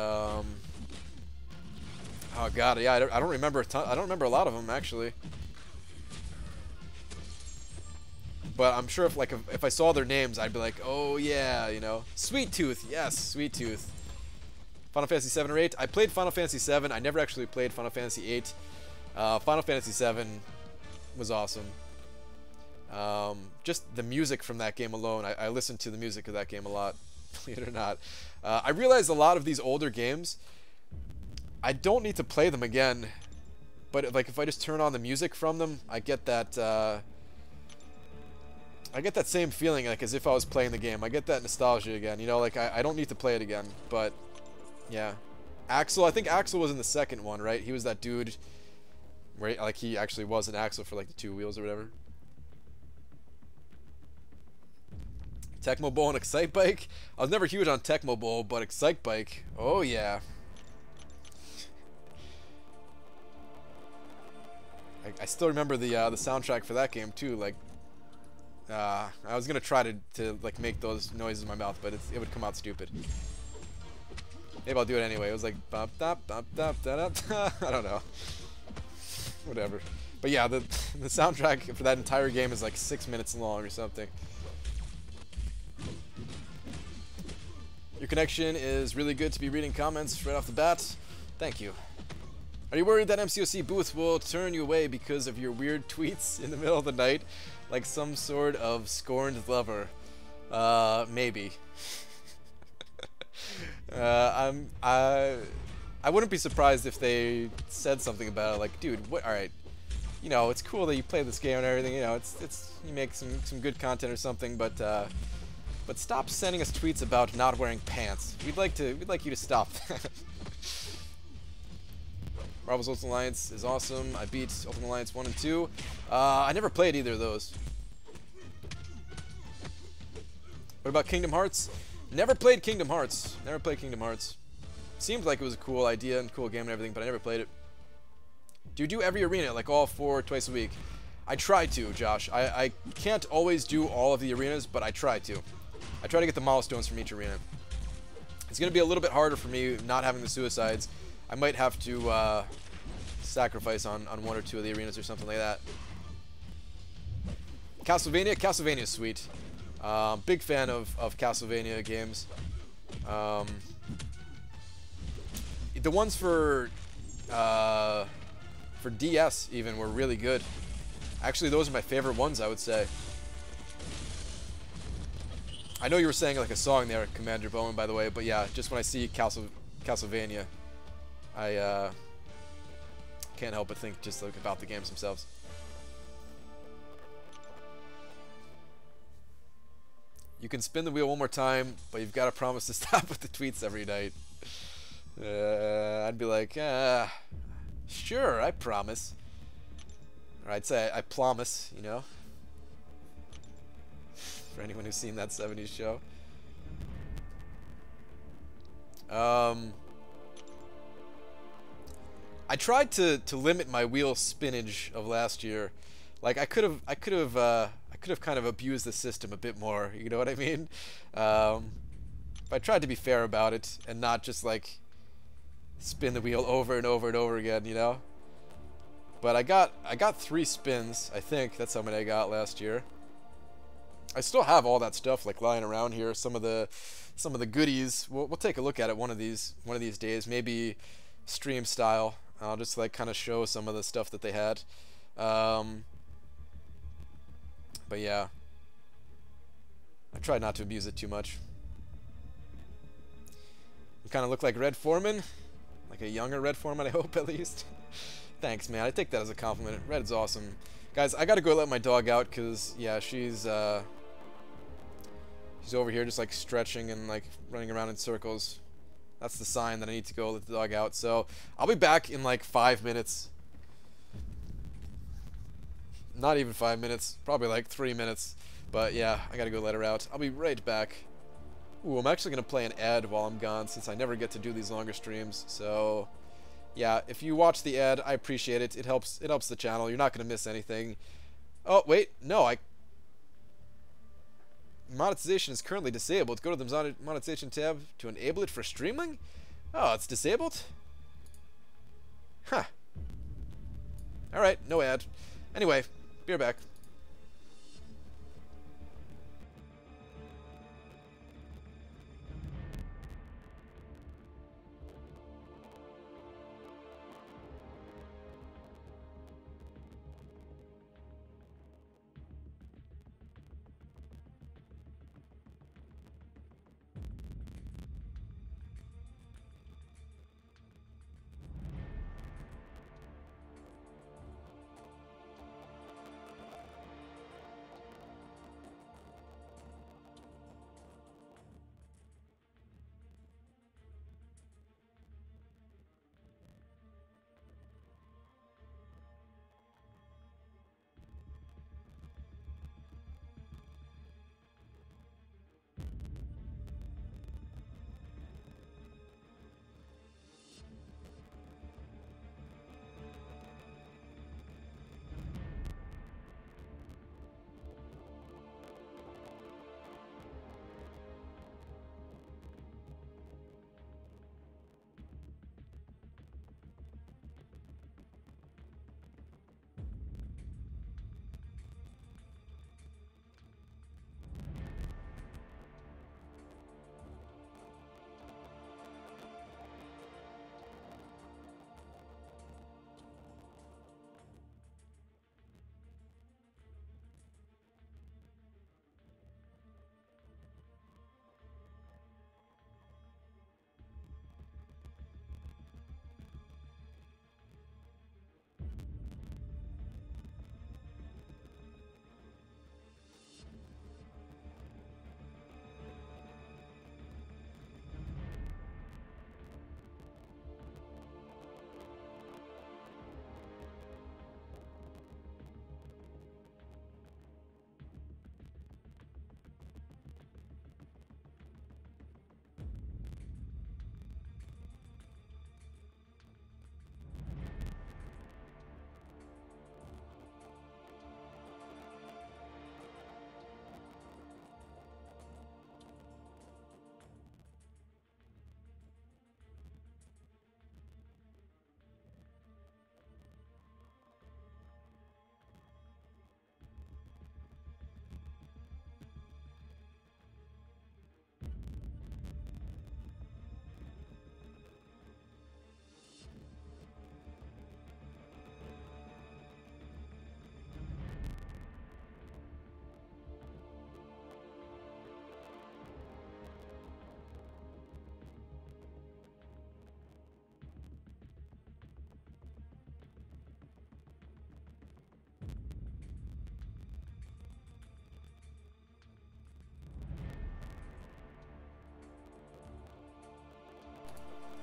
Oh god, yeah, I don't remember a ton. I don't remember a lot of them actually. But I'm sure if I saw their names, I'd be like, oh yeah, you know, Sweet Tooth, yes, Sweet Tooth. Final Fantasy 7 or 8. I played Final Fantasy 7. I never actually played Final Fantasy 8. Final Fantasy 7 was awesome. Just the music from that game alone. I listened to the music of that game a lot. Believe it or not. I realized a lot of these older games, I don't need to play them again, but like if I just turn on the music from them, I get that same feeling like as if I was playing the game. I get that nostalgia again, you know, like I don't need to play it again. But yeah, Axel, I think Axel was in the second one, right? He was that dude where like he actually was an Axel for like the 2 wheels or whatever. Tecmo Bowl and Excite Bike. I was never huge on Tecmo Bowl, but Excite Bike, oh yeah. I still remember the soundtrack for that game too. Like, I was gonna try to like make those noises in my mouth, but it would come out stupid. Maybe I'll do it anyway. It was like bop dop bop dop da da. I don't know. Whatever. But yeah, the soundtrack for that entire game is like 6 minutes long or something. Your connection is really good to be reading comments right off the bat. Thank you. Are you worried that MCOC Booth will turn you away because of your weird tweets in the middle of the night? Like some sort of scorned lover? Maybe. I wouldn't be surprised if they said something about it, like, dude, what, alright, you know, it's cool that you play this game and everything, you know, it's you make some good content or something, but stop sending us tweets about not wearing pants. We'd like you to stop that. Marvel's Ultimate Alliance is awesome. I beat Ultimate Alliance 1 and 2. I never played either of those. What about Kingdom Hearts? Never played Kingdom Hearts. Never played Kingdom Hearts. Seemed like it was a cool idea and cool game and everything, but I never played it. Do you do every arena, like all 4 twice a week? I try to, Josh. I can't always do all of the arenas, but I try to. I try to get the milestones from each arena. It's going to be a little bit harder for me not having the suicides. I might have to sacrifice on 1 or 2 of the arenas or something like that. Castlevania's sweet. Big fan of Castlevania games. The ones for DS even were really good. Actually, those are my favorite ones, I would say. I know you were saying like a song there, Commander Bowman, by the way, but yeah, just when I see Castlevania, I can't help but think just like about the games themselves. You can spin the wheel one more time, but you've got to promise to stop with the tweets every night. I'd be like, sure, I promise. Or I'd say I promise, you know. For anyone who's seen that 70s show. I tried to limit my wheel spinach of last year. Like I could have kind of abused the system a bit more. You know what I mean? I tried to be fair about it and not just like spin the wheel over and over and over again. You know. But I got 3 spins. I think that's how many I got last year. I still have all that stuff like lying around here. Some of the goodies. We'll take a look at it one of these days. Maybe stream style. I'll just like kind of show some of the stuff that they had. But yeah, I tried not to abuse it too much. You kind of look like Red Foreman, like a younger Red Foreman, I hope at least. Thanks, man. I take that as a compliment. Red's awesome. Guys, I gotta go let my dog out because yeah, she's over here just like stretching and like running around in circles. That's the sign that I need to go let the dog out. So I'll be back in like 5 minutes. Not even 5 minutes. Probably like 3 minutes. But yeah, I gotta go let her out. I'll be right back. Ooh, I'm actually gonna play an ad while I'm gone since I never get to do these longer streams. So yeah, if you watch the ad, I appreciate it. It helps the channel. You're not gonna miss anything. Oh wait, no, monetization is currently disabled. Go to the monetization tab to enable it for streaming. Oh, it's disabled? Huh. Alright, no ad. Anyway, be right back.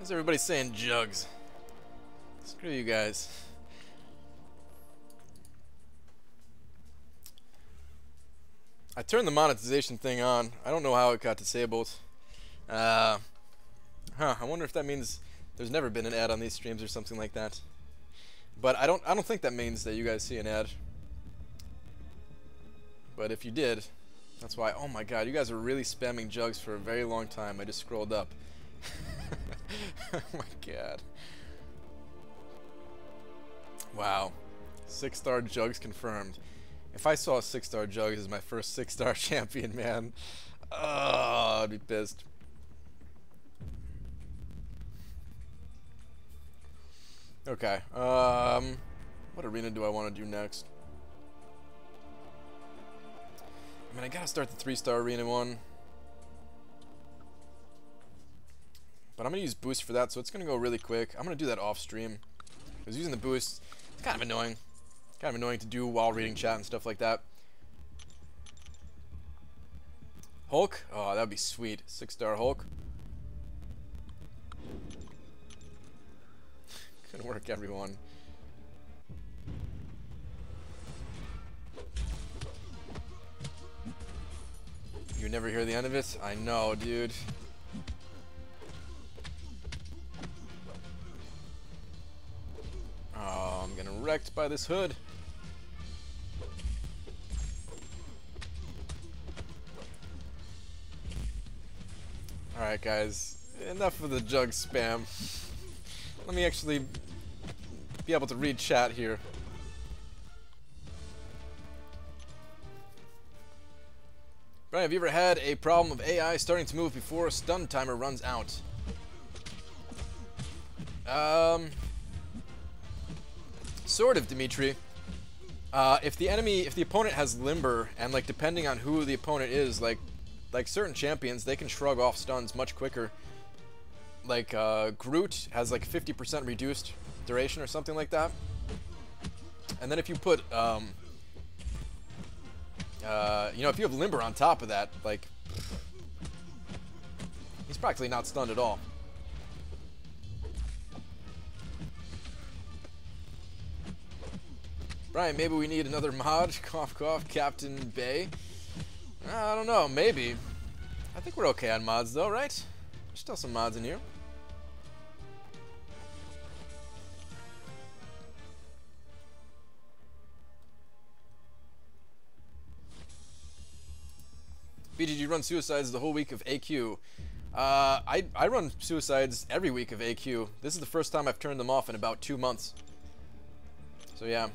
Why's everybody saying jugs? Screw you guys. I turned the monetization thing on. I don't know how it got disabled. I wonder if that means there's never been an ad on these streams or something like that. But I don't think that means that you guys see an ad. But if you did, that's why. Oh my god, you guys are really spamming jugs for a very long time. I just scrolled up. Oh my god. Wow. 6-star jugs confirmed. If I saw a 6-star jugs as my first 6-star champion, man, oh, I'd be pissed. Okay. What arena do I want to do next? I mean, I gotta start the 3-star arena one. But I'm gonna use boost for that, so it's gonna go really quick. I'm gonna do that off stream. Because using the boost, it's kind of annoying. Kind of annoying to do while reading chat and stuff like that. Hulk? Oh, that would be sweet. 6-star Hulk. Couldn't work, everyone. You never hear the end of it? I know, dude. Oh, I'm getting wrecked by this hood. Alright guys, enough of the jug spam. Let me actually be able to read chat here. Brian, have you ever had a problem of AI starting to move before a stun timer runs out? Sort of, Dimitri. If the opponent has limber, and like depending on who the opponent is, like certain champions, they can shrug off stuns much quicker. Like Groot has like 50% reduced duration or something like that. And then if you put, you know, if you have limber on top of that, like, he's practically not stunned at all. Brian, maybe we need another mod. Cough, cough, Captain Bay. I don't know, maybe. I think we're okay on mods though, right? There's still some mods in here. BGG run suicides the whole week of AQ. I run suicides every week of AQ. This is the first time I've turned them off in about 2 months. So yeah.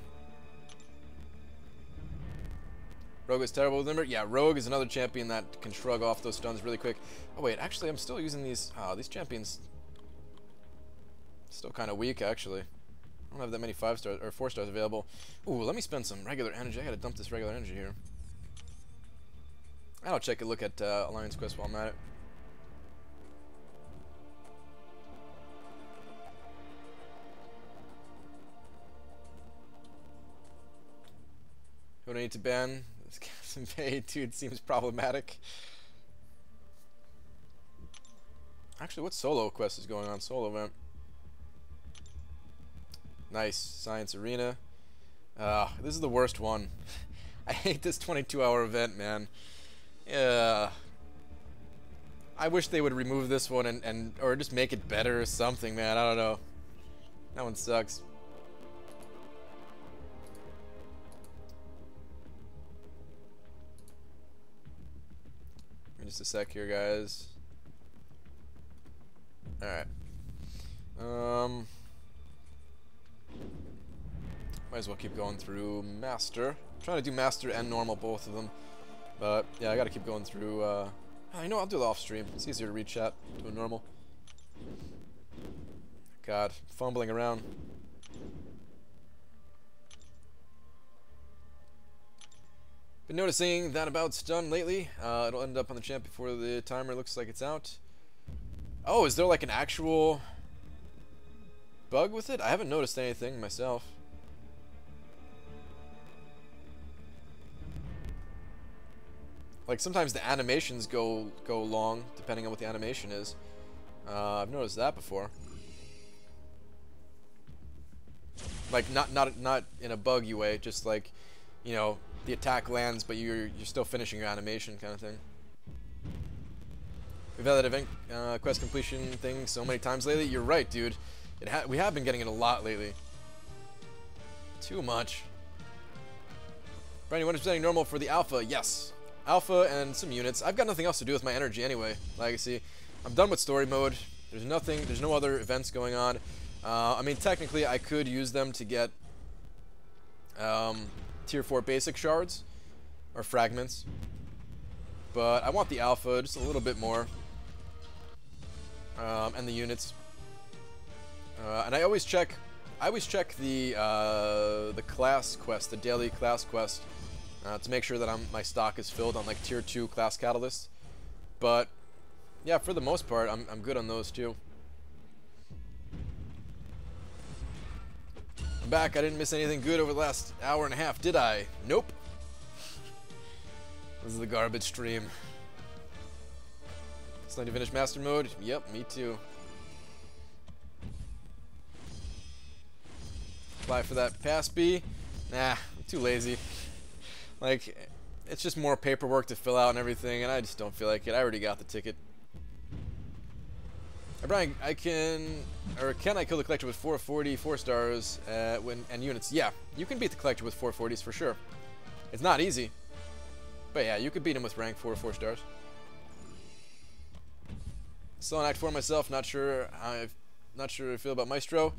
Rogue is terrible with limber. Yeah, Rogue is another champion that can shrug off those stuns really quick. Oh wait, actually I'm still using these. These champions still kind of weak actually. I don't have that many 5-stars or 4-stars available. Ooh, let me spend some regular energy. I gotta dump this regular energy here. I'll check a look at Alliance Quest while I'm at it. Who do I need to ban? This Captain Bay dude seems problematic. Actually, what solo quest is going on? Solo event. Nice. Science Arena. This is the worst one. I hate this 22-hour event, man. Yeah. I wish they would remove this one and or just make it better or something, man. I don't know. That one sucks. Give me just a sec here, guys. Alright. Might as well keep going through Master. I'm trying to do Master and Normal, both of them. But, yeah, I gotta keep going through, you know, I'll do it off stream. It's easier to read chat doing Normal. God, fumbling around. Been noticing that about stun lately. It'll end up on the champ before the timer looks like it's out. Oh, is there like an actual bug with it? I haven't noticed anything myself. Like sometimes the animations go long depending on what the animation is. I've noticed that before. Like not in a buggy way, just like, you know, the attack lands, but you're still finishing your animation kind of thing. We've had that event quest completion thing so many times lately. You're right, dude. We have been getting it a lot lately. Too much. Brandon, 100% normal for the alpha. Yes, alpha and some units. I've got nothing else to do with my energy anyway. Legacy. I'm done with story mode. There's nothing. There's no other events going on. I mean, technically, I could use them to get tier 4 basic shards or fragments, but I want the alpha just a little bit more, and the units. And I always check. The class quest, the daily class quest, to make sure that my stock is filled on like tier 2 class catalysts. But yeah, for the most part, I'm good on those too. I'm back. I didn't miss anything good over the last hour and a half, did I? Nope. This is the garbage stream. Still need to finish master mode? Yep, me too. Apply for that pass B. Nah, I'm too lazy. Like, it's just more paperwork to fill out and everything, and I just don't feel like it. I already got the ticket. Hey, Brian, can I kill the collector with 440 4-stars and units? Yeah, you can beat the collector with 440s for sure. It's not easy, but yeah, you could beat him with rank 4 4-stars. Still on Act 4 myself. Not sure how I feel about Maestro.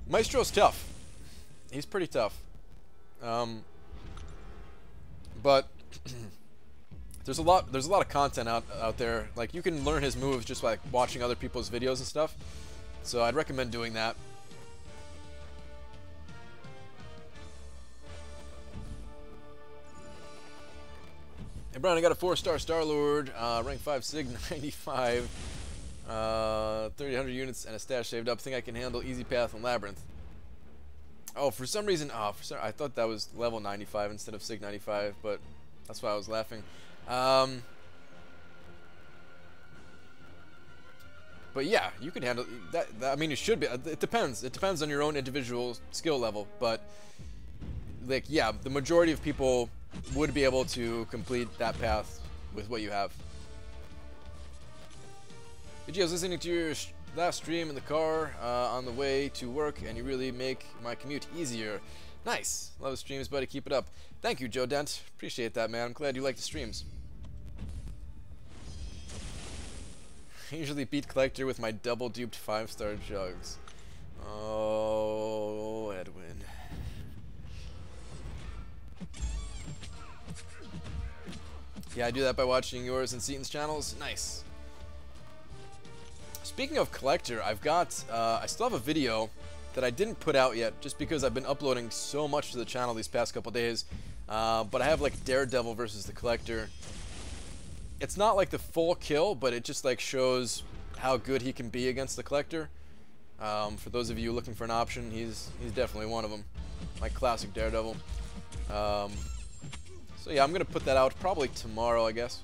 Maestro's tough. He's pretty tough. But there's a lot of content out there. Like, you can learn his moves just by watching other people's videos and stuff. So I'd recommend doing that. Hey Brian, I got a 4-star Star-Lord, rank 5 Sig 95, 300 units and a stash saved up. Think I can handle Easy Path and Labyrinth. Oh, for some reason, I thought that was level 95 instead of Sig 95, but that's why I was laughing. But yeah, you can handle that. I mean, you should be. It depends. It depends on your own individual skill level. But like, yeah, the majority of people would be able to complete that path with what you have. BG, I was listening to your last stream in the car on the way to work, and you really make my commute easier. Nice. Love the streams, buddy. Keep it up. Thank you, Joe Dent. Appreciate that, man. I'm glad you like the streams. I usually beat Collector with my double duped 5-star jugs. Oh, Edwin. Yeah, I do that by watching yours and Seaton's channels. Nice. Speaking of Collector, I've got, I still have a video that I didn't put out yet just because I've been uploading so much to the channel these past couple days. But I have like Daredevil versus the Collector. It's not like the full kill, but it just like shows how good he can be against the Collector. For those of you looking for an option, he's definitely one of them. Like classic Daredevil. So yeah, I'm gonna put that out probably tomorrow, I guess.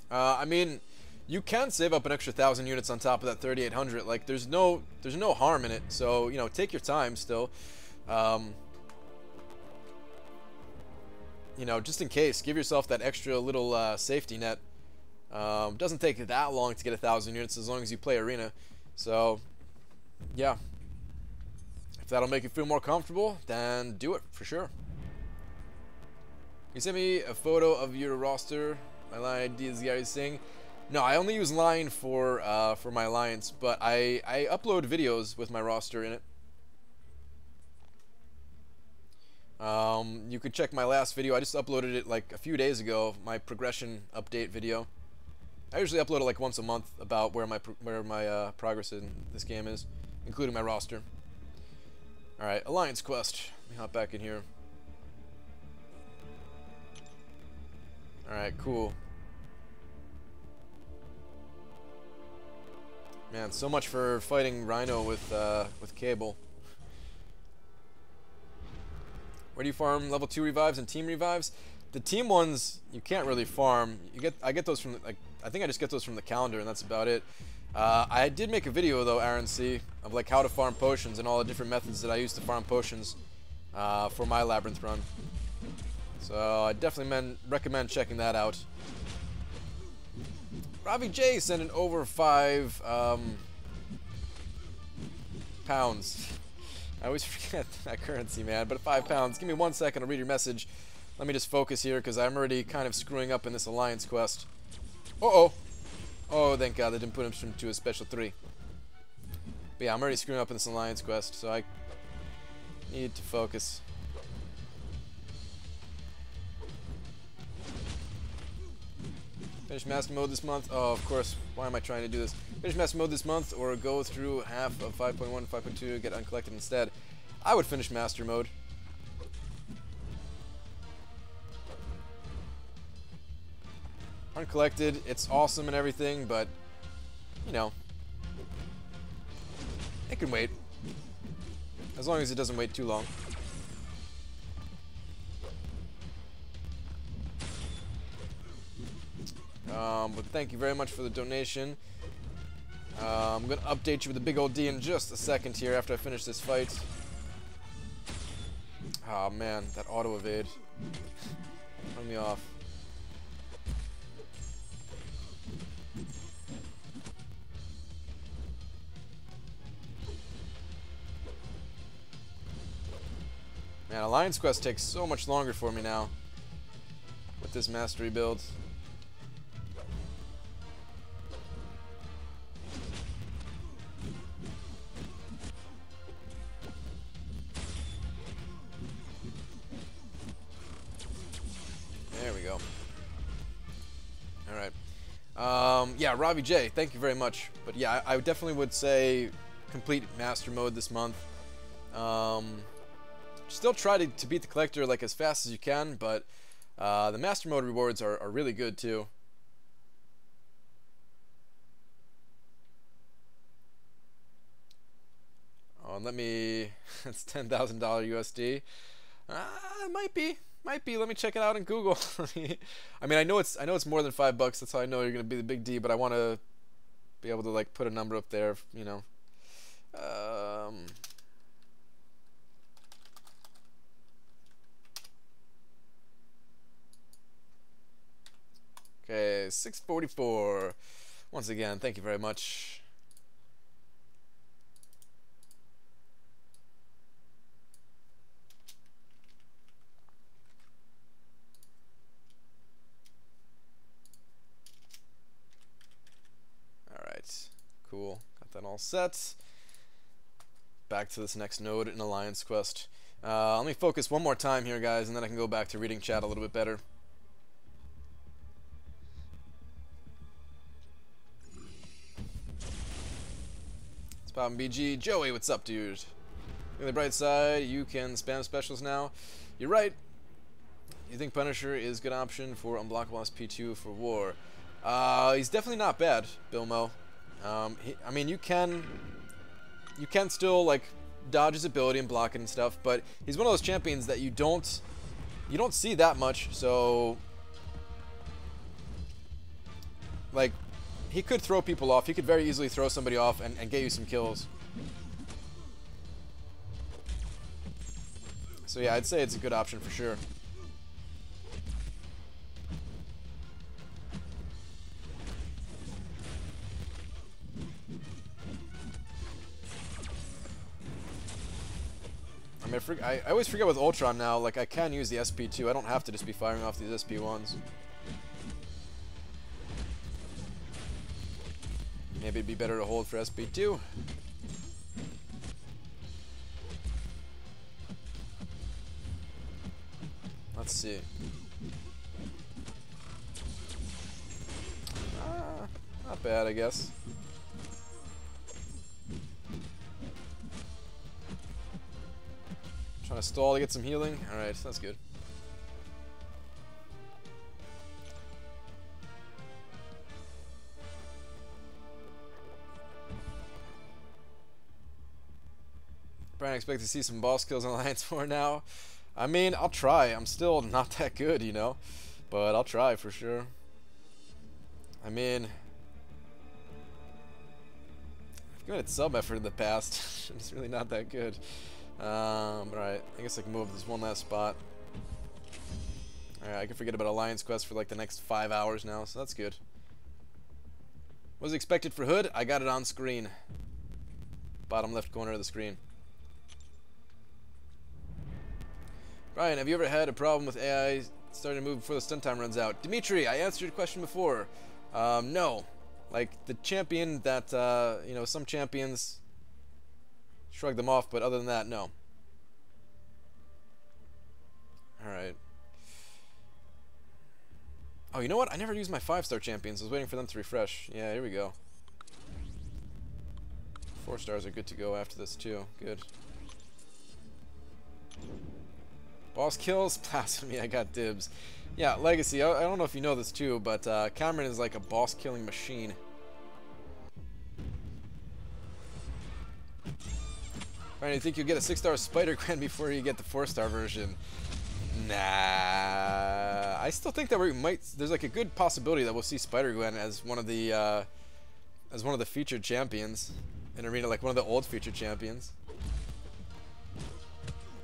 I mean, you can save up an extra 1,000 units on top of that 3,800. Like, there's no harm in it. So, you know, take your time still. You know, just in case, give yourself that extra little safety net. Doesn't take that long to get 1,000 units as long as you play Arena. So, yeah. If that'll make you feel more comfortable, then do it for sure. You sent me a photo of your roster. My line ID is Gary Singh. No, I only use Line for my alliance, but I upload videos with my roster in it. You could check my last video. I just uploaded it like a few days ago. My progression update video. I usually upload it like once a month about where my progress in this game is, including my roster. All right, alliance quest. Let me hop back in here. Alright, cool. Man, so much for fighting Rhino with Cable. Where do you farm level 2 revives and team revives? The team ones you can't really farm. I get those from I think I just get those from the calendar, and that's about it. I did make a video though, Aaron C, of like how to farm potions and all the different methods that I use to farm potions for my Labyrinth run. So I definitely recommend checking that out. Ravi J sending over 5 pounds. I always forget that currency, man, but 5 pounds. Give me 1 second to read your message. Let me just focus here because I'm already kind of screwing up in this alliance quest. Uh-oh. Oh, thank God they didn't put him to a special 3. But yeah, I'm already screwing up in this alliance quest, so I need to focus. Finish Master Mode this month. Oh, of course. Why am I trying to do this? Finish Master Mode this month or go through half of 5.1 and 5.2 get uncollected instead. I would finish Master Mode. Uncollected, it's awesome and everything, but, you know, it can wait. As long as it doesn't wait too long. But thank you very much for the donation. I'm going to update you with a big old D in just a second here after I finish this fight. Oh man, that auto evade. Throw me off. Man, Alliance Quest takes so much longer for me now with this mastery build. There we go. Alright. Yeah, Ravi J, thank you very much. But yeah, I definitely would say complete Master Mode this month. Still try to beat the Collector like as fast as you can, but the Master Mode rewards are really good too. Oh, let me... That's $10,000 USD. It might be. Might be. Let me check it out in Google. I mean, I know it's more than $5. That's how I know you're gonna be the big D. But I want to be able to like put a number up there. You know. Okay, 644. Once again, thank you very much. Cool, got that all set. Back to this next node in Alliance Quest. Let me focus one more time here, guys, and then I can go back to reading chat a little bit better. It's Poppin' BG. Joey, what's up, dude? Look at the bright side, you can spam specials now. You're right. You think Punisher is a good option for unblockable SP2 for war? He's definitely not bad, Bill Mo. I mean, you can still like dodge his ability and block it and stuff, but he's one of those champions that you don't see that much. So, like, he could throw people off. He could very easily throw somebody off and get you some kills. So yeah, I'd say it's a good option for sure. I mean, I always forget with Ultron now, like, I can use the SP2. I don't have to just be firing off these SP1s. Maybe it'd be better to hold for SP2. Let's see. Not bad, I guess. Trying to stall to get some healing. Alright, that's good. Brian, I expect to see some boss kills on Alliance 4 now. I mean, I'll try. I'm still not that good, you know, but I'll try for sure. I mean, I've given it some effort in the past. It's really not that good. Alright, I guess I can move this one last spot. Alright, I can forget about Alliance Quest for like the next 5 hours now, so that's good. What was expected for Hood? I got it on screen. Bottom left corner of the screen. Brian, have you ever had a problem with AI starting to move before the stun time runs out? Dimitri, I answered your question before. No. Like, the champion that, you know, some champions shrug them off, but other than that, no. Alright. Oh, you know what? I never used my 5-star champions. I was waiting for them to refresh. Yeah, here we go. 4 stars are good to go after this, too. Good. Boss kills? Blasphemy, I got dibs. Yeah, Legacy, I don't know if you know this, too, but Cameron is like a boss-killing machine. Brian, you think you'll get a 6-star Spider-Gwen before you get the 4-star version? Nah, I still think that we might. There's like a good possibility that we'll see Spider-Gwen as one of the featured champions in Arena, like one of the old featured champions.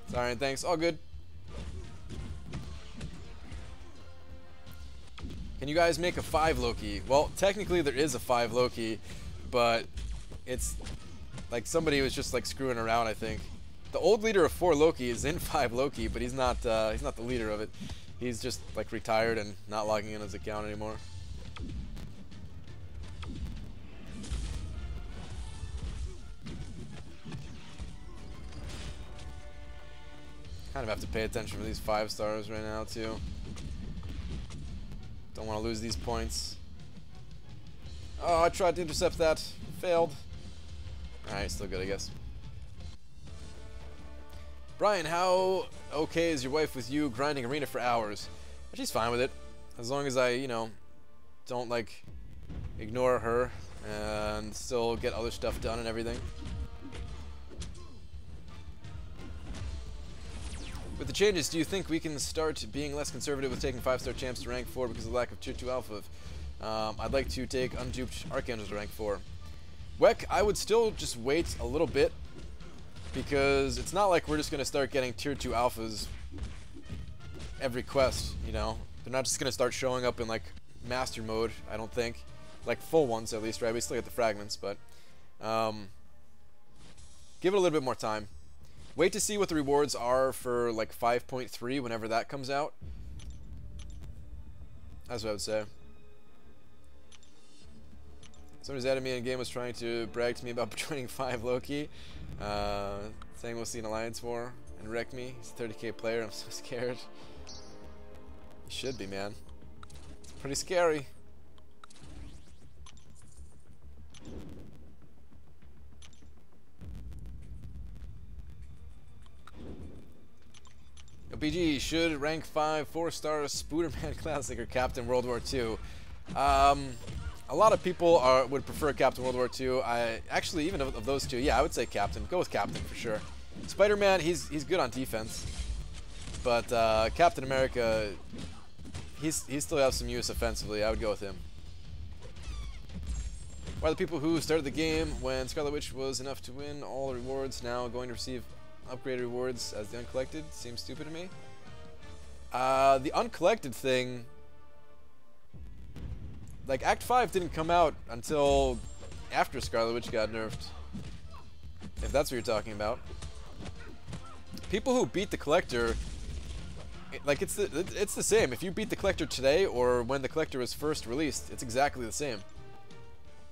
Sorry, thanks. All good. Can you guys make a 5 Loki? Well, technically there is a 5 Loki, but it's like somebody was just like screwing around, I think. The old leader of 4 Loki is in 5 Loki, but he's not the leader of it. He's just like retired and not logging in his account anymore. Kind of have to pay attention for these 5 stars right now too. Don't want to lose these points. Oh, I tried to intercept that. Failed. Alright, still good, I guess. Brian, how okay is your wife with you grinding Arena for hours? She's fine with it. As long as I, you know, don't, like, ignore her and still get other stuff done and everything. With the changes, do you think we can start being less conservative with taking 5-star champs to rank 4 because of the lack of tier 2 alpha? I'd like to take unduped Archangels to rank 4. Weck, I would still just wait a little bit, because it's not like we're just going to start getting tier 2 alphas every quest, you know? They're not just going to start showing up in, like, master mode, I don't think. Like, full ones, at least, right? We still get the fragments, but give it a little bit more time. Wait to see what the rewards are for, like, 5.3 whenever that comes out. That's what I would say. Somebody's added me in game was trying to brag to me about joining 5 Loki. Saying we'll see an Alliance 4 and wreck me. He's a 30k player. I'm so scared. You should be, man. It's pretty scary. BG should rank 5 4-star Spooderman Classic or Captain World War II. A lot of people would prefer Captain World War II. I actually, even of those two, yeah, I would say Captain. Go with Captain for sure. Spider-Man, he's good on defense, but Captain America, he still has some use offensively. I would go with him. Why the people who started the game when Scarlet Witch was enough to win all the rewards now going to receive upgraded rewards as the uncollected? Seems stupid to me. The uncollected thing, like, Act 5 didn't come out until after Scarlet Witch got nerfed, if that's what you're talking about. People who beat the Collector, like, it's the same. If you beat the Collector today or when the Collector was first released, it's exactly the same.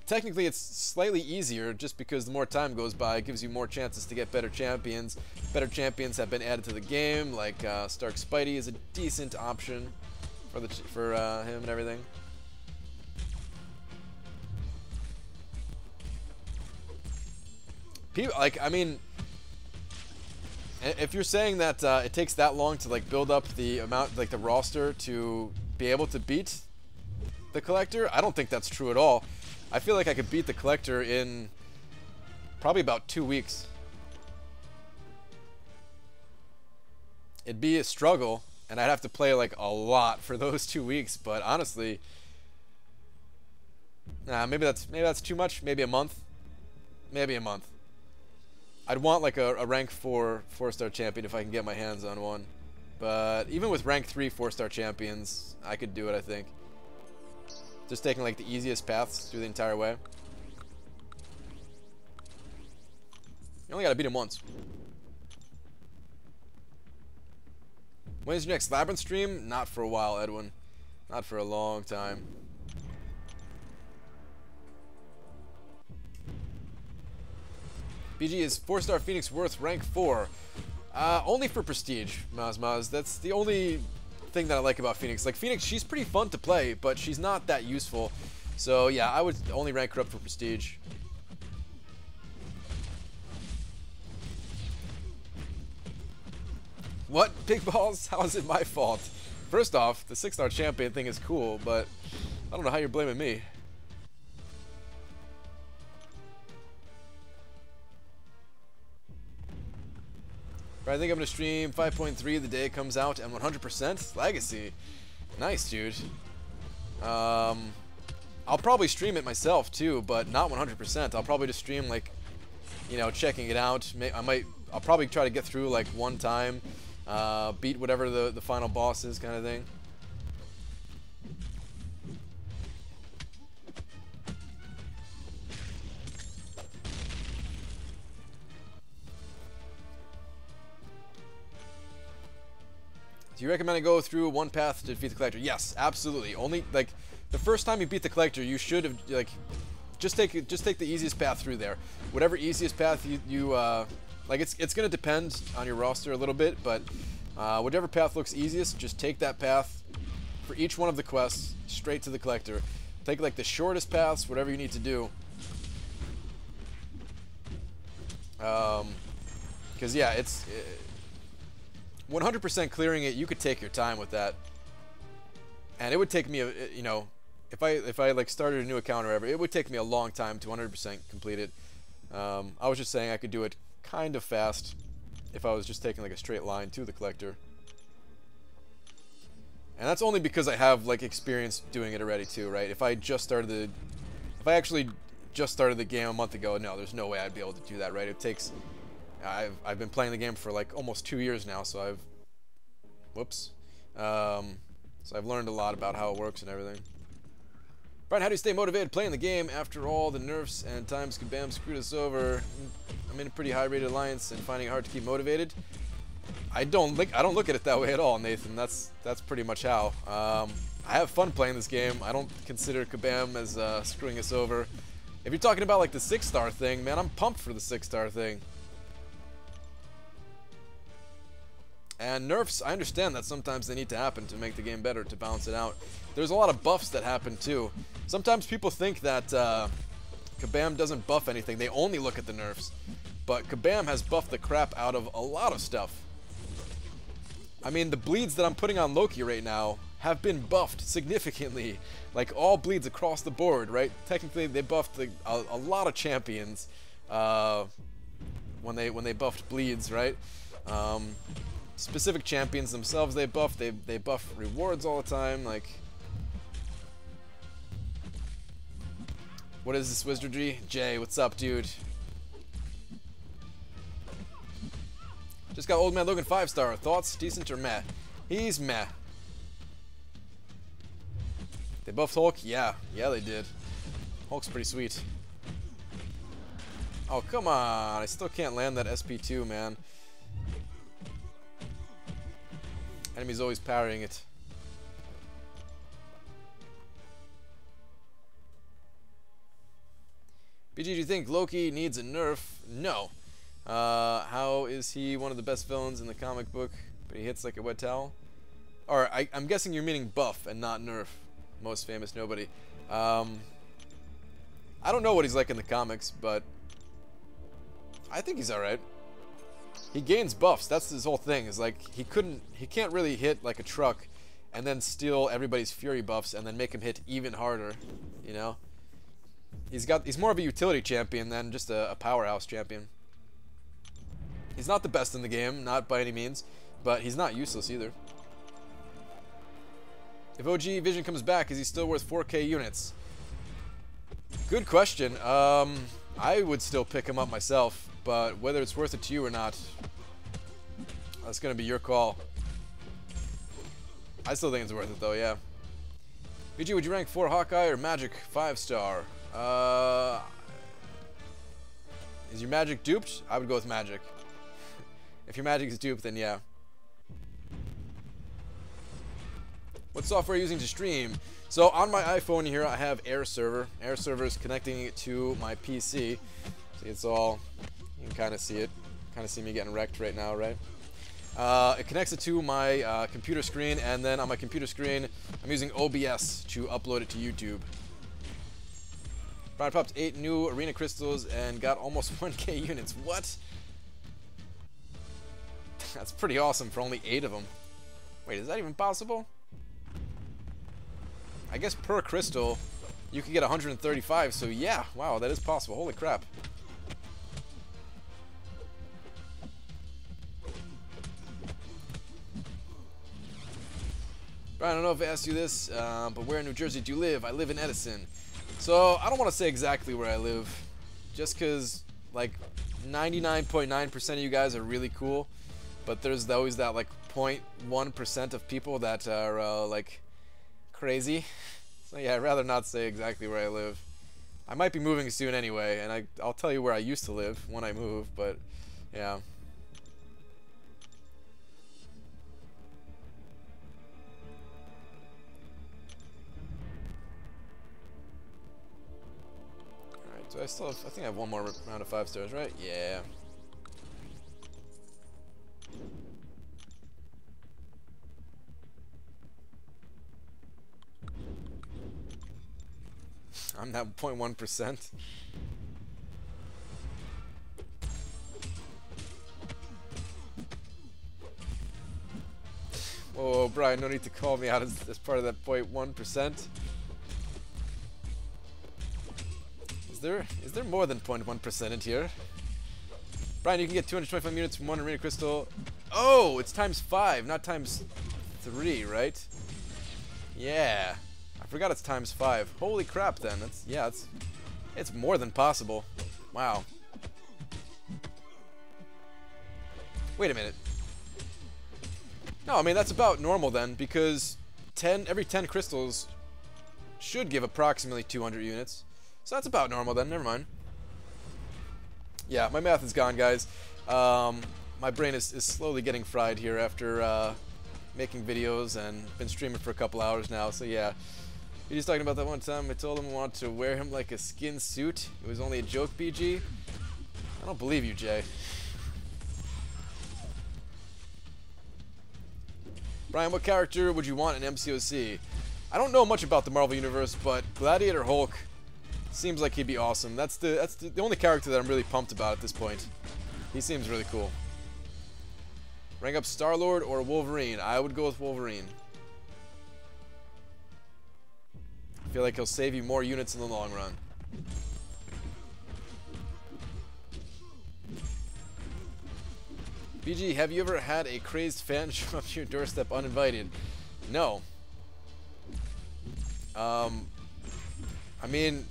Technically, it's slightly easier just because the more time goes by, it gives you more chances to get better champions. Better champions have been added to the game, like Stark Spidey is a decent option for him and everything. People, like, I mean, if you're saying that it takes that long to, like, build up the amount, like, the roster to be able to beat the Collector, I don't think that's true at all. I feel like I could beat the Collector in probably about 2 weeks. it'd be a struggle, and I'd have to play like a lot for those 2 weeks. But honestly, maybe that's too much. Maybe a month. Maybe a month. I'd want like a rank 4 4-star champion if I can get my hands on one. But even with rank 3 4-star champions, I could do it, I think. Just taking like the easiest paths through the entire way. You only gotta beat him once. When is your next Labyrinth stream? Not for a while, Edwin. Not for a long time. BG, is 4-star Phoenix worth rank 4? Only for prestige, Maz. That's the only thing that I like about Phoenix. Like, Phoenix, she's pretty fun to play, but she's not that useful. So, yeah, I would only rank her up for prestige. What? Big balls? How is it my fault? First off, the 6-star champion thing is cool, but I don't know how you're blaming me. But I think I'm going to stream 5.3 the day it comes out, and 100% Legacy. Nice, dude. I'll probably stream it myself, too, but not 100%. I'll probably just stream, like, you know, checking it out. I'll probably try to get through, like, one time, beat whatever the final boss is, kind of thing. Do you recommend I go through one path to defeat the Collector? Yes, absolutely. Only, like, the first time you beat the Collector, you should have, like, just take the easiest path through there. Whatever easiest path like, it's gonna depend on your roster a little bit, but whatever path looks easiest, just take that path for each one of the quests straight to the Collector. Take, like, the shortest paths, whatever you need to do. Because, yeah, it's 100% clearing it. You could take your time with that, and it would take me you know, if I like started a new account or whatever, it would take me a long time to 100% complete it. I was just saying I could do it kind of fast if I was just taking like a straight line to the Collector, and that's only because I have like experience doing it already too, right? If I actually just started the game a month ago, no, there's no way I'd be able to do that, right? It takes I've been playing the game for like almost 2 years now, so so I've learned a lot about how it works and everything. Brian, how do you stay motivated playing the game after all the nerfs and times Kabam screwed us over? I'm in a pretty high rated alliance and finding it hard to keep motivated. I don't look at it that way at all, Nathan. That's pretty much how. I have fun playing this game. I don't consider Kabam as screwing us over. If you're talking about like the 6-star thing, man, I'm pumped for the 6-star thing. And nerfs, I understand that sometimes they need to happen to make the game better, to balance it out. There's a lot of buffs that happen too. Sometimes people think that Kabam doesn't buff anything. They only look at the nerfs. But Kabam has buffed the crap out of a lot of stuff. I mean, the bleeds that I'm putting on Loki right now have been buffed significantly. Like, all bleeds across the board, right? Technically, they buffed a lot of champions when they buffed bleeds, right? Specific champions themselves they buff rewards all the time. Like, what is this wizardry? Jay, what's up, dude? Just got Old Man Logan 5-star. Thoughts? Decent or meh? He's meh. They buffed Hulk? Yeah they did. Hulk's pretty sweet. Oh, come on, I still can't land that SP2, man. Enemy's always parrying it. BG, do you think Loki needs a nerf? No. How is he one of the best villains in the comic book, but he hits like a wet towel? Or, I'm guessing you're meaning buff and not nerf. Most famous nobody. I don't know what he's like in the comics, but I think he's alright. He gains buffs. That's his whole thing. Is like he can't really hit like a truck and then steal everybody's fury buffs and then make him hit even harder, you know? He's more of a utility champion than just a powerhouse champion. He's not the best in the game, not by any means, but he's not useless either. If OG Vision comes back, is he still worth 4K units? Good question. I would still pick him up myself, but whether it's worth it to you or not, that's going to be your call. I still think it's worth it though, yeah. BG, would you rank 4 Hawkeye or Magic 5-star? Is your Magic duped? I would go with Magic. If your Magic is duped, then yeah. What software are you using to stream? So on my iPhone here, I have Air Server. Air Server is connecting it to my PC. See, it's all, you can kind of see it. Kind of see me getting wrecked right now, right? It connects it to my computer screen, and then on my computer screen, I'm using OBS to upload it to YouTube. Brian popped 8 new arena crystals and got almost 1K units. What? That's pretty awesome for only 8 of them. Wait, is that even possible? I guess per crystal, you could get 135, so yeah, wow, that is possible. Holy crap. Brian, I don't know if I asked you this, but where in New Jersey do you live? I live in Edison. So, I don't want to say exactly where I live, just because, like, 99.9% of you guys are really cool, but there's always that, like, 0.1% of people that are, like, crazy. So yeah, I'd rather not say exactly where I live. I might be moving soon anyway, and I'll tell you where I used to live when I move, but yeah. Alright, so I think I have one more round of 5 stars, right? Yeah. I'm that 0.1%. Whoa, Brian, no need to call me out as part of that 0.1%. Is there more than 0.1% in here? Brian, you can get 225 units from 1 arena crystal. Oh, it's times 5, not times 3, right? Yeah. I forgot it's times 5. Holy crap, then. It's more than possible. Wow. Wait a minute. No, I mean, that's about normal then, because every 10 crystals should give approximately 200 units. So that's about normal then. Never mind. Yeah, my math is gone, guys. My brain is slowly getting fried here after making videos and been streaming for a couple hours now, so yeah. You're just talking about that one time I told him I wanted to wear him like a skin suit. It was only a joke, BG. I don't believe you, Jay. Brian, what character would you want in MCOC? I don't know much about the Marvel Universe, but Gladiator Hulk seems like he'd be awesome. That's the only character that I'm really pumped about at this point. He seems really cool. Rank up Star-Lord or Wolverine? I would go with Wolverine. I feel like he'll save you more units in the long run. BG, have you ever had a crazed fan show up to your doorstep uninvited? No. I mean,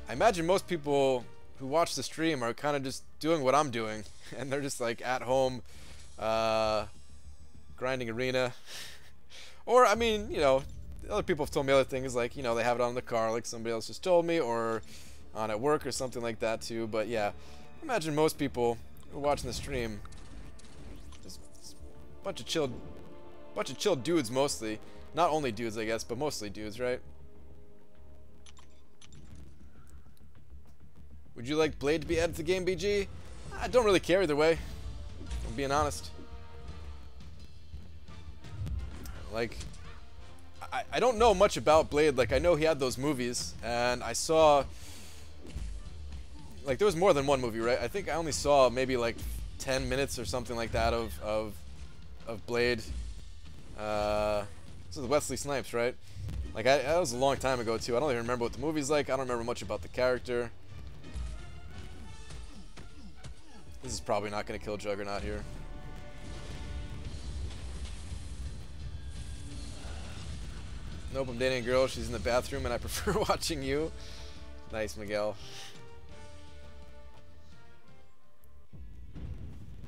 I imagine most people who watch the stream are kind of just doing what I'm doing, and they're just like at home, grinding arena. Or, I mean, you know, other people have told me other things, like, you know, they have it on the car, like somebody else just told me, or on at work or something like that too. But yeah, I imagine most people who are watching the stream, just a bunch of chilled dudes mostly. Not only dudes, I guess, but mostly dudes, right? Would you like Blade to be added to the game, BG? I don't really care either way, I'm being honest. Like, I don't know much about Blade. Like, I know he had those movies, and I saw, like, there was more than one movie, right? I think I only saw maybe like 10 minutes or something like that of Blade. This is Wesley Snipes, right? Like, that was a long time ago too. I don't even remember what the movie's like. I don't remember much about the character. This is probably not going to kill Juggernaut here. Nope, I'm dating a girl. She's in the bathroom, and I prefer watching you. Nice, Miguel.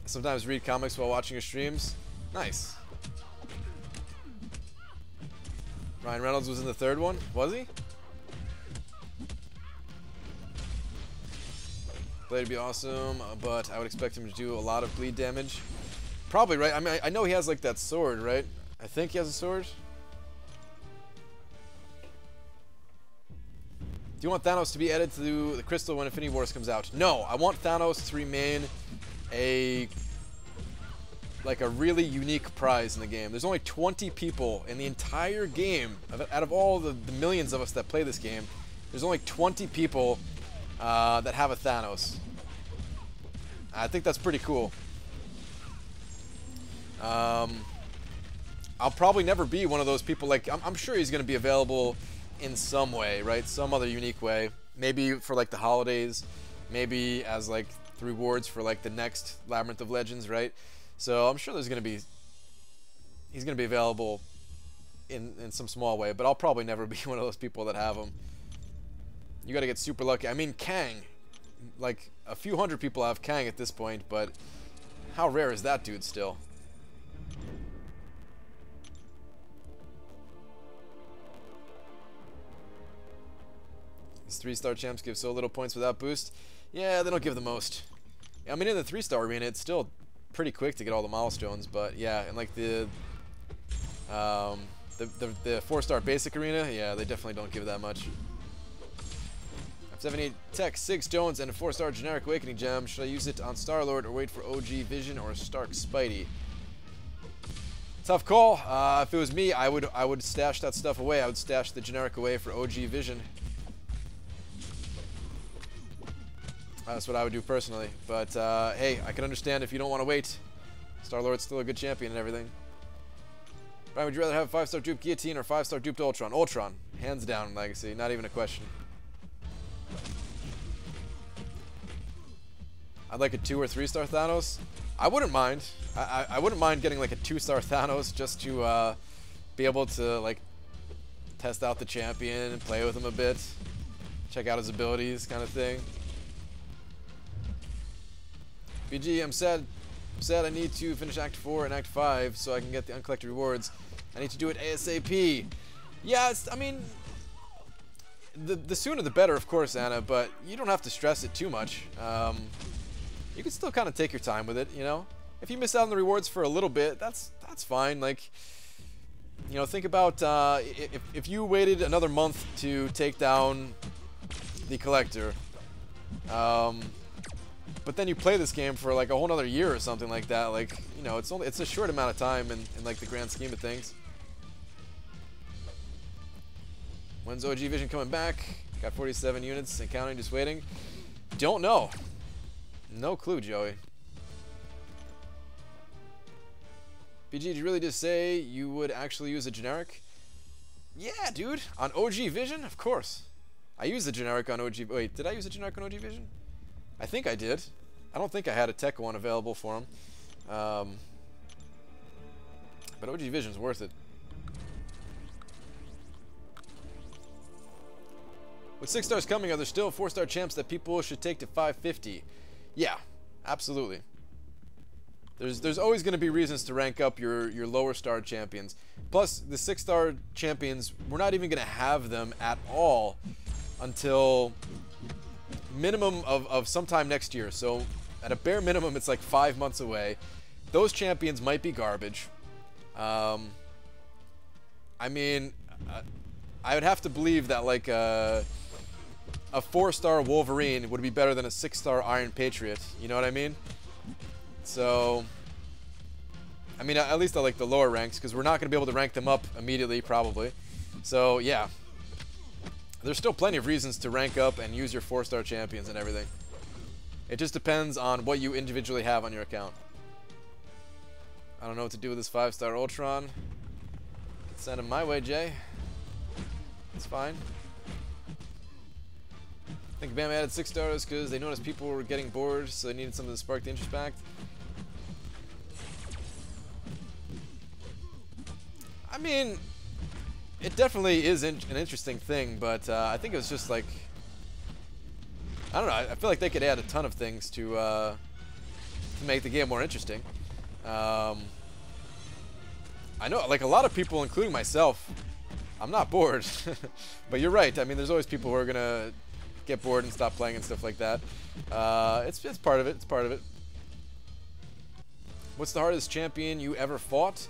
Sometimes read comics while watching your streams. Nice. Ryan Reynolds was in the third one, was he? Blade would be awesome, but I would expect him to do a lot of bleed damage. Probably, right? I mean, I know he has like that sword, right? I think he has a sword. Do you want Thanos to be added to the crystal when Infinity Wars comes out? No, I want Thanos to remain a really unique prize in the game. There's only 20 people in the entire game. Out of all the millions of us that play this game, there's only 20 people that have a Thanos. I think that's pretty cool. I'll probably never be one of those people. Like, I'm sure he's going to be available in some way, right? Some other unique way. Maybe for like the holidays. Maybe as like rewards for like the next Labyrinth of Legends, right? So I'm sure he's going to be available in some small way. But I'll probably never be one of those people that have him. You got to get super lucky. I mean, Kang. Like, a few hundred people have Kang at this point, but how rare is that dude still? These 3-star champs give so little points without boost. Yeah, they don't give the most. I mean, in the 3-star arena, it's still pretty quick to get all the milestones, but yeah, and like the 4-star basic arena, yeah, they definitely don't give that much. 78 Tech, 6 Jones, and a 4-star generic Awakening Gem. Should I use it on Star-Lord or wait for OG Vision or Stark Spidey? Tough call. If it was me, I would stash that stuff away. I would stash the generic away for OG Vision. That's what I would do personally. But hey, I can understand if you don't want to wait. Star-Lord's still a good champion and everything. Brian, would you rather have 5-star duped Guillotine or 5-star duped Ultron? Ultron, hands down, Legacy, not even a question. I'd like a 2 or 3-star Thanos. I wouldn't mind. I wouldn't mind getting like a 2-star Thanos just to be able to like test out the champion and play with him a bit, check out his abilities, kind of thing. BG, I'm sad I need to finish Act 4 and Act 5 so I can get the uncollected rewards. I need to do it ASAP. Yeah, I mean, the sooner the better, of course, Anna, but you don't have to stress it too much. You can still kind of take your time with it, you know? If you miss out on the rewards for a little bit, that's fine. Like, you know, think about if you waited another month to take down the collector, but then you play this game for like a whole nother year or something like that. Like, you know, it's a short amount of time in like the grand scheme of things. When's OG Vision coming back? Got 47 units and counting, just waiting. Don't know. No clue, Joey. BG, did you really just say you would actually use a generic? Yeah, dude. On OG Vision? Of course. I used the generic on OG... Wait, did I use a generic on OG Vision? I think I did. I don't think I had a tech one available for him. But OG Vision's worth it. With 6 stars coming, are there still 4-star champs that people should take to 550? Yeah, absolutely. There's always going to be reasons to rank up your lower star champions. Plus, the 6-star champions, we're not even going to have them at all until minimum of sometime next year. So at a bare minimum, it's like 5 months away. Those champions might be garbage. I mean, I would have to believe that like a 4-star Wolverine would be better than a 6-star Iron Patriot. You know what I mean? So, I mean, at least I like the lower ranks because we're not going to be able to rank them up immediately, probably. So, yeah. There's still plenty of reasons to rank up and use your 4-star champions and everything. It just depends on what you individually have on your account. I don't know what to do with this 5-star Ultron. Send him my way, Jay. It's fine. think Bam added 6 stars because they noticed people were getting bored, so they needed something to spark the interest back. I mean, it definitely is an interesting thing, but I think it was just like, I don't know, I feel like they could add a ton of things to make the game more interesting. I know, like, a lot of people, including myself, I'm not bored. But you're right, I mean, there's always people who are gonna get bored and stop playing and stuff like that. It's part of it, it's part of it. What's the hardest champion you ever fought?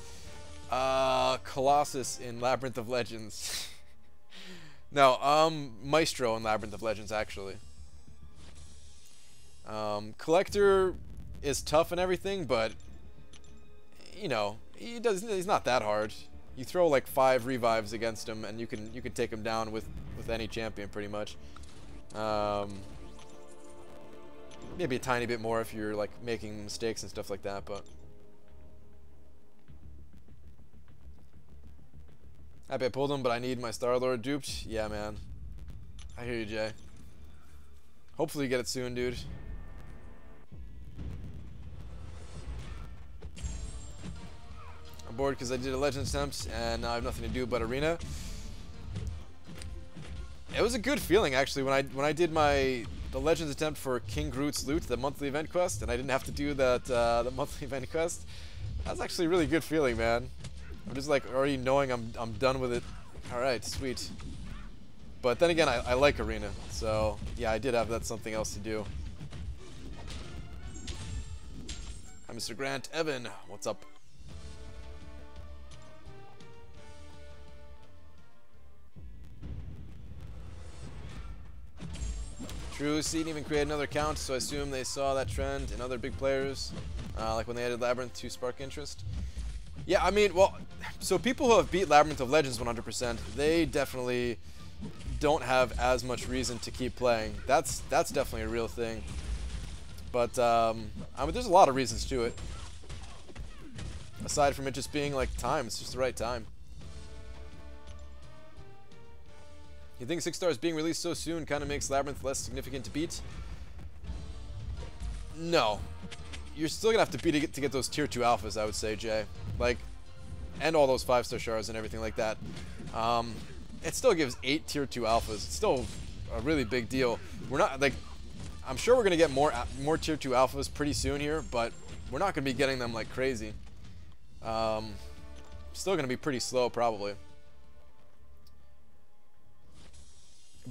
Colossus in Labyrinth of Legends. No, Maestro in Labyrinth of Legends, actually. Collector is tough and everything, but, you know, he's not that hard. You throw like 5 revives against him, and you can take him down with any champion pretty much. Maybe a tiny bit more if you're like making mistakes and stuff like that, but. Happy I pulled him, but I need my Star-Lord duped. Yeah, man. I hear you, Jay. Hopefully you get it soon, dude. I'm bored because I did a Legends attempt, and now I have nothing to do but Arena. It was a good feeling, actually, when I did the Legends attempt for King Groot's Loot, the monthly event quest, and I didn't have to do that the monthly event quest. That was actually a really good feeling, man. I'm just like already knowing I'm done with it. Alright, sweet. But then again, I like Arena, so yeah, I did have that something else to do. Hi, Mr. Grant. Evan, what's up? True, C didn't even create another account, so I assume they saw that trend in other big players, like when they added Labyrinth to spark interest. Yeah, I mean, well, so people who have beat Labyrinth of Legends 100%, they definitely don't have as much reason to keep playing. That's definitely a real thing. But, I mean, there's a lot of reasons to it. Aside from it just being, like, time. It's just the right time. You think 6 stars being released so soon kind of makes Labyrinth less significant to beat? No. You're still going to have to beat it to get those tier 2 alphas, I would say, Jay. Like, and all those 5-star shards and everything like that. It still gives 8 tier 2 alphas. It's still a really big deal. We're not, like, I'm sure we're going to get more tier 2 alphas pretty soon here, but we're not going to be getting them like crazy. Still going to be pretty slow, probably.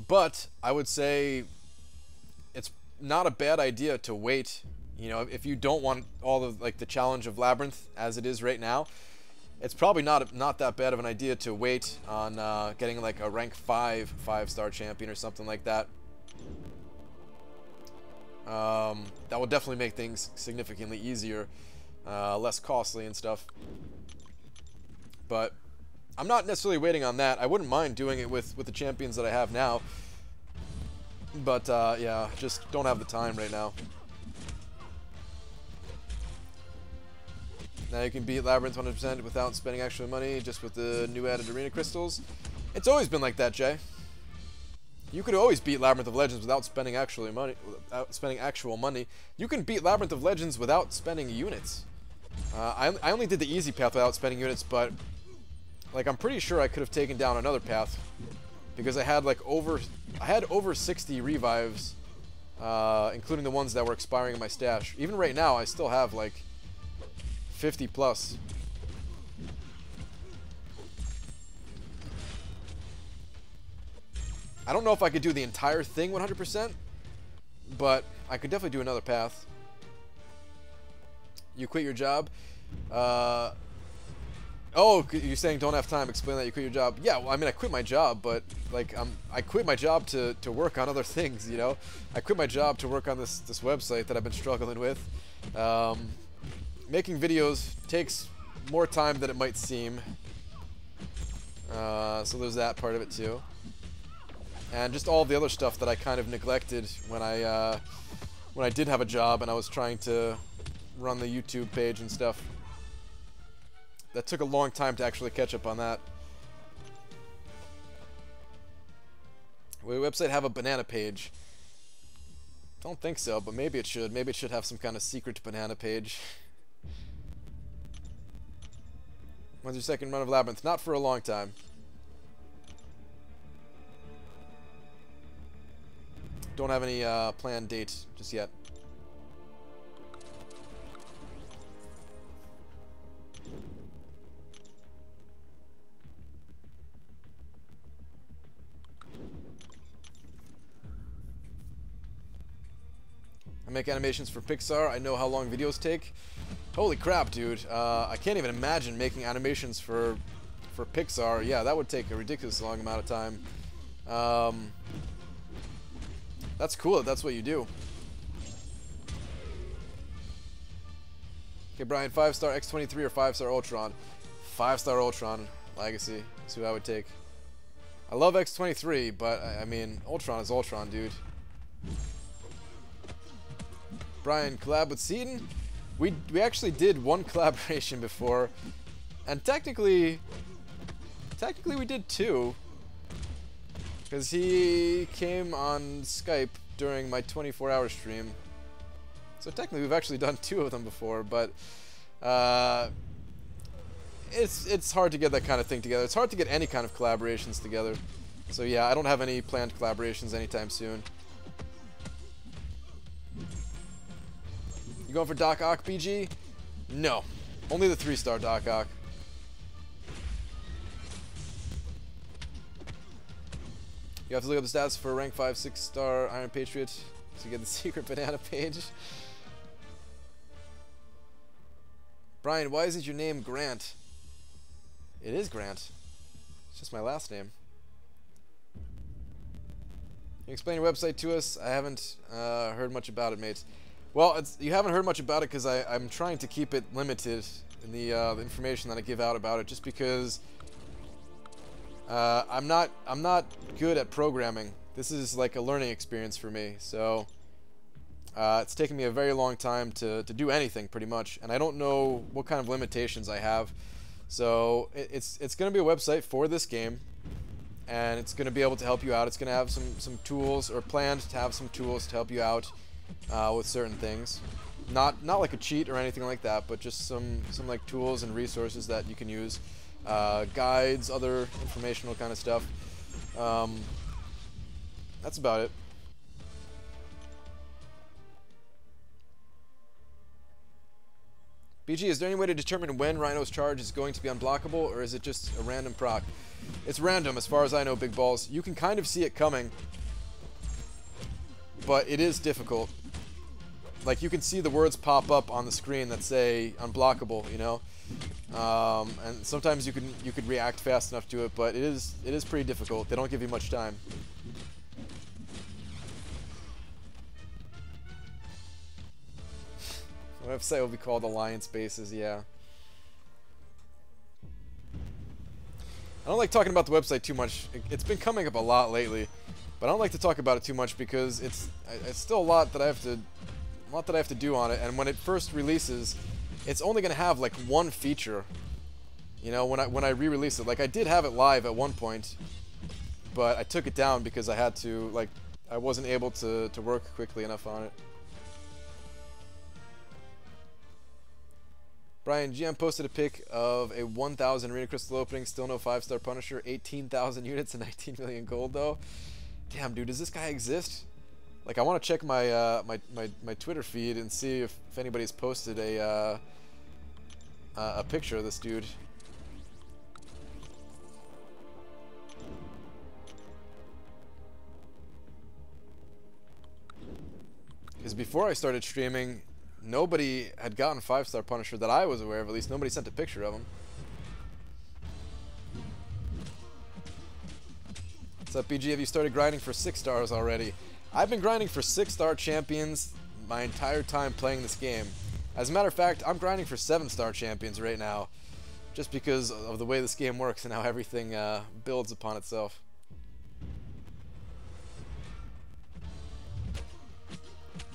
But I would say it's not a bad idea to wait. You know, if you don't want all of like the challenge of Labyrinth as it is right now, it's probably not that bad of an idea to wait on getting like a rank 5-star champion or something like that. That will definitely make things significantly easier, less costly and stuff. But I'm not necessarily waiting on that. I wouldn't mind doing it with the champions that I have now. But yeah, just don't have the time right now. Now you can beat Labyrinth 100% without spending extra money, just with the new added arena crystals. It's always been like that, Jay. You could always beat Labyrinth of Legends without spending actual money. You can beat Labyrinth of Legends without spending units. I only did the easy path without spending units, but like I'm pretty sure I could have taken down another path because I had like over 60 revives, including the ones that were expiring in my stash. Even right now, I still have like 50 plus. I don't know if I could do the entire thing 100%, but I could definitely do another path. You quit your job? Oh, you're saying don't have time. Explain that you quit your job. Yeah, well, I mean, I quit my job, but like I quit my job to work on other things, you know? I quit my job to work on this website that I've been struggling with. Making videos takes more time than it might seem. So there's that part of it too. And just all the other stuff that I kind of neglected when I did have a job and I was trying to run the YouTube page and stuff. That took a long time to actually catch up on that. Will your website have a banana page? Don't think so, but maybe it should. Maybe it should have some kind of secret banana page. When's your second run of Labyrinth? Not for a long time. Don't have any planned date just yet. I make animations for Pixar. I know how long videos take. Holy crap, dude. I can't even imagine making animations for Pixar. Yeah, that would take a ridiculous long amount of time. That's cool if that's what you do. Okay, Brian, 5-star X23 or 5-star Ultron? 5-star Ultron Legacy. That's who I would take. I love X23, but I mean, Ultron is Ultron, dude. Brian, collab with Seaton? We actually did one collaboration before, and technically we did two, because he came on Skype during my 24-hour stream. So technically we've actually done two of them before, but it's hard to get that kind of thing together. It's hard to get any kind of collaborations together. So yeah, I don't have any planned collaborations anytime soon. You going for Doc Ock, BG? No. Only the 3-star Doc Ock. You have to look up the stats for rank 5, 6-star Iron Patriot to get the secret banana page. Brian, why is it your name Grant? It is Grant. It's just my last name. Can you explain your website to us? I haven't heard much about it, mates. Well, you haven't heard much about it because I'm trying to keep it limited in the information that I give out about it, just because I'm not good at programming. This is like a learning experience for me, so it's taken me a very long time to do anything pretty much, and I don't know what kind of limitations I have. So it's going to be a website for this game, and it's going to be able to help you out. It's going to have some tools, or planned to have some tools to help you out with certain things. Not like a cheat or anything like that, but just some like tools and resources that you can use. Guides, other informational kind of stuff. That's about it. BG, is there any way to determine when Rhino's charge is going to be unblockable, or is it just a random proc? It's random as far as I know, Big Balls. You can kind of see it coming, but it is difficult. Like, you can see the words pop up on the screen that say unblockable, you know? And sometimes you could react fast enough to it, but it is pretty difficult. They don't give you much time. The website will be called Alliance Bases, yeah. I don't like talking about the website too much. It's been coming up a lot lately, but I don't like to talk about it too much because it's still a lot that I have to do on it. And when it first releases, it's only gonna have like one feature. You know, when I re-release it, like I did have it live at one point, but I took it down because I had to, like, I wasn't able to work quickly enough on it. Brian, GM posted a pic of a 1,000 Arena Crystal opening, still no 5-star Punisher, 18,000 units and 19 million gold though. Damn, dude, does this guy exist? Like, I want to check my my Twitter feed and see if anybody's posted a picture of this dude. Because before I started streaming, nobody had gotten 5-star Punisher that I was aware of. At least nobody sent a picture of him. What's up, BG? Have you started grinding for 6 stars already? I've been grinding for 6-star champions my entire time playing this game. As a matter of fact, I'm grinding for 7-star champions right now, just because of the way this game works and how everything builds upon itself.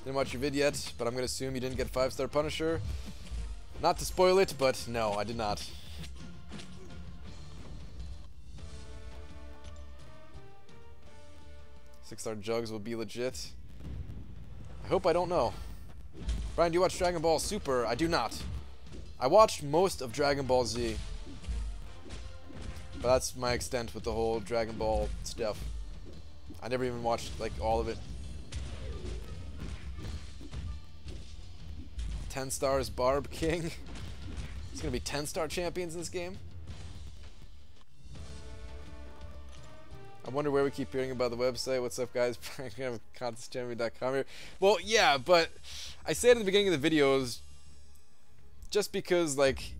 Didn't watch your vid yet, but I'm going to assume you didn't get 5-star Punisher. Not to spoil it, but no, I did not. Six-star Jugs will be legit. I hope I don't know. Brian, do you watch Dragon Ball Super? I do not. I watched most of Dragon Ball Z. But that's my extent with the whole Dragon Ball stuff. I never even watched, like, all of it. 10 stars Barb King. It's gonna be 10-star champions in this game. I wonder where we keep hearing about the website. What's up, guys? ContestChampion.com here. Well, yeah, but I say it at the beginning of the videos just because, like,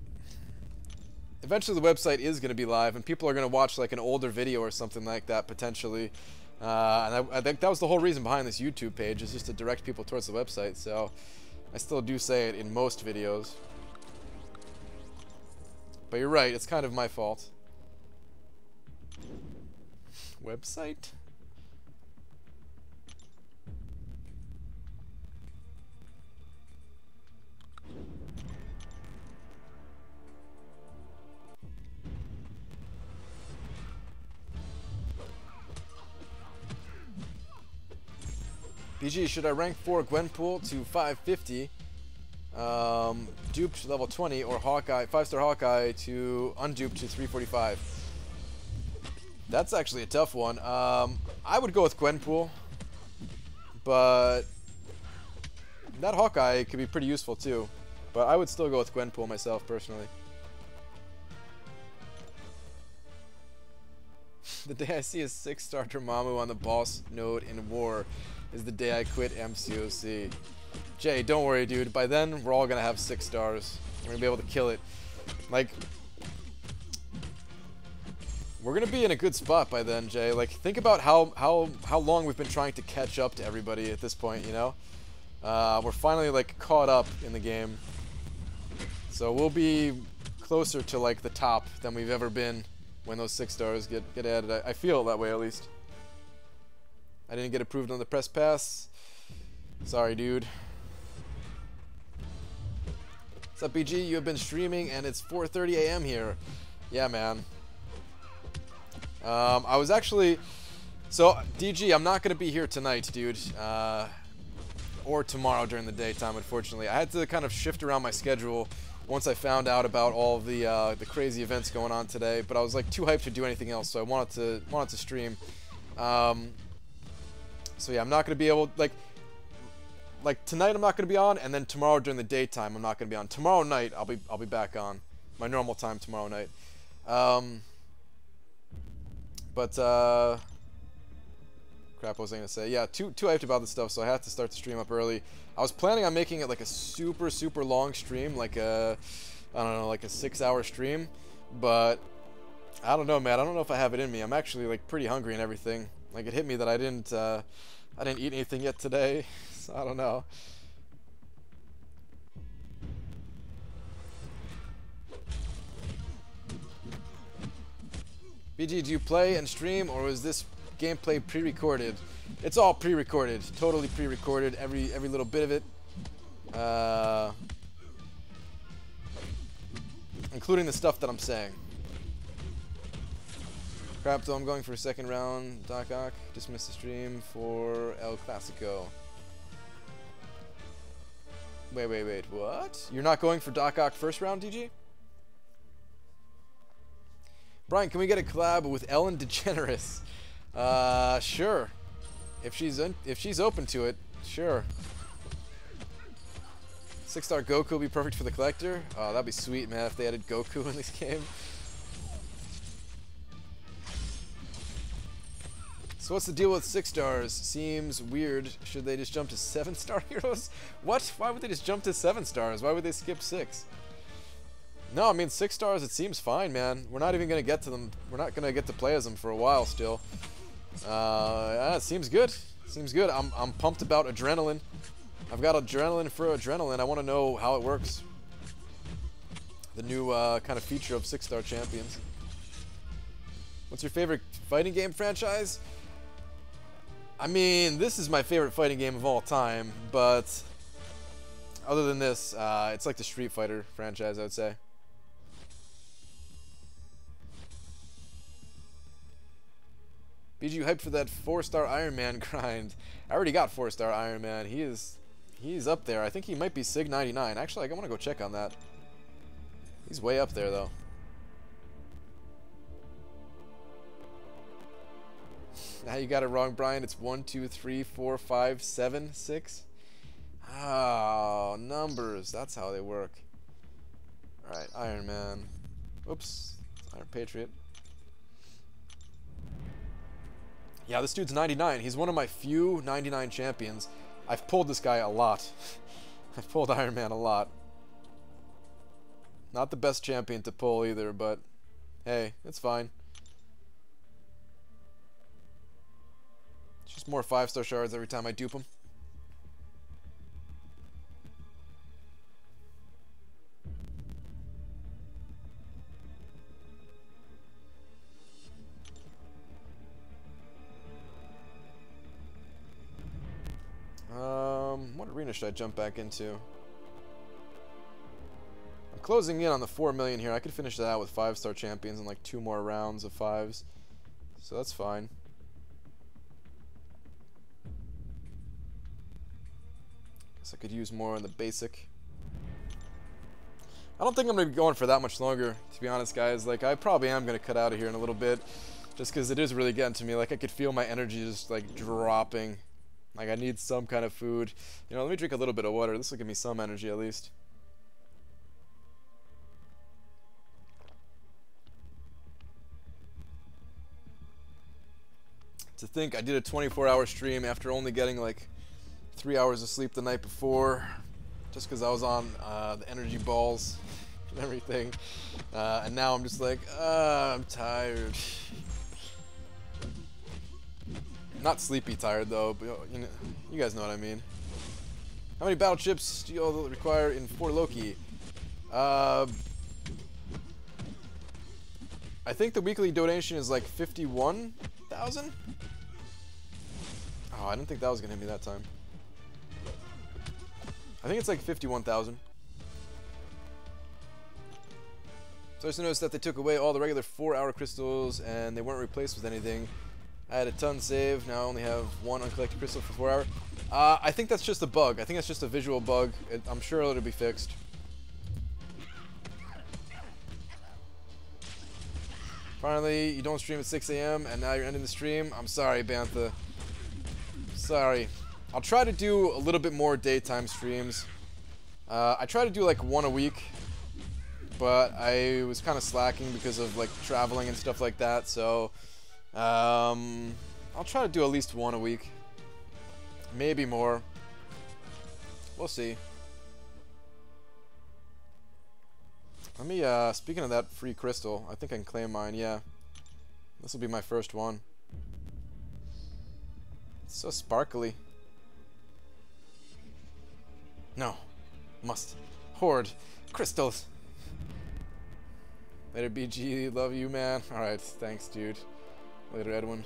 eventually the website is going to be live and people are going to watch, like, an older video or something like that, potentially. And I think that was the whole reason behind this YouTube page, is just to direct people towards the website. So I still do say it in most videos. But you're right, it's kind of my fault. Website? BG, should I rank 4 Gwenpool to 550, duped level 20, or Hawkeye, 5-star Hawkeye to unduped to 345? That's actually a tough one. I would go with Gwenpool, but that Hawkeye could be pretty useful too. But I would still go with Gwenpool myself, personally. The day I see a 6-star Dormammu on the boss node in War is the day I quit MCOC. Jay, don't worry, dude. By then, we're all gonna have 6 stars. We're gonna be able to kill it. Like, we're gonna be in a good spot by then, Jay. Like, think about how long we've been trying to catch up to everybody at this point, you know? We're finally, like, caught up in the game. So we'll be closer to, like, the top than we've ever been when those 6 stars get added. I feel that way, at least. I didn't get approved on the press pass. Sorry, dude. What's up, BG? You have been streaming, and it's 4:30 a.m. here. Yeah, man. I was actually... So, DG, I'm not going to be here tonight, dude. Or tomorrow during the daytime, unfortunately. I had to kind of shift around my schedule once I found out about all of the crazy events going on today. But I was, like, too hyped to do anything else, so I wanted to stream. So yeah, I'm not going to be able... Like tonight I'm not going to be on, and then tomorrow during the daytime I'm not going to be on. Tomorrow night I'll be back on. My normal time tomorrow night. Crap, what was I going to say? Yeah, too hyped about this stuff, so I had to start the stream up early. I was planning on making it like a super long stream, like a, I don't know, like a 6-hour stream, but I don't know, man. I don't know if I have it in me. I'm actually like pretty hungry and everything. Like, it hit me that I didn't eat anything yet today, so I don't know. BG, do you play and stream, or is this gameplay pre-recorded? It's all pre-recorded, totally pre-recorded, every little bit of it, including the stuff that I'm saying. Crap, though, I'm going for a second round. Doc Ock just missed the stream for El Clasico. Wait, what? You're not going for Doc Ock first round, DG? Brian, can we get a collab with Ellen DeGeneres? Sure. If she's open to it, sure. 6-star Goku would be perfect for the collector. Oh, that'd be sweet, man, if they added Goku in this game. So what's the deal with 6 stars? Seems weird. Should they just jump to 7-star heroes? What? Why would they just jump to 7 stars? Why would they skip 6? No, I mean 6 stars, it seems fine, man. We're not even gonna get to them. We're not gonna get to play as them for a while still. Yeah, it seems good. Seems good. I'm pumped about adrenaline. I've got adrenaline for adrenaline. I want to know how it works. The new kind of feature of 6-star champions. What's your favorite fighting game franchise? I mean, this is my favorite fighting game of all time, but other than this, it's like the Street Fighter franchise, I would say. BG, you hyped for that 4-star Iron Man grind? I already got 4-star Iron Man. He's up there. I think he might be Sig 99. Actually, I want to go check on that. He's way up there though. Now you got it wrong, Brian. It's 1, 2, 3, 4, 5, 7, 6. Oh, numbers. That's how they work. Alright, Iron Man. Oops. Iron Patriot. Yeah, this dude's 99. He's one of my few 99 champions. I've pulled this guy a lot. I've pulled Iron Man a lot. Not the best champion to pull either, but hey, it's fine. It's just more 5-star shards every time I dupe them. What arena should I jump back into? I'm closing in on the 4 million here. I could finish that out with 5-star champions and like 2 more rounds of 5s. So that's fine. Guess I could use more on the basic. I don't think I'm going to be going for that much longer, to be honest, guys. Like, I probably am going to cut out of here in a little bit. Just because it is really getting to me. Like, I could feel my energy just, like, dropping. Like, I need some kind of food. You know, let me drink a little bit of water. This will give me some energy, at least. To think I did a 24-hour stream after only getting, like, 3 hours of sleep the night before. Just because I was on the energy balls and everything. And now I'm just like, I'm tired. Not sleepy tired though, but you know, you guys know what I mean. How many battle chips do you all require in 4 Loki? I think the weekly donation is like 51,000. Oh, I didn't think that was gonna hit me that time. I think it's like 51,000. So I just noticed that they took away all the regular 4-hour crystals and they weren't replaced with anything. I had a ton saved, now I only have 1 uncollected crystal for 4 hours. I think that's just a bug. I think that's just a visual bug. I'm sure it'll be fixed. Finally, you don't stream at 6 AM and now you're ending the stream. I'm sorry, Bantha. Sorry. I'll try to do a little bit more daytime streams. I try to do like 1 a week, but I was kind of slacking because of like traveling and stuff like that, so I'll try to do at least 1 a week. Maybe more. We'll see. Let me, speaking of that free crystal, I think I can claim mine, yeah. This will be my first one. It's so sparkly. No. Must. Hoard. Crystals. Later, BG. Love you, man. Alright, thanks, dude. Later, Edwin.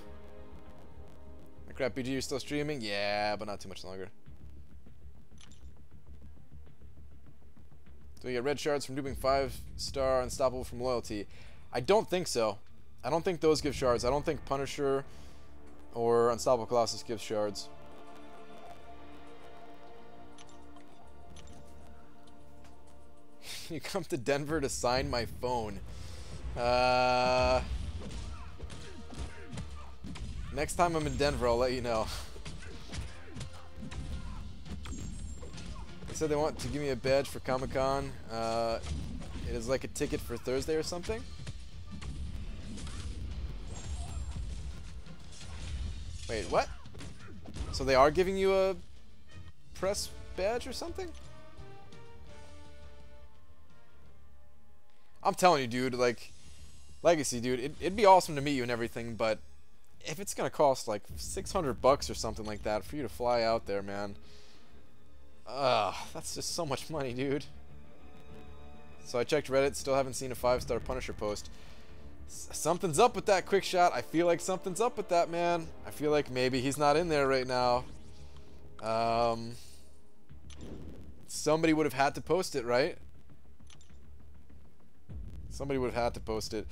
Crap, BG, you're still streaming? Yeah, but not too much longer. Do we get red shards from duping 5-star Unstoppable from Loyalty? I don't think so. I don't think those give shards. I don't think Punisher or Unstoppable Colossus gives shards. You come to Denver to sign my phone. Next time I'm in Denver, I'll let you know. They said they want to give me a badge for Comic-Con. It is like a ticket for Thursday or something. Wait, what? So they are giving you a press badge or something? I'm telling you, dude, like, Legacy, dude, it'd be awesome to meet you and everything, but if it's gonna cost like $600 or something like that for you to fly out there, man, that's just so much money, dude. So I checked Reddit, still haven't seen a 5-star Punisher post. Something's up with that quick shot. I feel like something's up with that, man. I feel like maybe he's not in there right now. Somebody would have had to post it, right? Somebody would have had to post it.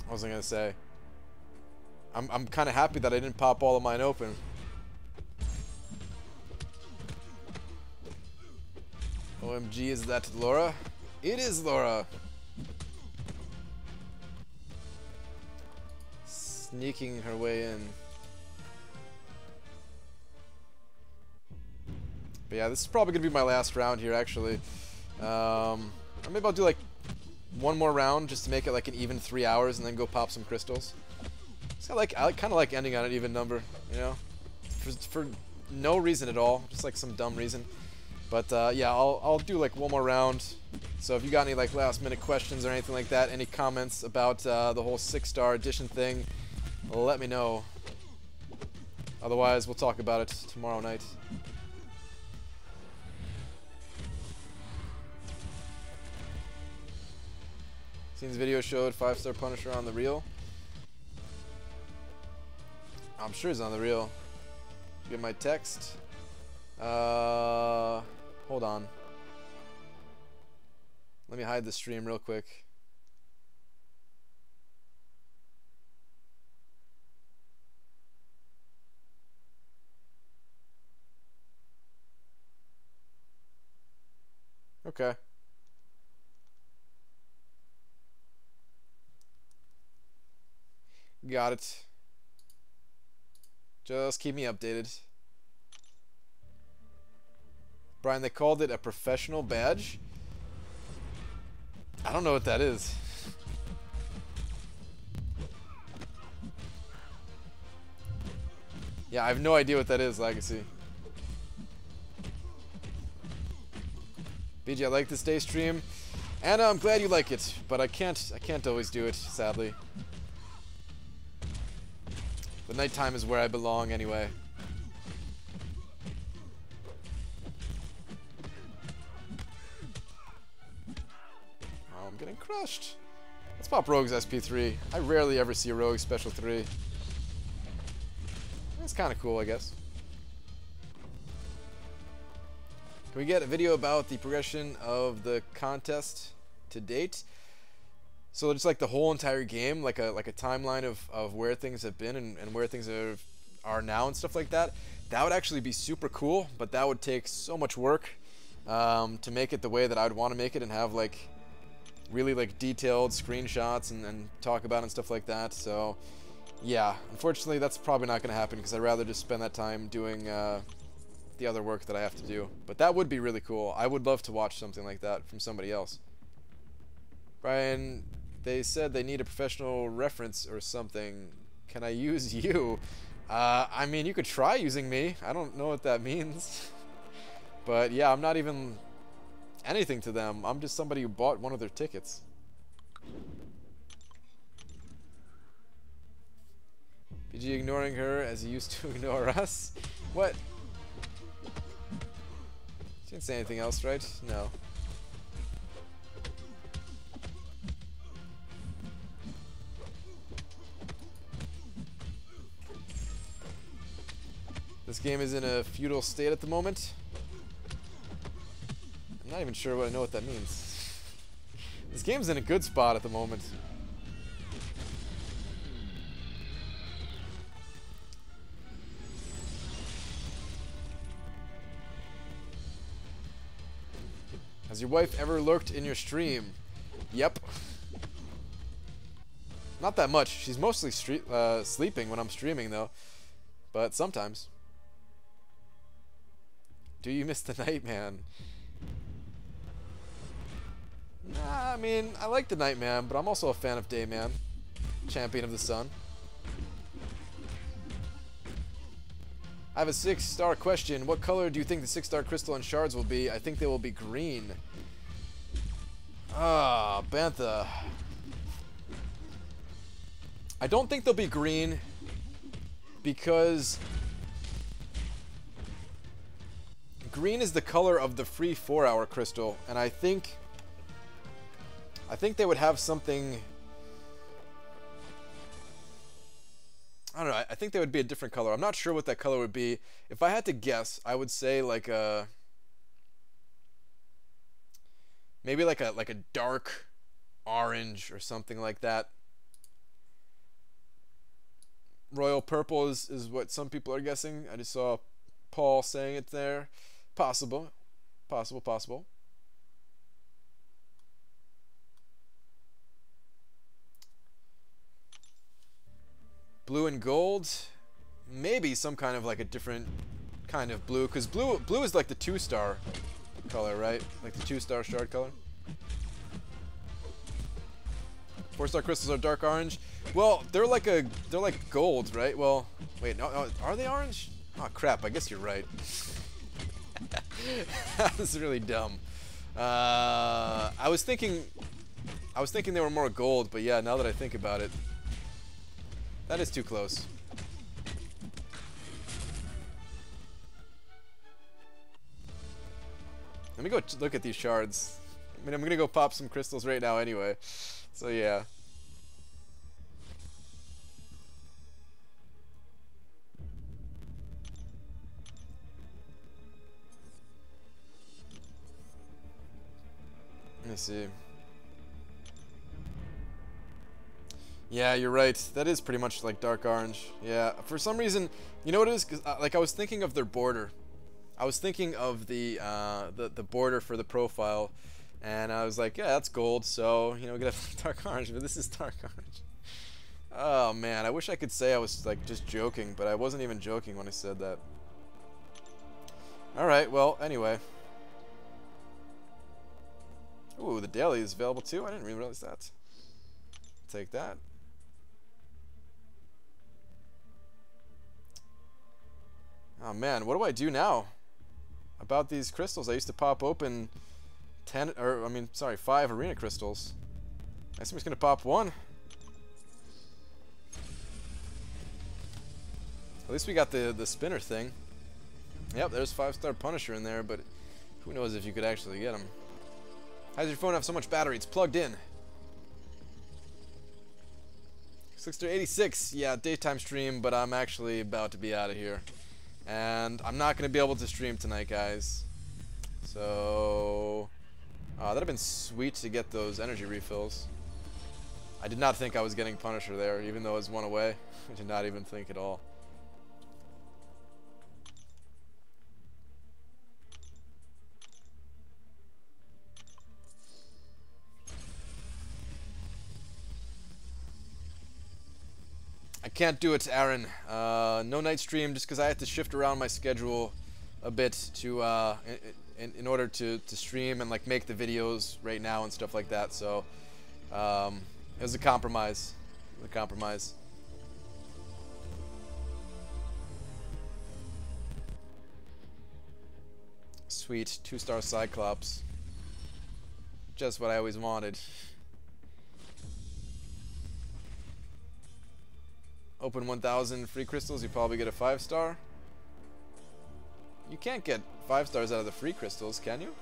What was I gonna say? I'm kind of happy that I didn't pop all of mine open. OMG, is that Laura? It is Laura. Sneaking her way in. But yeah, this is probably gonna be my last round here, actually. Or maybe I'll do like one more round just to make it like an even 3 hours, and then go pop some crystals. So I kind of like ending on an even number, you know, for no reason at all, just like some dumb reason. But yeah, I'll do like one more round. So if you got any like last minute questions or anything like that, any comments about the whole 6-star edition thing, let me know. Otherwise, we'll talk about it tomorrow night. Scene's video showed 5-star Punisher on the reel. I'm sure he's on the reel. Get my text. Hold on. Let me hide the stream real quick. Okay. Got it. Just keep me updated. Brian, they called it a professional badge? I don't know what that is. Yeah, I have no idea what that is, Legacy. BG, I like this day stream. Anna, I'm glad you like it, but I can't always do it, sadly. The nighttime is where I belong anyway. Oh, I'm getting crushed. Let's pop Rogue's SP3. I rarely ever see a Rogue Special 3. It's kind of cool, I guess. Can we get a video about the progression of the contest to date? So just like the whole entire game, like a timeline of where things have been and where things are now and stuff like that. That would actually be super cool, but that would take so much work to make it the way that I would want to make it, and have like really like detailed screenshots and talk about it and stuff like that. So yeah, unfortunately that's probably not going to happen, because I'd rather just spend that time doing the other work that I have to do. But that would be really cool. I would love to watch something like that from somebody else. Brian, they said they need a professional reference or something. Can I use you? I mean, you could try using me. I don't know what that means. But yeah, I'm not even anything to them. I'm just somebody who bought one of their tickets. BG ignoring her as he used to ignore us? What? She didn't say anything else, right? No. This game is in a feudal state at the moment. I'm not even sure what I know what that means. This game's in a good spot at the moment. Has your wife ever lurked in your stream? Yep. Not that much. She's mostly sleeping when I'm streaming, though. But sometimes. Do you miss the Nightman? Nah, I mean, I like the Nightman, but I'm also a fan of Dayman. Champion of the Sun. I have a 6-star question. What color do you think the 6-star crystal and shards will be? I think they will be green. Ah, Bantha. I don't think they'll be green because green is the color of the free 4-hour crystal, and I think they would have something. I don't know. I think they would be a different color. I'm not sure what that color would be. If I had to guess, I would say like a maybe like a dark orange or something like that. Royal purple is what some people are guessing. I just saw Paul saying it there. Possible. Possible, possible. Blue and gold. Maybe some kind of like a different kind of blue. Because blue is like the 2-star color, right? Like the 2-star shard color. 4-star crystals are dark orange. Well, they're like gold, right? Well, wait, no, are they orange? Oh crap! I guess you're right. That was really dumb. I was thinking they were more gold, but yeah, now that I think about it, that is too close. Let me go look at these shards. I mean, I'm gonna go pop some crystals right now anyway. So yeah. Let me see. Yeah, you're right. That is pretty much like dark orange. Yeah, for some reason, you know what it is? 'Cause, like I was thinking of their border. I was thinking of the border for the profile, and I was like, yeah, that's gold. So you know, get a dark orange, but this is dark orange. Oh man, I wish I could say I was like just joking, but I wasn't even joking when I said that. All right. Well, anyway. Ooh, the daily is available too. I didn't really realize that. Take that. Oh man, what do I do now about these crystals? I used to pop open 5 arena crystals. I guess I'm just gonna pop one. At least we got the spinner thing. Yep, there's 5-star Punisher in there, but who knows if you could actually get him. How does your phone have so much battery? It's plugged in. 686. Yeah, daytime stream, but I'm actually about to be out of here. And I'm not going to be able to stream tonight, guys. So that'd have been sweet to get those energy refills. I did not think I was getting Punisher there, even though it was one away. I did not even think at all. I can't do it, Aaron. No night stream just because I had to shift around my schedule a bit to in order to stream and like make the videos right now and stuff like that. So it was a compromise. It was a compromise. Sweet 2-star Cyclops. Just what I always wanted. Open 1,000 free crystals, you probably get a 5-star. You can't get 5 stars out of the free crystals, can you?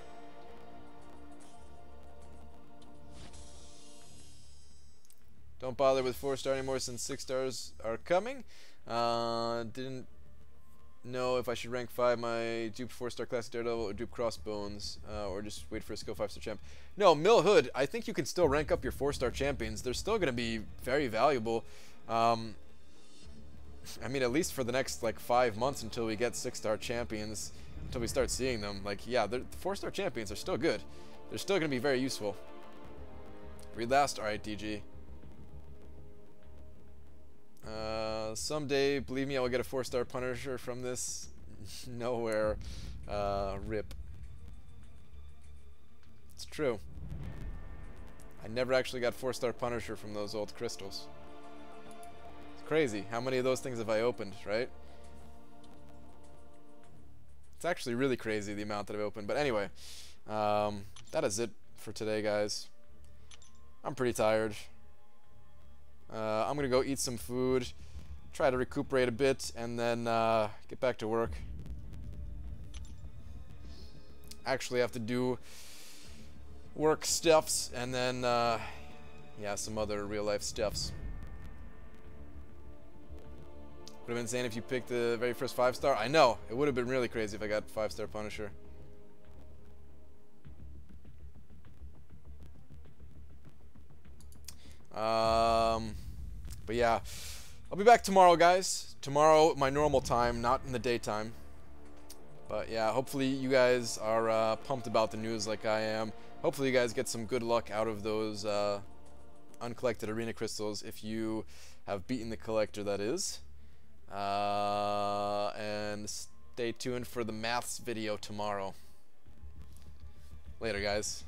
Don't bother with 4-star anymore since 6 stars are coming. Didn't know if I should rank 5 my duped 4-star classic Daredevil or dupe Crossbones, or just wait for a skill 5-star champ. No, Mill Hood, I think you can still rank up your 4-star champions. They're still going to be very valuable. I mean, at least for the next like 5 months until we get 6-star champions, until we start seeing them. Like, yeah, the 4-star champions are still good. They're still going to be very useful. Read last. All right, DG. Someday, believe me, I will get a 4-star Punisher from this. Nowhere. Rip. It's true. I never actually got 4-star Punisher from those old crystals. Crazy. How many of those things have I opened, right? It's actually really crazy the amount that I've opened. But anyway, that is it for today, guys. I'm pretty tired. I'm gonna go eat some food, try to recuperate a bit, and then get back to work. Actually have to do work stuffs and then yeah, some other real life stuffs. Would have been insane if you picked the very first 5-star. I know, it would have been really crazy if I got 5-star Punisher. But yeah, I'll be back tomorrow, guys. Tomorrow, my normal time, not in the daytime. But yeah, hopefully you guys are pumped about the news like I am. Hopefully you guys get some good luck out of those uncollected arena crystals if you have beaten the collector, that is. And stay tuned for the maths video tomorrow. Later, guys.